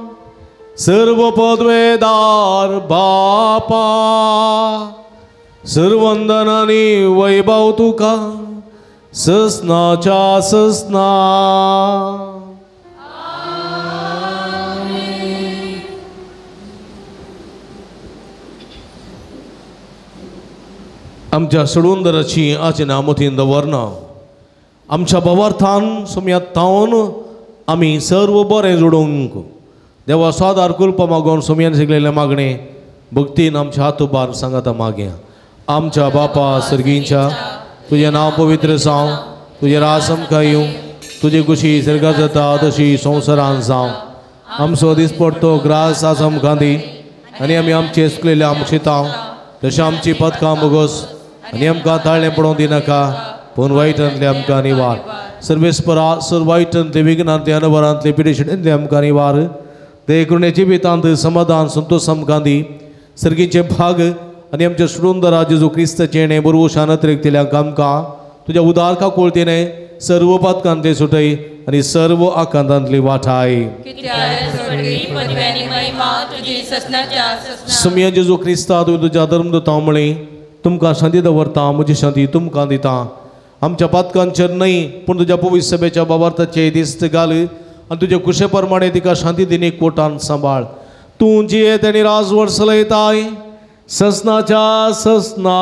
सर्व पदवेदार बापा सर्वंदन आनी वैभव तुका ससनाच्या ससना आमच्या सोडूंदराची आचे नामोथीन दवरना आमच्या भवार्थान सुम्यात थावन आमी सर्व बरें जोडूंक देवा स्वादार कुलपा मागोवन सुम्यान शिकलेले मागणे भक्तीन आमच्या हात उबार सांगाता मागया आमच्या बापा सर्गींच्या तुझे नाव पवित्र जावं तुझे रास आमकां येवं तुझी कुशी सर्गात जाता तशी संवसारान जावं आमचो दिसपडतो ग्रास आज आमकां दी आनी आमी आमचे चुकलेले आमचेतांव तशें आमची पदकां बोगोस आनी आमकां ताळ्ळें पडोवंक दिनाका पूण वायटांतले आमकां निवार सर्वेस्परा सर वायटांतले विघ्नांतले अनवरांतले पिडेशिडेंतले आमकां निवार दे करून जिवितांत समाधान संतोष आमकां दी सर्गीचे भाग आनी आमच्या सुंदरा जेजू क्रिस्ताचे येणे बरोबर शानत रेखतल्यांक आमकां तुज्या उदारका कोळतेने सर्व पदकांतले सुटय आनी सर्व आकांतांतली वाठाय सुमया जेजू क्रिस्ता तुज्या धर्मदूतां म्हळें तुमकां शांती दवरता म्हजी शांती तुमकां दिता आमच्या पदकांचेर न्हय पूण तुज्या पवित्र सभेच्या बाबार्थाचे दिस्त घाल आनी तुजे कुशे प्रमाणे तिका शांती दिनी कोटान सांबाळ तूं जियेत आनी राजवट चलयताय ससनाच्या ससना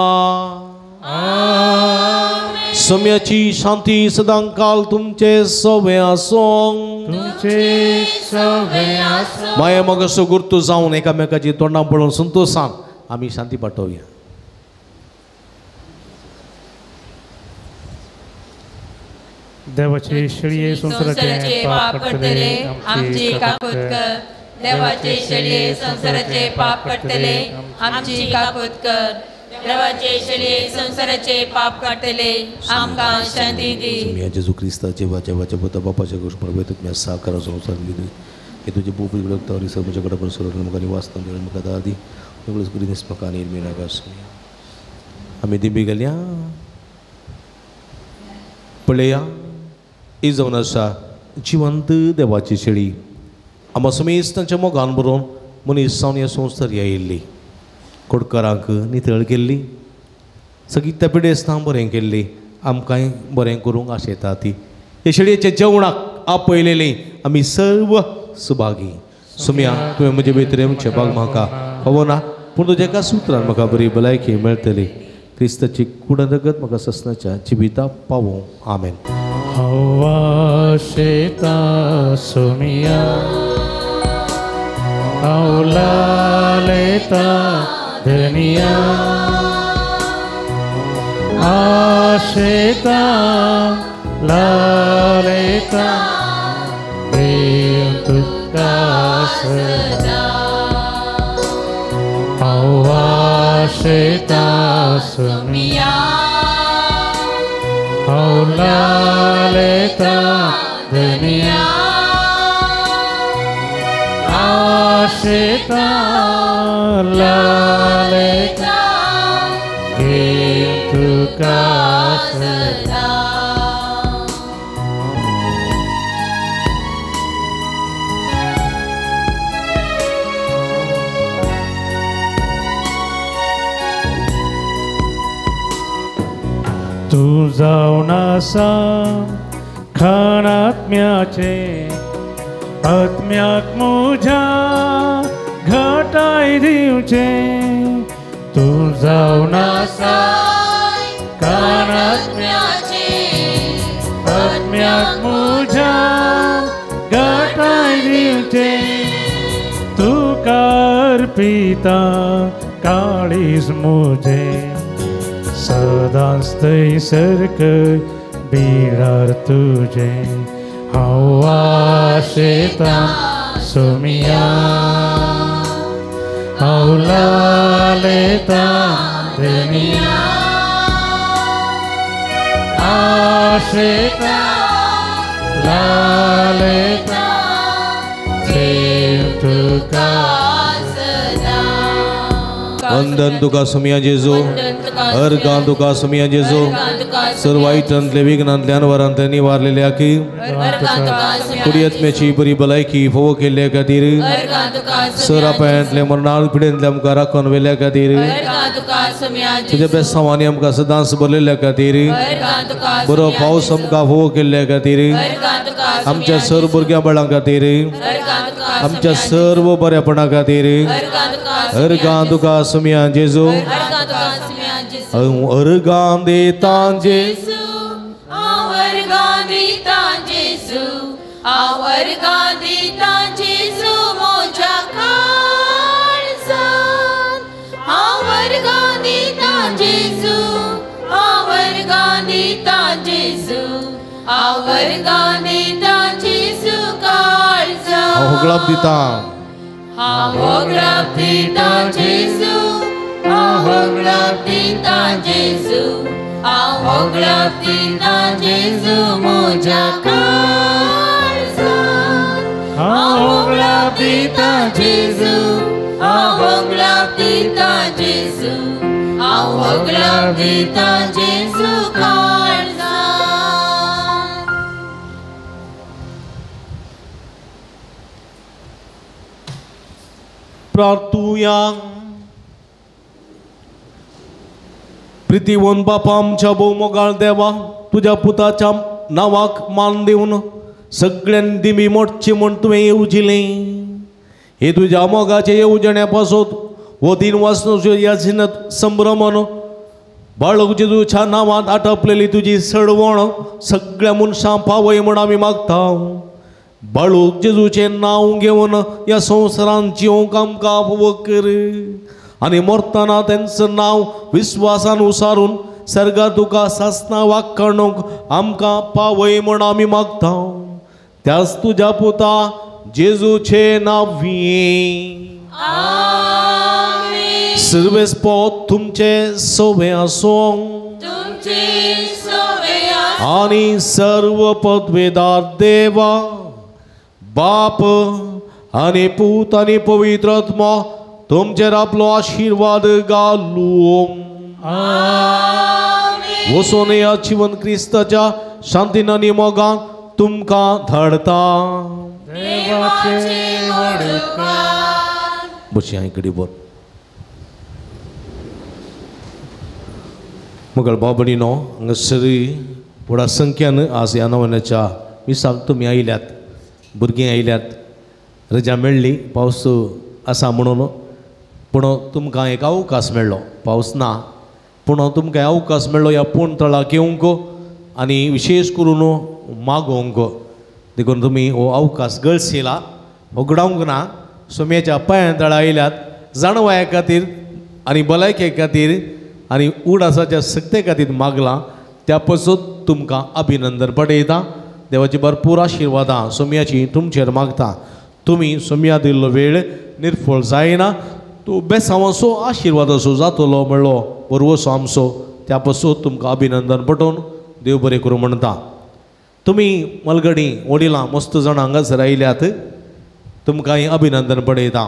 सम्याची शांती सदां काल तुमचे सवे आसूं माया मोगाचो गुर्तू जावन एकामेकाची तोंडां पळोवन संतोशान आमी शांती पाठोवया देवाचे शेळये संसाराचे पाप करतले आमची काकूत कर देवाचे शेळये संसाराचे पाप करतले आमची काकूत कर देवाचे शेळये संसाराचे पाप करतले आमकां शांती दी मी जेजू क्रिस्ताचे वाचे वाचे पोता बापाच्या गोष्ट प्रभू तुम्ही साकार संसार दिले हे तुझे पोपी विळखतावरी सर्वच्याकडे पण सर्व म्हाका निवास देण म्हाका दार दी सगळेच करून म्हाका निर्मी नागास आमी दिबी गेल्या पळया ही जावन आसा जिवंत देवाची शेळी आमकां समेस्तांच्या मोगान बरोवन मनीस जावन ह्या संवसार येयल्ली कोडकारांक नितळ केल्ली सगळी त्या पिडेस्तां बरें केल्ली आमकांय बरें करूंक आशेता ती हे शेळयेच्या जेवणाक आपयलेली आमी सर्व सुभागी सुम्या तुवें म्हजे भितर म्हजे भाग म्हाका खबर ना पूण तुज्या एका सुत्रान म्हाका बरी भलायकी मेळटली क्रिस्ताची कुडनगत म्हाका ससनाच्या जिविता पावों आमेन हवा शेता सुमिया औलालेता धनिया आशेता लालेता प्रेम तुका सदा हवा शेता सुमिया औलालेता धनिया आशेता लालेता प्रेम तुका सदा तू जावन आसा खाण आत्म्याचे आत्म्याक म्हज्या घटाय दिवचे तू जावन आसा खाण आत्म्याचे आत्म्याक म्हज्या घटाय दिवचे तू अर्पिता काळीज म्हजें सदांच थंयसरक बिडार तुजे हांव आशेता सुमिया हांव लालेता धनिया आशेता लालेता प्रेम तुका वंदन तुका सुमिया जेजू अर्गां तुका सुमिया जेजू सर्व वाईटांतले विघ्नांतले अनवरांतले निवारलेल्या की कुडी आत्म्याची बरी भलायकी फोव केल्ल्या खातीर सरा पांयांतले मरणाळ पिडेंतले आमकां राखून व्हेल्या खातीर तुज्या बेसांवांनी आमकां सदांच भरलेल्या खातीर बरो पावस आमकां फोव केल्ल्या खातीर आमच्या सर्व भुरग्यां बाळां खातीर आमच्या सर्व बऱ्यापणा खातीर अर्गां तुका सुमिया जेजू अर्गां देता जेजू अर्गां दिता जेजू अर्गां दिता जेजू म्हज्या काळजान अर्गां दिता जेजू अर्गां दिता जेजू अर्गां दिता जेजू काळजान होगलाप दिता होगलाप दिता जेजू हांव होगळप दिता जेजू, हांव होगळप दिता जेजू म्हज्या काळजांत, हांव होगळप दिता जेजू, हांव होगळप दिता जेजू, हांव होगळप दिता जेजू काळजांत. प्रार्थुया. प्रितीवन बापा आमच्या भोवमोगाळ देवा, तुझ्या पुताच्या नावाक मान देऊन सगळ्यांनी दिमी मोडची म्हण तुवें येवजिलें. हे तुझ्या मोगाचे येवजण्यापासून वो दिन वाचनूच्या याचीनत संभ्रमन बाळक जेजूच्या नावात आटपलेली तुझी सडवण सगळ्या मनशां पावय म्हण आमी मागता. बाळूक जेजूचे नाव घेवन या संवसारांत जिवंक आमकां फावो कर आनी मरतना तेंचं नाव विश्वासान उसारून सर्गार तुका सासना वाखाणूंक आमकां पावय म्हण आमी मागता. त्याच तुज्या पुता जेजूचे नांवी आमीन. सर्वेस्पद तुमचे सोबे आसूं तुमचे सोबे आसूं आनी सर्व पदवेदार देवा बाप आनी पूत आनी पवित्र आत्मा तुमचेर आपलो आशीर्वाद घालूं. आमीन. वचून या जीवन क्रिस्ताच्या शांतीन आनी मोगान तुमकां धाडता. देवाचे वडकार. बशी हांय कडेन बोर मगळ बाबडीनो हांगासरी व्हडा संख्यान आज ह्या नवऱ्याच्या मिसाक तुमी आयल्यात, भुरगीं आयल्यात, रजा मेळ्ळी, पावस आसा म्हणून, पूण तुमकां एक अवकाश मेळ्ळो. पावस ना पूण तुमकां अवकाश मेळ्ळो ह्या पूण तळाक येवंक आनी विशेश करून मागोवंक. देखून तुमी हो अवकाश गळसिला उगडावंक ना. सोम्याच्या पांयां तळा आयल्यात जाणवाया खातीर आनी भलायके खातीर आनी उडासाच्या सक्ते खातीर मागलां. त्या पासून तुमकां अभिनंदन पटयता. देवाची भरपूर आशिर्वादां सोम्याची तुमचेर मागता. तुमी सोम्या दिल्लो वेळ निर्फळ जायना. तूं बेसांवाचो आशिर्वाद असो जातलो म्हणलो बरवसो आमचो. त्या पासून तुमकां अभिनंदन पटोवन देव बरें करूं म्हणटा. तुमी मलगडी वडिलां मस्त जाण हांगासर आयल्यात, तुमकां अभिनंदन पटयता.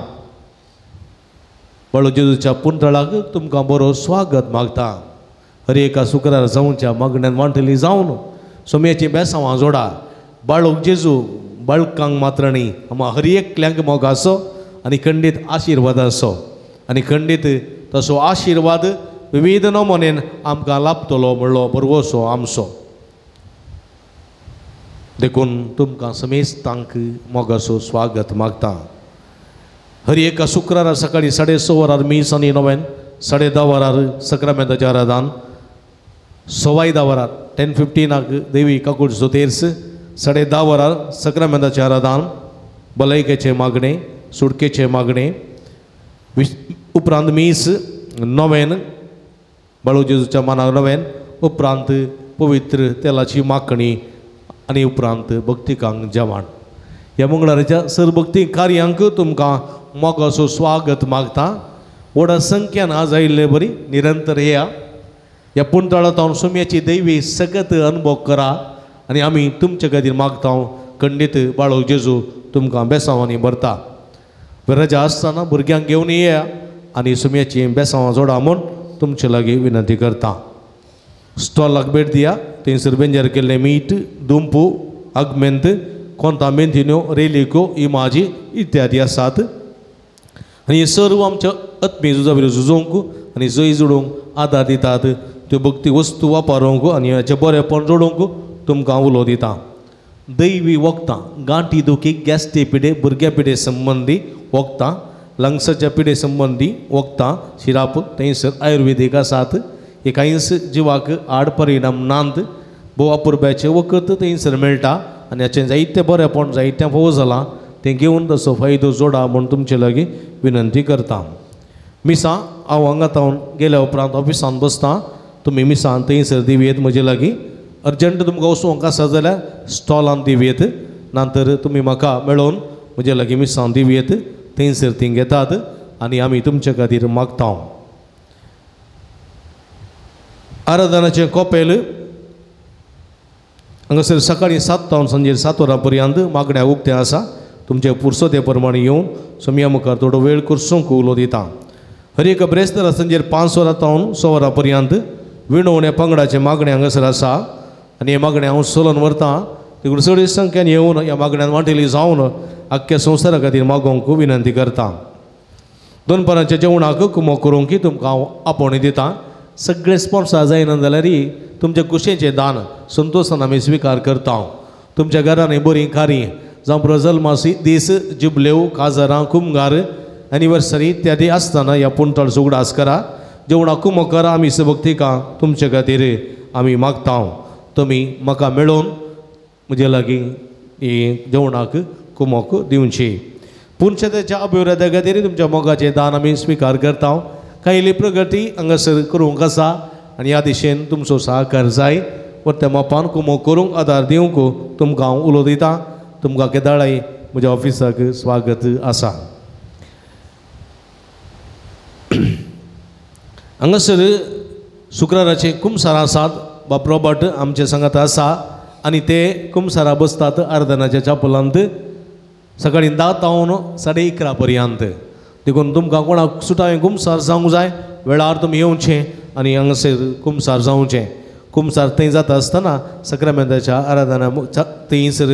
बाळू जेजूच्या पुंतळाक तुमकां बरो स्वागत मागता. हर एका शुक्रार जावच्या मागण्यान वांटली जावन सोम्याची बेसांवां जोडा. बाळूक जेजू बाळकांक मात्र न्ही, आम्हा हर एकल्यांक मोग आसो आनी खंडीत आशिर्वाद आसो आनी खंडीत तसो आशिर्वाद विविध नमोनेन आमकां लाभतलो म्हणलो बरवसो आमचो. देखून तुमकां समेस्तांक मोगाचो स्वागत मागता. हर एका शुक्रारा सकाळी 6:30 वरार मीस आनी 9 10:30 वरार सक्रामेंताचें आराधन, 10:15 वरार 10:15 देवी काकुळचो तेर्स, 10:30 वरार सक्रामेंताचें आराधन, भलायकेचें मागणें, सुडकेचें मागणें, उपरांत मीस 9 बाळू जेजूच्या मानाक 9 उपरांत पवित्र तेलाची माखणी आनी उपरांत भक्तिकांक जेवण. ह्या मंगळाराच्या सरभक्ती कार्यांक तुमकां मोगाचो स्वागत मागता. व्हडा संख्यान आज आयिल्ले बरी निरंतर येया. ह्या पुंतळांत हांव सोम्याची दैवी सगत अनुभव करा आनी आमी तुमचे खातीर मागता. खंडीत बाळो जेजू तुमकां बेसांवांनी भरता. रजा आसतना भुरग्यांक घेवन येया आनी सोम्याची बेसांवां जोडा म्हूण तुमचे लागीं विनंती करता. स्टॉलाक भेट दिया. थंयसर बेंजार केल्लें मीठ, दुंपू, आगमेंत, कोंतामेंथिन्यो, रेलिको, इमाजी इत्यादी आसात. आनी हे सर्व आमच्या आत्मीय झुजावेर झुजोवंक आनी जय जोडूंक आदार दितात. त्यो भक्ती वस्तू वापरूंक आनी हाचें बरेंपण जोडूंक तुमकां उलो दिता. दैवी वखदां, गांठी दुखी, गॅस्ट्री पिडे, भुरग्या पिडे संबंदी वखदां, लंग्साच्या पिडे संबंदी वखदां, शिराप थंयसर आयुर्वेदीक आसात. हे कांयच जिवाक आड परिणाम नांत. भोव अपुरब्याचें वखद थंयसर मेळटा आनी हाचें जायतें बरेंपण जायतें फावो जालां. तें घेवन तसो फायदो जोडा म्हूण तुमचे लागीं विनंती करता. मिसां हांव हांगा तावन गेल्या उपरांत ऑफिसान बसता. तुमी मिसान थंयसर दिवयेत म्हजे लागीं. अर्जंट तुमकां वचूंक आसा जाल्यार स्टॉलान दिवयेत. नंतर तुमी म्हाका मेळोवन म्हजे लागीं मिसान दिवयेत. थंयसर तीं घेतात आनी आमी तुमचे खातीर मागता. आराधनाचे कोपेल हांगासर सकाळीं 7 तावन सांजे 7 वरां पर्यंत मागण्या उक्ते आसा. तुमचे पुरसोते प्रमाणे येवन समया मुखार थोडो वेळ करसूंक उलो दिता. हर एक ब्रेस्तारा सांजेर 5 वरां तावन 6 वरां पर्यंत विणवण्या पंगडाचे मागणे हांगासर आसा आनी हे मागणे हांव चलोवन व्हरतां. देखून चड संख्येन येवन ह्या मागण्यांत वांटेली जावन आख्ख्या संवसारा खातीर मागोवंक विनंती करता. दोनपरांच्या जेवणाक कुमो करूंक तुमकां हांव आपोवणी दितां. सगळे स्पॉन्सर जायना जाल्यारय तुमच्या कुशेचें दान संतोशान आमी स्विकार करता. तुमच्या घरांनी बरीं खारीं जावं प्रजल्मासी दीस जुबलेव काजारां कुमगार एनिवर्सरी इत्यादी आसतना ह्या पुंतळ सुगडास करा. जेवणाक कुमो करा. आमी सबक्तिका तुमचे खातीर आमी मागता. तुमी म्हाका मेळोवन म्हजे लागीं ही जेवणाक कुमोक दिवची. पुंचतेच्या अभिवृद्धी खातीर तुमच्या मोगाचें दान आमी स्विकार करता. कायली प्रगती हांगासर करूंक आसा आनी ह्या दिशेन तुमचो सहकार जाय. परत्या मापान कुमो करूंक आदार दिवंक तुमकां हांव उलो दितां. तुमकां केदाळाय म्हज्या ऑफिसाक स्वागत आसा. हांगासर शुक्राराचे कुमसार आसात. बाब रॉबर्ट आमचे सांगात आसा आनी ते कुमसारा बसतात आराधनाच्या चापलांत सकाळीं 10 तावन 11:30 पर्यंत. देखून तुमकां कोणाक सुटावें कुमसार जावंक जाय वेळार तुमी येवचें आनी हांगासर कुमसार जावचें. कुमसार थंय जाता आसतना सक्रामेंताच्या आराधना थंयसर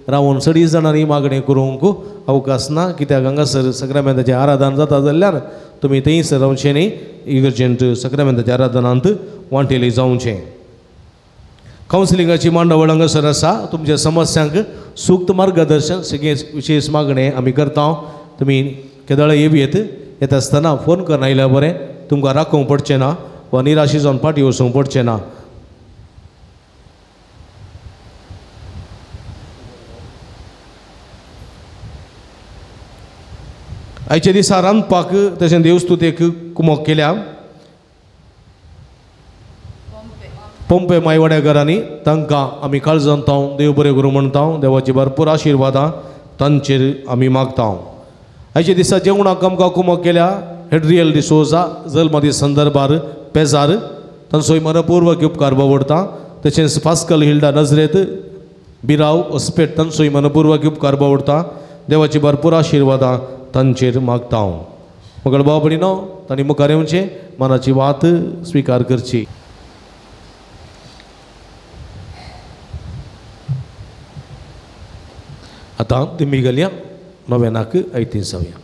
रावन 30 जाणांनी मागणी करूंक अवकाश ना. कित्याक हांगासर सक्रामेंताचें आराधन जाता जाल्यार तुमी थंयसर रावचें न्ही. इगर्जेंत सक्रामेंताच्या आराधनांत वांटेली जावचें. कावन्सिलिंगाची मांडावळ हांगासर आसा. तुमच्या समस्यांक सूक्त मार्गदर्शन सगळे विशेष मागणे आमी करता. तुमी केदाळ येता आसतना फोन करून आयल्यार बरें. तुमकां राखूंक पडचें ना वा निराशी जावन फाटीं वचूंक पडचें ना. आयच्या दिसा रांदपाक तशें देवस्तुतेक कुमोक केल्या. पंपे मायवाड्या घरांनी तांकां आमी काळजांत देव बरें करूं म्हणटा. देवाची भरपूर आशिर्वादां तांचेर आमी मागता. आयच्या दिसा जेवणाक आमकां कुमोक केल्या हेड्रियल डिसोजा जल्म दीस संदर्भार पेजार तांचोय मनपूर्वक उपकार बावडटा. तशेंच फास्कल हिल्डा नजरेत बिराव हॉस्पेट तांचोय मनपूर्वक उपकार बावडटा. देवाची भरपूर आशिर्वादां तांचेर मागता. मगळ भाव भयणीनो तांणी मुखार येवचें मनाची वात स्विकार करची. आतां तुमी गेल्या नव्यानाक ऐतीन जावया.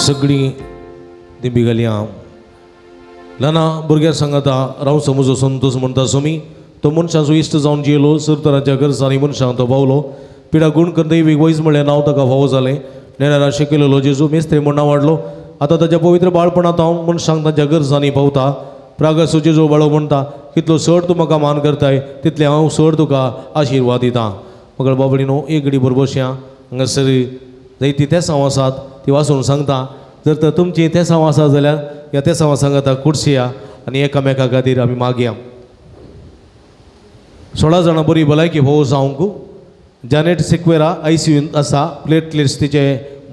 सगळीं दिंबी गेल्या ल्हाना भुरग्यां सांगाता राव समजो संतोष म्हणटा सुमी तो मनशाचो इश्ट जावन जियेलो. सरतराच्या गरजांनी मनशांक तो भावलो. पिडा गूण दैवीक वैज म्हणलें नांव ताका फावो जालें. नेणारा शिकयलेलो जेजू मेस्त्री म्हण वाडलो. आतां ताच्या पवित्र बाळपणांत हांव मनशांक ताच्या गरजांनी पावता. प्रागसो जेजू बाळो म्हणटा कितलो चड तूं म्हाका मान करताय तितलें हांव चड तुका आशिर्वाद दितां. मगळ बाबडीनो एक घडी बरोबरशें हांगासर जायतीं तेसांव आसात ती वाचून सांगता. जर तर तुमची तेसांव आसा जाल्यार ह्या तेसांवा सांगाता कुडसिया आनी एकामेका खातीर आमी मागया. 16 जाणां बरी भलायकी फोव जावंक. जानेट सिक्वेरा ICUंत आसा. प्लेटलेट्स तिचे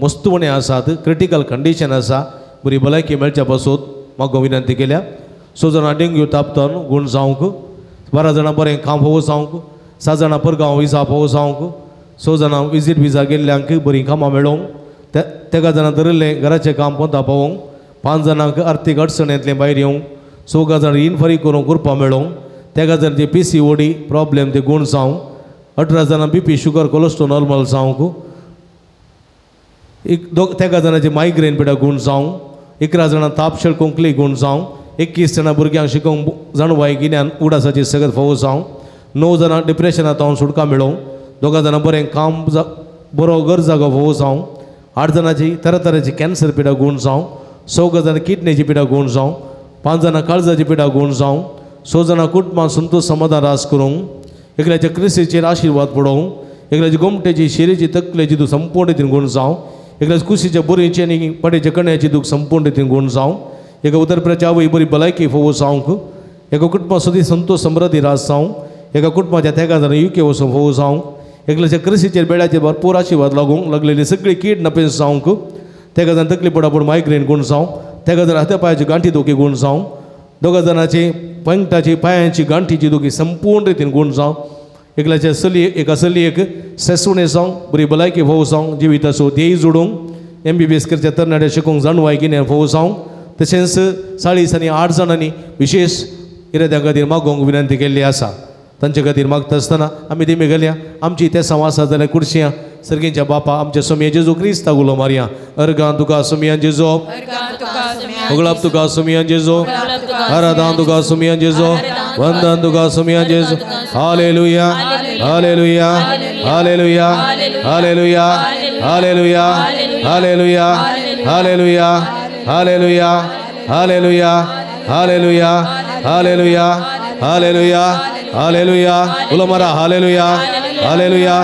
मस्तुवणे आसात. क्रिटिकल कंडिशन आसा. बरी भलायकी मेळच्या पासून म्हाका विनंती केल्या. 6 जाणां डेंग्यू तापतन गूण जावंक. 12 जाणां बरें काम फोव जावंक. 7 जाणां परगांव विजा फोव जावंक. 6 जाणां विजीट विजा गेल्ल्यांक बरीं कामां मेळोवंक. 13 जाणां धरिल्लें घराचें काम पोंता पावोवंक. 5 जाणांक आर्थीक अडचणेंतलें भायर येवंक. 14 जाणां इनफरी करून करपा मेळोवंक. 13 जाणांचे PCOD प्रॉब्लेम ते गूण जावंक. 18 जाणां BP शुगर कोलेस्ट्रॉल नॉर्मल जावंक. 13 जाणांचे मायग्रेन पिड्या गूण जावंक. 11 जाणां ताप शेळकोंकली गूण जावंक. 21 जाणां भुरग्यांक शिकोवंक जाणवाय गिन्यान उडासाची सगळ्यात फावो जावंक. 9 जाणां डिप्रेशनांत सुटका मेळोवंक. 2 जाणां बरें काम बरो घर जागो फावो जावंक. 8 जाणांची तरेतरेची कॅन्सर पिड्या गूण जावंक. 6 जाणां किडनीची पिड्या गूण जावंक. 5 जाणां काळजाची पिड्या गूण जावंक. 6 जाणां कुटुंबांत संतोश समाधान रास करूंक. एकल्याच्या क्रिस्तीचेर आशिर्वाद पडोवंक. एकल्याची गोमटेची शिरेची तकलेची तूं संपूर्ण रितीन गूण जावंक. एकल्याच कुशीच्या बोरीचे आनी पडेच्या कण्याची दूख संपूर्ण रितीन गुण जावं एका उदरप्राच्या आवय बरी भलायकी फोव जावंक एका कुटुंबा सुदी संतोष समृद्धी रास जावं एका कुटुंबाच्या तेगा जाणां युके वचून फोव जावं एकल्याच्या कृषीचेर बेड्याचेर भरपूर आशिर्वाद लागूंक लागलेली सगळी कीड नपेस जावंक तेका जाण तकली पडापड मायग्रेन गुण जावं तेका जाण हात्या पांयाची गांठी दोगी गुण जावं दोगा जाणांची पंगटाची पांयांची गांठीची दोगी संपूर्ण रितीन गुण जावं एकल्याच्या एका चलयेक सेसुणें जावं बरी भलायकी फोव जावं जिविताचो ध्येय जोडूंक MBBS करच्या तरणाट्या शिकूंक जाणवाय गिन्यान फोव जावं तशेंच 40 आनी 8 जाणांनी विशेष इराद्या खातीर मागोवंक विनंती केल्ली आसा तांचे खातीर मागता आसतना आमी तेमी गेल्या आमची ते संवासा जाल्यार कुर्सियां सर्गींच्या बापा आमच्या सोमिया जेजू क्रिस्ता उलो मारया अर्गां तुका सोमिया जेजो उगळाप तुका सोमिया जेजो आराधन तुका सोमिया जेजो वंदन तुका सोमिया जेजो hallelujah hallelujah hallelujah hallelujah hallelujah hallelujah hallelujah hallelujah hallelujah hallelujah hallelujah hallelujah hallelujah उलो मारा हालेलुया hallelujah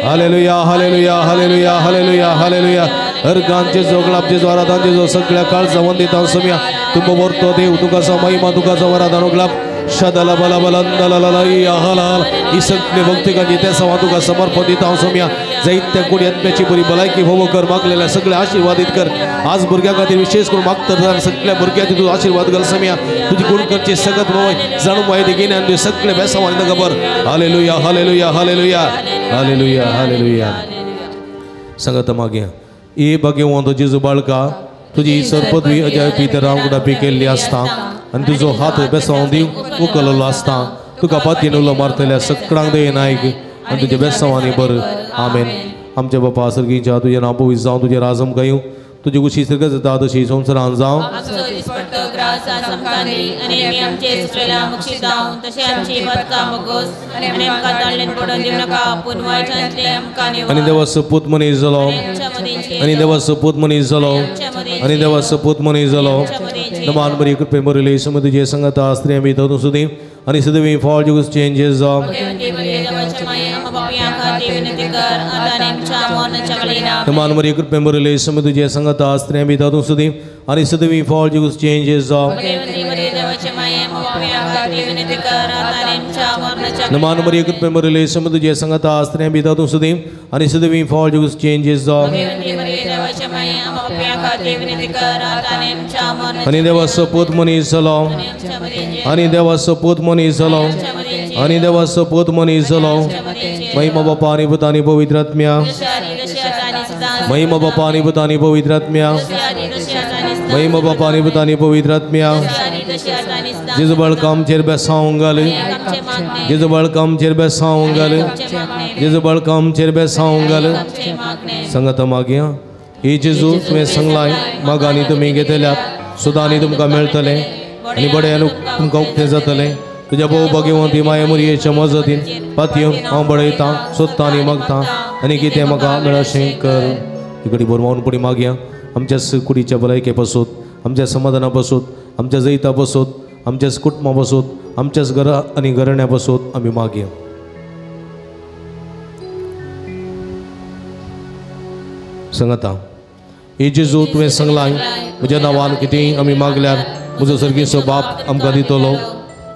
hallelujah hallelujah hallelujah hallelujah hallelujah अर्गांचे जोगळापचे आराधनाचे जो सगळ्या काळ वंदिता सोमिया तुम वर्तो देव तुका महिमा तुका आराधना उगळाप शदला बला बलंदला या हलाल ही सगळी भक्तिकांची त्या सवा तुका समर्पण दिता सोमिया जायत्या कोडी आत्म्याची बरी भलायकी भोव कर मागलेल्या सगळे आशीर्वादित कर आज भुरग्या खातीर विशेष करून मागता सगळ्या भुरग्याची तू आशीर्वाद कर सोमिया तुझी गुण करचे सगत भोव जाणू माहिती घेण्यान तुझे सगळे बेसावान खबर hallelujah hallelujah hallelujah hallelujah hallelujah संगत मागे ए भाग्यवंत जेजू बाळका तुझी सरपदवी अजय पितर रामगुडापी केल्ली आसता आनी तुजो हात बेसांव दिव उखललो आसता तुका पातयेन उलो मारतल्या सगळ्यांक दये नायक आनी तुज्या बेसांवांनी बर आमेन आमचे बापा सर्गीच्या तुजें नांव पवित्र जावं तुजें राजम गायूं तुजी उशी सर्गत जाता तशी संवसारांत जावं आनी देवाचो पूत मनीस जालो आनी देवाचो पूत मनीस जालो आनी देवाचो पूत मनीस जालो नमान बरी कृपे बरयली सम तुजे संगत आस्त्री आमी तातूं सुदी आनी सदवी फॉल जुगस चेंजेस जावं नमान बरी कृपे बरयली सम तुजे संगत आस्त्री आमी तातूं सुदी आनी सदवी फॉल जुगस चेंजेस जावं नमान बरी कृपे बरयली सम तुजे संगत आस्त्री आमी तातूं सुदी आनी सदवी फॉल जुगस चेंजेस जावं आनी देवाचो पूत मनीस जालो आनी देवाचो पूत मनीस जालो आनी देवाचो पूत मनीस जालो महिमा बापा आनी पुता आनी पवित्र आत्म्या महिमा बापा आनी पुता आनी पवित्र आत्म्या महिमा बापा आनी पुता आनी पवित्र आत्म्या जेजू बाळका आमचेर बेसांव घाल जेजू बाळका आमचेर बेसांव घाल जेजू बाळका आमचेर बेसांव घाल संगत मागया हे जेजू तुवें सांगलाय मागांनी तुमी घेतल्यात सुदांनी तुमकां मेळटले आनी बडें तुमकां उक्तें जातलें तुज्या भोव भाग्यवंती माये मुरयेच्या मजतीन पातयो हांव बडयतां सोदतां आनी मागतां आनी कितें म्हाका मेळशें कर इकडी बोरमावन पुडी मागया आमच्या कुडीच्या भलायके पासून आमच्या समाधाना पासून आमच्या जैता पासून आमच्याच कुटुंबा पासून आमच्याच घरा आनी घराण्या पासून आमी मागया सांगता हे जेजू तुवें सांगलाय म्हज्या नांवान कितेंय आमी मागल्यार म्हजो सर्गीचो बाप आमकां दितलो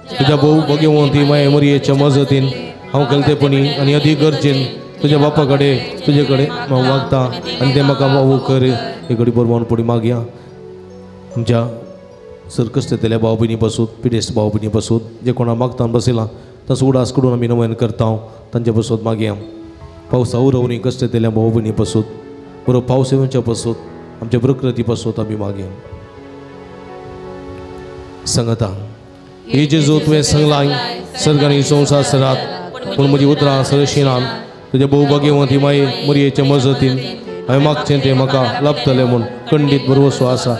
तुज्या भोव भाग्यवंती माये मुरयेच्या मजतीन हांव केलतेपणी आनी अदीक गरजेन तुज्या बापा कडेन तुजे कडेन हांव मागतां आनी तें म्हाका भाऊ कर हे घडी बरोवन पडी मागया आमच्या सरकस्तेतल्या भाव भयणी पासून पिडेस्त भाव भयणी पासून जे कोणा मागता बसयलां ताचो उडास कडून आमी नमन करता तांचे पासून मागया पावसा उरवणी कश्टेतल्या भाव भयणी पासून बरो पावस येवच्या पासून आमच्या प्रकृती पासून आमी मागया सांगता हे जेजू तुवें सांगलाय सर्ग आनी संवसारांत पूण म्हजी उतरां सरशिनान तुज्या भोव भाग्यवंती माये मुरयेच्या मजतीन हांवें मागचें तें म्हाका लाभतलें म्हूण खंडीत भरवसो आसा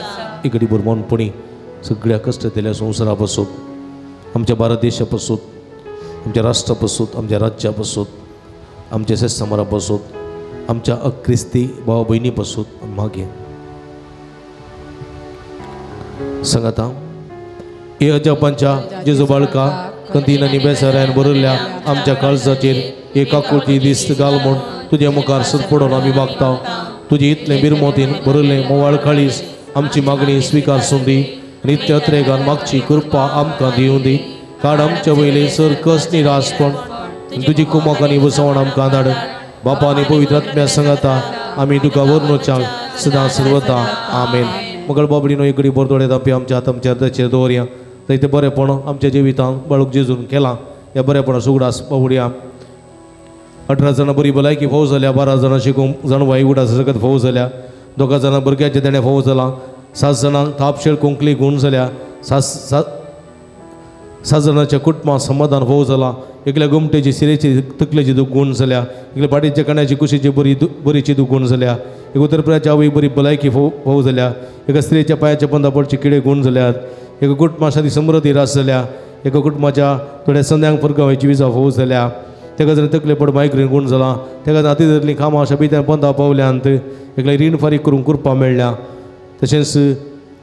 इकडी बुरमोनपणी सगळ्या कश्टेतल्या संवसारा पासून आमच्या भारत देशा पासून आमच्या राष्ट्रा पासून आमच्या राज्या पासून आमच्या सेस्तमारा पासून आमच्या अक्रिस्ती भाव भयणी पासून मागया सांगता हे अजापांच्या जेजू बाळका कंदीन आनी बेसाऱ्यान बरयल्ल्या आमच्या काळजाचेर एक आकुळटी दिस्त घाल म्हूण तुज्या मुखार सर पडोवन आमी मागता तुझे इतले बिरमोतीन बरले मोवाळ काळीस आमची मागणी स्वीकारसून दी नित्य अत्रेगान मागची कृपा आमकां दिवून दी काड आमच्या वयले सर कस निराशपण तुझी कुमकांनी बसवण आमकां धाड बापा आनी पवित्र आत्म्या सांगाता आमी तुका वर्णोच्या सदां सर्वदा आमेन. मगळ बाबडीनो एक घडी बरदोडे दापी आमच्या हात आमच्या हृदयाचेर दवरया थंय बरेपण आमच्या जिवितांत बाळूक जेजून केलां ह्या बरेपणा सुगडास पावडया. 18 जाणां बरी भलायकी फावो जाल्या 12 जाणां शिकूंक जाणवाई उडास सगत फावो जाल्या 2 जाणां भुरग्याचे देणे फावो जाला 7 जाणांक तापशेळ कोंकली गुण जाल्या 7 जाणांच्या कुटुंबां समाधान फावो जाला एकल्या गुमटेची सिरेची तकलेची दूख गुण जाल्या एकल्या पाटीच्या कण्याची कुशीची बरीची दूख गुण जाल्या एक उतरपुराच्या आवय बरी भलायकी फावो जाल्या एका स्त्रीच्या पांयाच्या पंदा पडचे किडे गुण जाल्यात एका कुटुंबा शादी समृद्धी रास जाल्या एका कुटुंबाच्या थोड्या संद्यांक फरकावची विजा फावो जाल्या तेका जर तकले पड मायग्रेन गुण जाला तेका हाती धरली कामां अशा बित्यान पंदा पावल्यांत एकल्या रीण फारीक करून कुरपा मेळ्ळ्या. तशेंच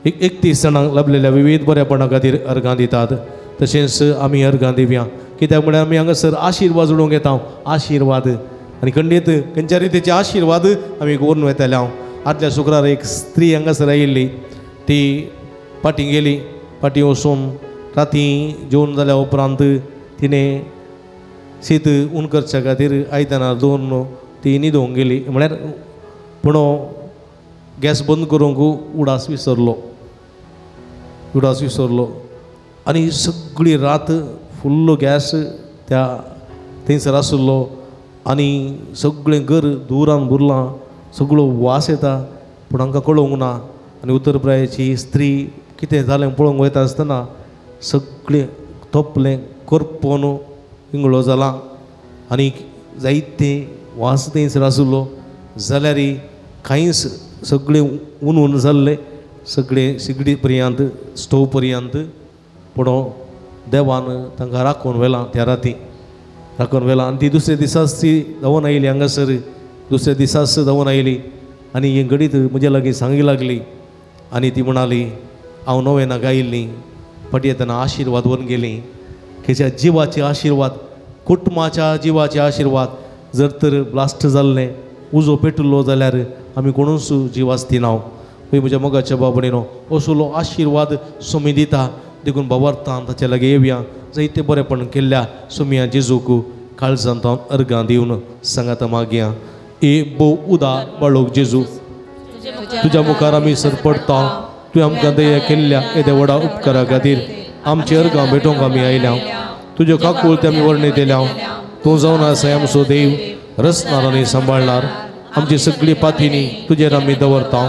31 जाणांक लाभलेल्या विविध बऱ्यापणा खातीर अर्गां दितात. तशेंच आमी अर्गां दिवया कित्याक म्हळ्यार आमी हांगासर आशिर्वाद जोडूंक येता आशिर्वाद आनी खंडीत खंयच्या रितीचे आशिर्वाद आमी करून वयताले. हांव आदल्या शुक्रार एक स्त्री हांगासर आयिल्ली ती पाटी गेली पाटी वचून राती जेवण जाल्या उपरांत तिणें शीत उण करच्या खातीर आयदनां दवरून ती न्हिदोवंक गेली म्हळ्यार पूण गॅस बंद करूंक उडास विसरलो आनी सगळी रात फुल्ल गॅस त्या थंयसर आशिल्लो आनी सगळें घर दुरान भरलां सगळो वास येता पूण हांकां कळोवंक ना आनी उत्तरपुरायची स्त्री कितें जालें पळोवंक वयता आसतना सगळें तोपलें करपोन इंगळो जाला आनी जायते वास थंयसर आशिल्लो जाल्यार कांयच सगळें ऊन जाल्लें सगळें सिगडी पर्यंत स्टोव पर्यंत पूण देवान तांकां राखून व्हेलां त्या राती राखून व्हेलां आनी ती दुसऱ्या दिसाच ती धांवून आयली हांगासर दुसऱ्या दिसाच धांवून आयली आनी ही घडीत म्हज्या लागीं सांगी लागली आनी ती म्हणाली हांव नवें नाका आयिल्ली फाटी येतना आशिर्वाद व्हरून गेली खंयच्या जिवाचे आशिर्वाद कुटुंबाच्या जिवाचे आशिर्वाद जर तर ब्लास्ट जाल्लें उजो पेटलो जाल्यार आमी कोणूच जीव आसतिना. पळय म्हज्या मोगाच्या बाबडीनो असलो आशिर्वाद सोमी दिता देखून बाबार्थान ताचे लागीं येवया जायते बरेपण केल्ल्या सोमिया जेजूक काळजांतान अर्गां दिवन सांगात मागया. ए बो उदार बाळोक जेजू तुज्या मुखार आमी सरपडटा तुवें आमकां दया केल्ल्या येद्या व्हडा उपकारा खातीर आमची अर्गां भेटोवंक आमी आयल्या तुज्यो काकूळ ते आमी वर्णयतल्या तूं जावन आसा आमचो देव रचणारांनी सांबाळणार आमची सगळी पातीनी तुजेर आमी दवरता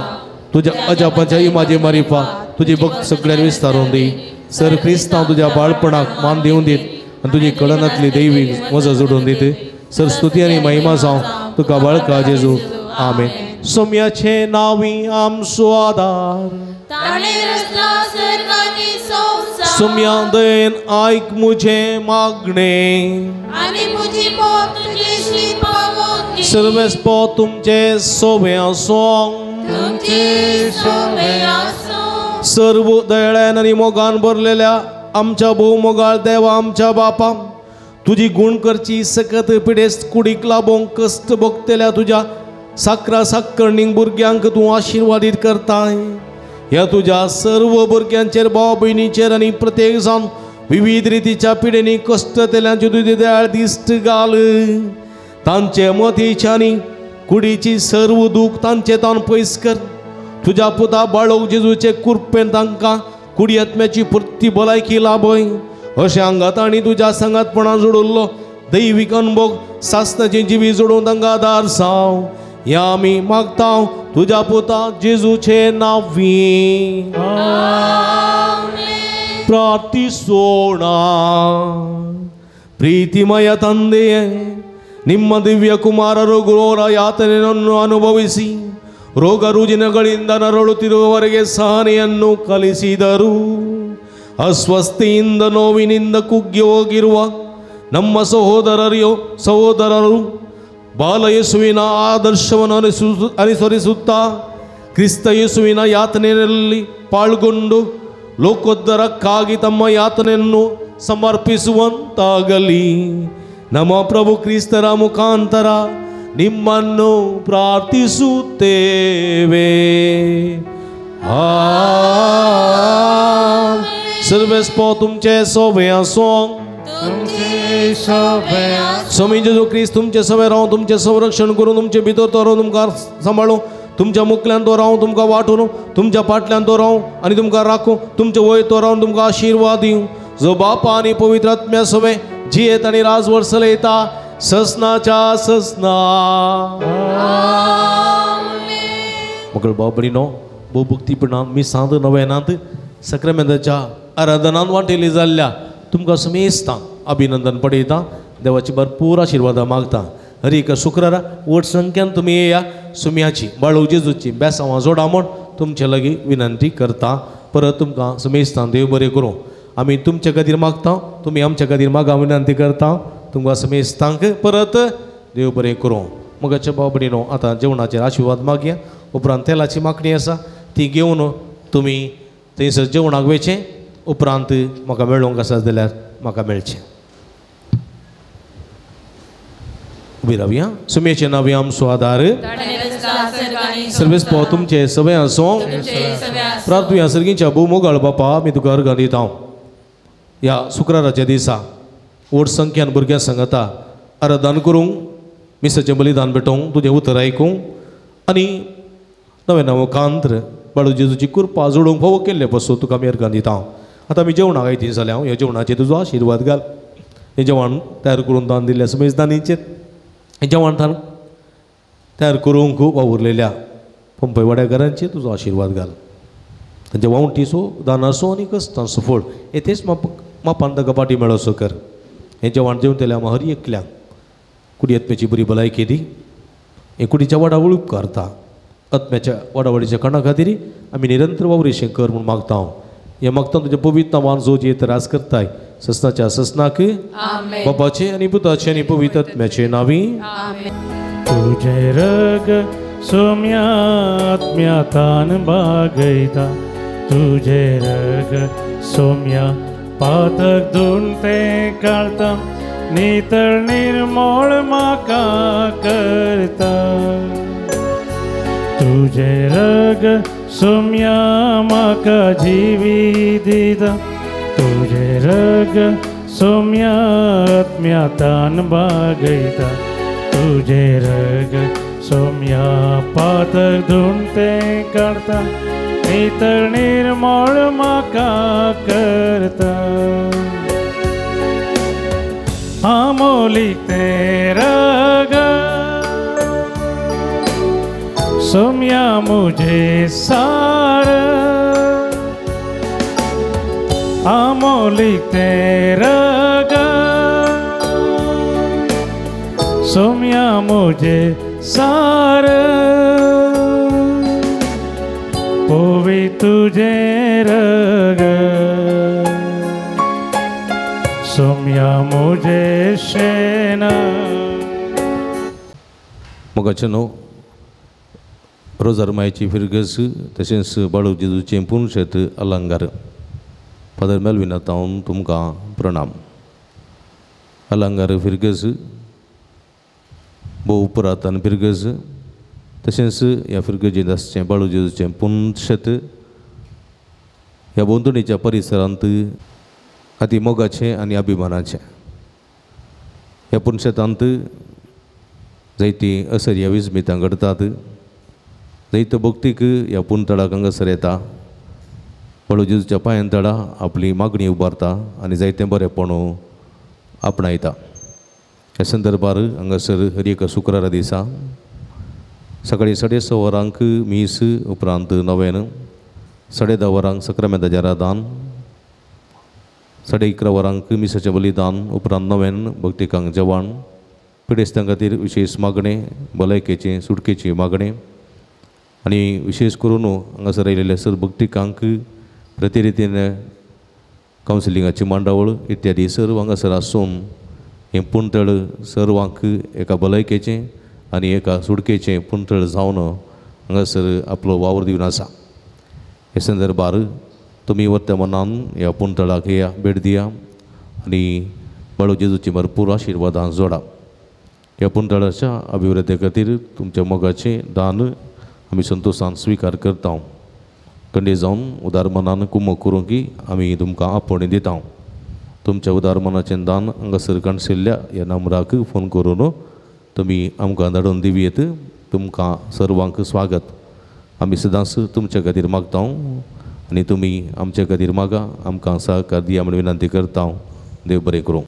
तुज्या अजापाच्या इमाजे मारिफा तुजी भक्त सगळ्यांक विस्तारून दी सर क्रिस्तांव तुज्या बाळपणाक मान दिवन दीत आनी तुजी कळनांतली दैवीक मजा जोडून दीत सर स्तुती आनी महिमा जावं तुका बाळका जेजू आमेन. सोम्याचे नावी आमचो आदार सोम्या दयेन आयक मुझे मागणे सर्वेस्पो तुमचे सोबे आसूं सर्व दयाळ्यान आनी मोगान भरलेल्या आमच्या भोवमोगाळ देवा आमच्या बापा तुजी गुण करची सकत पिडेस्त कुडीक लाबोंक कश्ट भोगतेल्या तुज्या साकरा साकरणीक भुरग्यांक तूं आशिर्वादीत करताय. ह्या तुज्या सर्व भुरग्यांचेर भाव भयणीचेर आनी प्रत्येक जावन विविध रितीच्या पिडेनी कश्ट तेल्यांचे तुजे दयाळ दिश्ट घाल तांचे मतीच्यानी कुडीची सर्व दूख तांचे तान पयस कर तुज्या पुता बाळोक जेजूचे कृपेन तांकां कुडी आत्म्याची पुर्ती भलायकी लाभय अशें हांगात आनी तुज्या सांगातपणान जोडुल्लो दैवीक अनुभव सासणाची जिवी जोडून तांकां आदार जावं या आमी मागता तुज्या पुता जेजूचे नांवी प्रार्थಿಸೋಣ. ಪ್ರೀತಿಮಯ ತಂದೆಯೇ ನಿಮ್ಮ ದಿವ್ಯ ಕುಮಾರರು ಘೋರ ಯಾತನೆಯನ್ನು ಅನುಭವಿಸಿ ರೋಗ ರುಜಿನಗಳಿಂದ ನರಳುತ್ತಿರುವವರೆಗೆ ಸಹನೆಯನ್ನು ಕಲಿಸಿದರು. ಅಸ್ವಸ್ಥೆಯಿಂದ ನೋವಿನಿಂದ ಕುಗ್ಗಿ ಹೋಗಿರುವ ನಮ್ಮ ಸಹೋದರರು ಬಾಲಯೇಸುವಿನ ಆದರ್ಶವನ್ನು ಅನುಸರಿಸುತ್ತಾ ಕ್ರಿಸ್ತ ಯೇಸುವಿನ ಯಾತನೆಯಲ್ಲಿ ಪಾಲ್ಗೊಂಡು ಲೋಕೋದ್ಧಾರಕ್ಕಾಗಿ ತಮ್ಮ ಯಾತನೆಯನ್ನು ಸಮರ್ಪಿಸುವಂತಾಗಲಿ. ನಮ್ಮ ಪ್ರಭು ಕ್ರಿಸ್ತರ ಮುಖಾಂತರ ನಿಮ್ಮನ್ನು ಪ್ರಾರ್ಥಿಸುತ್ತೇವೆ. सर्वेस्पो तुमचे सोबे आसों स्वामी जेजू ख्रिस्त तुमचे सवे राव तुमचे संरक्षण करून तुमचे भितर तो राव तुमकां सांबाळूं तुमच्या मुखल्यान तो राव तुमकां वाटून तुमच्या फाटल्यान तो राव आनी तुमकां राखूं तुमचे वयर तो रावन तुमकां आशिर्वाद दिवं जो बापा आनी पवित्र आत्म्या सवे जियेत आनी राजवट चलयता ससनाच्या ससना. मगळ बाबडीनो भोव भक्तीपणान मिसांत नव्यानांत सक्रामेंताच्या आराधनांत वांटेली जाल्ल्या तुमकां समेस्तां अभिनंदन पळयता. देवाची भरपूर आशिर्वादां मागता. हर एक शुक्रारा व्हड संख्यान तुमी येया. सुम्याची बाळू जेजूची बेसांवां जोडा म्हूण तुमचे लागीं विनंती करता. परत तुमकां समेस्तां देव बरें करूं. आमी तुमचे खातीर मागता तुमी आमच्या खातीर मागा विनंती करता. तुमकां समेस्तांक परत देव बरें करूं. मगाच्या बाबडीनो आतां जेवणाचेर आशिर्वाद मागया. उपरांत तेलाची मागणी आसा ती घेवन तुमी थंयसर जेवणाक वयचें. उपरांत म्हाका मेळोंक आसा जाल्यार म्हाका मेळचें. उबी रावया. सुमेचे नांवे आमचो आदार सर्वेस्पो तुमचे सवे आसूं. प्रार्थुया सर्गीच्या भूमोगाळ बापा आमी तुका अर्घ दिता. ह्या शुक्राराच्या दिसा व्हड संख्यान भुरग्यां सांगता आराधन करूंक मिसाचें बलिदान भेटोवंक तुजें उतर आयकूंक आनी नवे नवो कांत्र बाळू जेजूची कृपा जोडूंक फावो केल्ले पासून तुका आमी अर्घ दिता. आतां आमी जेवणाक आयती जाल्यार हांव ह्या जेवणाचेर तुजो आशिर्वाद घाल. हें जेवण तयार करून दान दिल्ल्या समेजदानीचेर हें जेवण तयार करूंक वावुरलेल्या पंपय वाड्याकारांचेर तुजो आशिर्वाद घाल. तांच्या वावंटीचो दानाचो आनी कश्टांचो फळ येतेच मापान ताका पाटी मेळोसो कर. हें जेवण जेवन तेल्या हर एकल्यांक कुडी आत्म्याची बरी भलायकी दी. हे कुडीच्या वाडावळ उपकारता. आत्म्याच्या वाडावळीच्या कणा खातीर आमी निरंतर वावरेशें कर म्हूण मागता हांव. हें मागता तुज्या पवित्र नांवान जो जेत रास करताय ससनाच्या ससनाक बापाचे आनी पुताचे आनी पवित्र आत्म्याचे नांवी. तुझे रग सोम्या आत्म्यातान बागयता. तुझे रग सोम्या पातक धुवन तें काढता. नितळ निर्मळ म्हाका करता. तुझे रग सोम्या म्हाका जिवीत दिता. तुझे रग सोम्या आत्म्यातान बागयता. तुझे रग सोम्या पातक धुवन तें काढता. नितळ निर्मळ म्हाका करता. अमोलीक तें रग सोम्या मुझे सार. अमोलीक तें रग सोम्या मुझे सार. पोवी तुझे रग सोम्या मुझे शेना. मोगाचे न्हू रोजार मायेची फिरगस तशेंच बाळू जेजूचें पुणशेत अलंकार फादर मेल्विना तावन तुमकां प्रणाम. अलंकार फिरगस भोव पुरातन फिरगस तशेंच ह्या फिरगजेंत आसचें बाळू जेजूचें पुणशेत ह्या बोंदणीच्या परिसरांत अति मोगाचें आनी अभिमानाचें. ह्या पुणशेतांत जायतीं असर्या विस्मितां घडटात. जायत्यो भक्तीक ह्या पुणतळाक हांगासर येता. बाळू जेजूच्या पांयांतळा आपली मागणी उबारता आनी जायतें बरेंपण आपणायता. ह्या संदर्भार हांगासर हर एक शुक्रारा दिसा सकाळीं 6:30 वरांक मीस उपरांत नवेन 10:30 वरांक सक्रामेंताचें आराधन 11:30 वरांक मिसाचें बलिदान उपरांत नवेन भक्तिकांक जेवण पिडेस्तां खातीर विशेश मागणें भलायकेचें सुटकेची मागणें आनी विशेश करून हांगासर आयिल्ल्या सर्व भक्तिकांक प्रतिरितीन कावन्सिलिंगाची मांडावळ इत्यादी सर्व हांगासर आसून हें पुणतळ सर्वांक एका भलायकेचें आनी एका सुटकेचें पुणतळ जावन हांगासर आपलो वावर दिवन आसा. हे संदर्भार तुमी वर्तमानान ह्या पुणतळाक येया भेट दिया आनी बाळू जेजूची भरपूर आशिर्वादां जोडा. ह्या पुंतळाच्या अभिवृद्धी खातीर तुमच्या मोगाचे दान आमी संतोशान स्विकार करता. कंडे जावन उदार मनान कुमक करूं की आमी तुमकां आपोवणी दिता. तुमच्या उदार मनाचें दान हांगासर काणशिल्ल्या ह्या नंबराक फोन करून तुमी आमकां धाडून दिवयेत. तुमकां सर्वांक स्वागत. आमी सदांच तुमच्या खातीर मागता आनी तुमी आमच्या खातीर मागा. आमकां सहकार दिया म्हणून विनंती करता. देव बरें करूं.